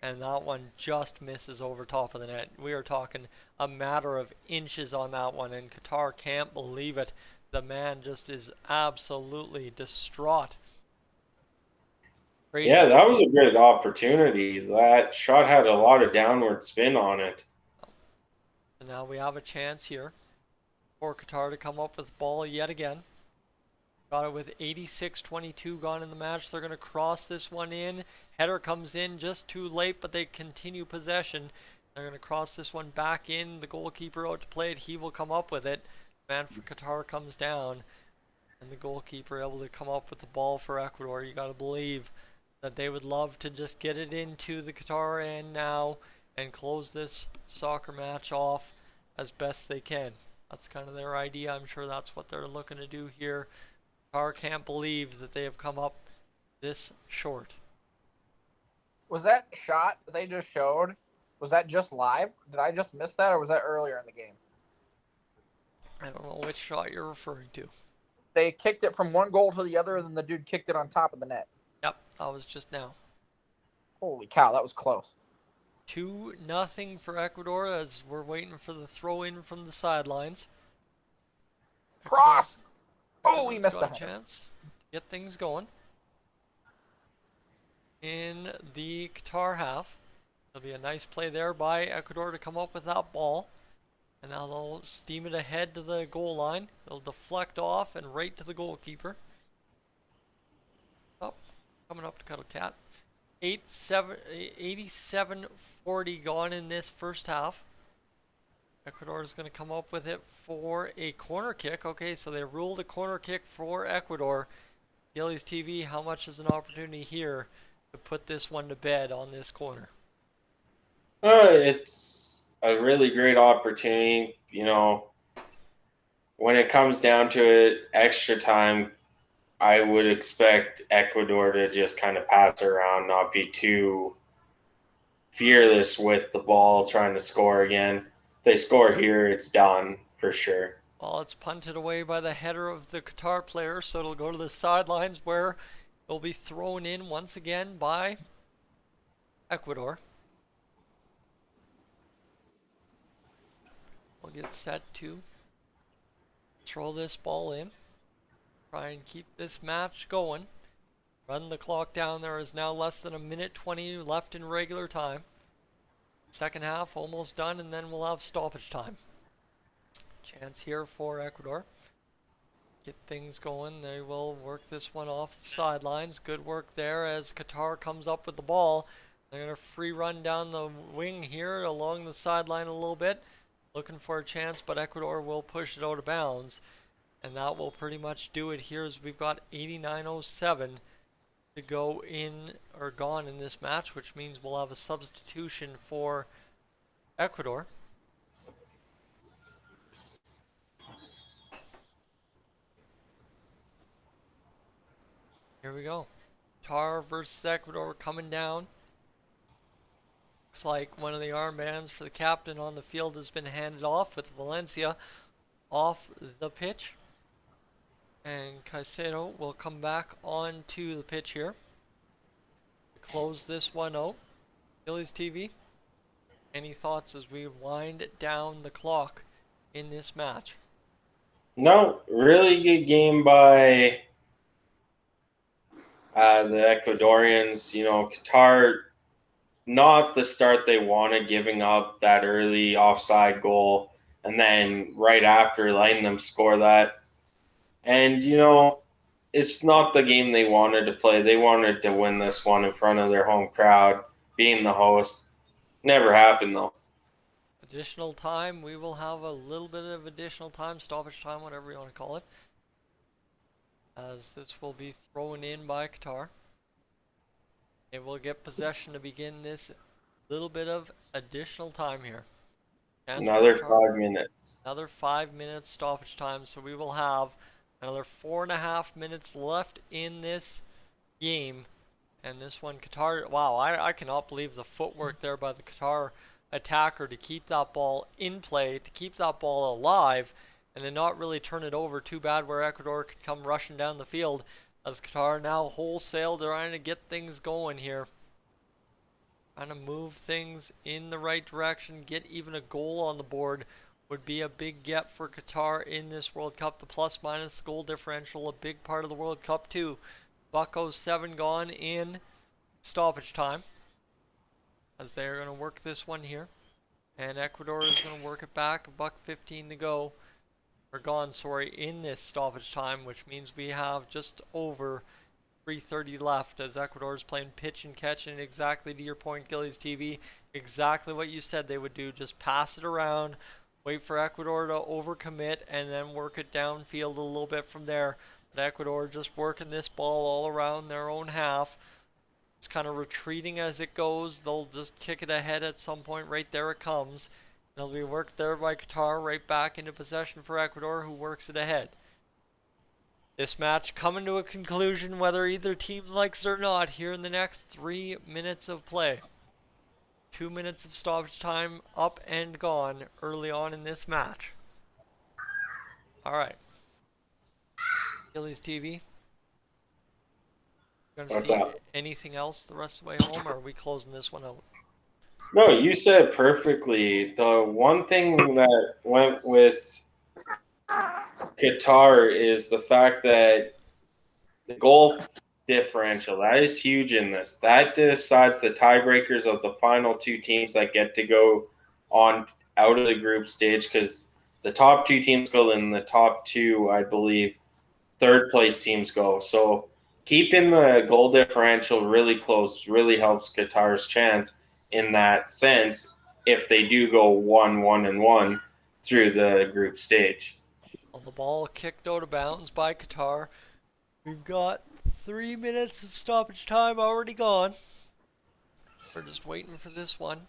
And that one just misses over top of the net. We are talking a matter of inches on that one, and Qatar can't believe it. The man just is absolutely distraught. Crazy. Yeah, that was a good opportunity. That shot had a lot of downward spin on it. And now we have a chance here for Qatar to come up with the ball yet again. Got it with 86-22 gone in the match. They're going to cross this one in. Header comes in just too late, but they continue possession. They're going to cross this one back in. The goalkeeper out to play it. He will come up with it. Man for Qatar comes down, and the goalkeeper able to come up with the ball for Ecuador. You got to believe that they would love to just get it into the Qatar end now and close this soccer match off as best they can. That's kind of their idea. I'm sure that's what they're looking to do here. Qatar can't believe that they have come up this short. Was that shot that they just showed, was that just live? Did I just miss that, or was that earlier in the game? I don't know which shot you're referring to. They kicked it from one goal to the other, and then the dude kicked it on top of the net. Yep, that was just now. Holy cow, that was close. 2-0 for Ecuador as we're waiting for the throw in from the sidelines. Cross! Oh, we Ecuador's missed got the a header. chance to get things going in the Qatar half. There'll be a nice play there by Ecuador to come up with that ball. And now they'll steam it ahead to the goal line. It'll deflect off and right to the goalkeeper. Up, coming up to Cuddle Cat. 87-40 gone in this first half. Ecuador is going to come up with it for a corner kick. Okay, so they ruled a corner kick for Ecuador. Gillies TV, how much is an opportunity here to put this one to bed on this corner? It's a really great opportunity. When it comes down to it, extra time, I would expect Ecuador to just kind of pass around, not be too fearless with the ball, trying to score again. If they score here, it's done for sure. Well, it's punted away by the header of the Qatar player, so it'll go to the sidelines where it'll be thrown in once again by Ecuador. We'll get set to throw this ball in. Try and keep this match going. Run the clock down. There is now less than 1:20 left in regular time. Second half almost done, and then we'll have stoppage time. Chance here for Ecuador. Get things going. They will work this one off the sidelines. Good work there as Qatar comes up with the ball. They're going to free run down the wing here along the sideline a little bit. Looking for a chance, but Ecuador will push it out of bounds. And that will pretty much do it here as we've got 89:07 to go in or gone in this match, which means we'll have a substitution for Ecuador. Here we go. Qatar versus Ecuador coming down. Looks like one of the armbands for the captain on the field has been handed off with Valencia off the pitch. And Caicedo will come back onto the pitch here to close this one out. Phillies TV, any thoughts as we wind down the clock in this match? No, really good game by the Ecuadorians. Qatar, not the start they wanted, giving up that early offside goal, and then right after letting them score that. And, it's not the game they wanted to play. They wanted to win this one in front of their home crowd, being the host. Never happened, though. Additional time, we will have a little bit of additional time, stoppage time, whatever you want to call it, as this will be thrown in by Qatar. They will get possession to begin this little bit of additional time here. Another 5 minutes. Another 5 minutes stoppage time, so we will have another 4.5 minutes left in this game. And this one, Qatar, wow, I cannot believe the footwork there by the Qatar attacker to keep that ball in play, to keep that ball alive, and to not really turn it over too bad where Ecuador could come rushing down the field. As Qatar now wholesale trying to get things going here. Trying to move things in the right direction, get even a goal on the board would be a big get for Qatar in this World Cup. The plus minus goal differential, a big part of the World Cup too. $7 gone in stoppage time, as they are going to work this one here. And Ecuador is going to work it back, $1.15 to go. Or gone, sorry, in this stoppage time, which means we have just over 3:30 left as Ecuador is playing pitch and catch, and exactly to your point, Gillies TV, exactly what you said they would do. Just pass it around, wait for Ecuador to overcommit, and then work it downfield a little bit from there. But Ecuador just working this ball all around their own half. It's kind of retreating as it goes. They'll just kick it ahead at some point. Right there it comes. It'll be worked there by Qatar, right back into possession for Ecuador, who works it ahead. This match coming to a conclusion whether either team likes it or not here in the next 3 minutes of play. 2 minutes of stoppage time up and gone early on in this match. Alright. Gillies TV. Gonna What's see up? anything else the rest of the way home, or are we closing this one out? No, you said it perfectly. The one thing that went with Qatar is the fact that the goal differential, that is huge in this. That decides the tiebreakers of the final two teams that get to go on out of the group stage, because the top two teams go, and the top two, I believe, third place teams go. So keeping the goal differential really close really helps Qatar's chance in that sense if they do go 1-1-1 through the group stage. Well, the ball kicked out of bounds by Qatar. We've got 3 minutes of stoppage time already gone. We're just waiting for this one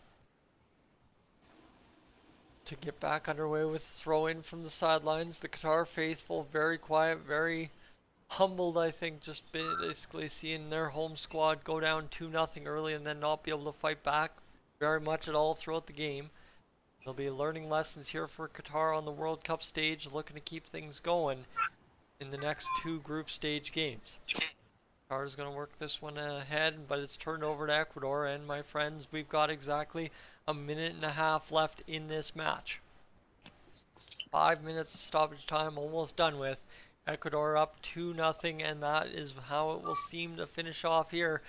to get back underway with throw in from the sidelines. The Qatar faithful, very quiet, very humbled, I think, just basically seeing their home squad go down 2-0 early and then not be able to fight back very much at all throughout the game. There'll be learning lessons here for Qatar on the World Cup stage, looking to keep things going in the next two group stage games. Qatar's going to work this one ahead, but it's turned over to Ecuador, and my friends, we've got exactly a minute and a half left in this match. 5 minutes stoppage time almost done with. Ecuador up 2-0, and that is how it will seem to finish off here.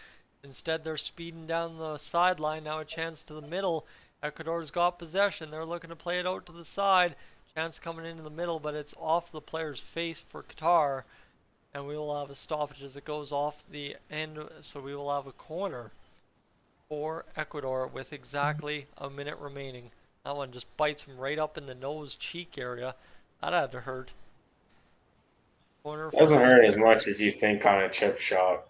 Instead, they're speeding down the sideline. Now a chance to the middle. Ecuador's got possession. They're looking to play it out to the side. Chance coming into the middle, but it's off the player's face for Qatar. And we will have a stoppage as it goes off the end. So we will have a corner for Ecuador with exactly a minute remaining. That one just bites him right up in the nose cheek area. That had to hurt. Corner Doesn't hurt as much as you think on a chip shot.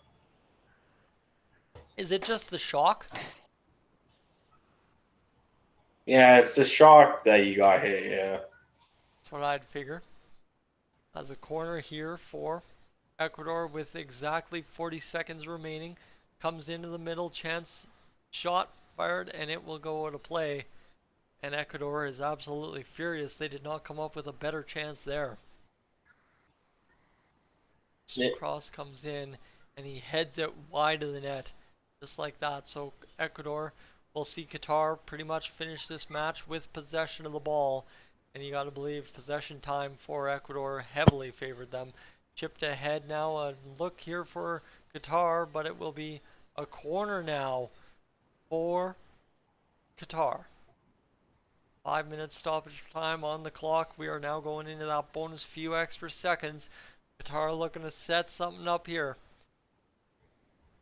Is it just the shock? Yeah, it's the shock that you got hit, yeah. That's what I'd figure. As a corner here for Ecuador with exactly 40 seconds remaining. Comes into the middle, chance, shot fired, and it will go out of play. And Ecuador is absolutely furious. They did not come up with a better chance there. Cross comes in, and he heads it wide of the net. Just like that. So Ecuador will see Qatar pretty much finish this match with possession of the ball. And you got to believe possession time for Ecuador heavily favored them. Chipped ahead now. A look here for Qatar, but it will be a corner now for Qatar. 5 minutes stoppage time on the clock. We are now going into that bonus few extra seconds. Qatar looking to set something up here.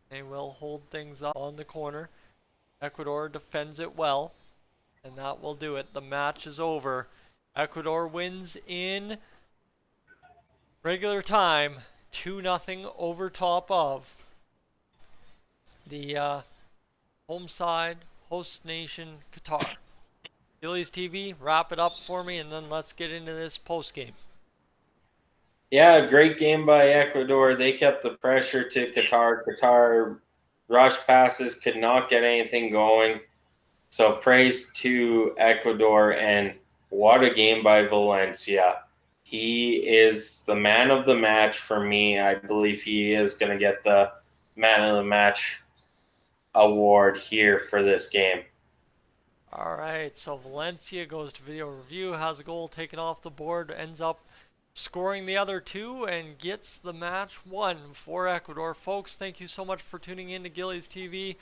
They will hold things up on the corner. Ecuador defends it well, and that will do it. The match is over. Ecuador wins in regular time, 2-0 over top of the home side, host nation, Qatar. Gillies TV, wrap it up for me, and then let's get into this post game. Yeah, great game by Ecuador. They kept the pressure to Qatar. Qatar rush passes, could not get anything going. So praise to Ecuador, and what a game by Valencia. He is the man of the match for me. I believe he is going to get the man of the match award here for this game. All right, so Valencia goes to video review, has a goal taken off the board, ends up scoring the other two, and gets the match won for Ecuador. Folks, thank you so much for tuning in to Gillies TV.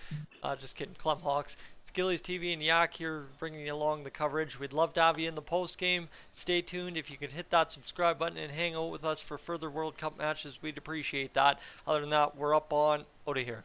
Just kidding, Clemhawks. It's Gillies TV and Yak here bringing you along the coverage. We'd love to have you in the post game. Stay tuned. If you could hit that subscribe button and hang out with us for further World Cup matches, we'd appreciate that. Other than that, we're up on out of here.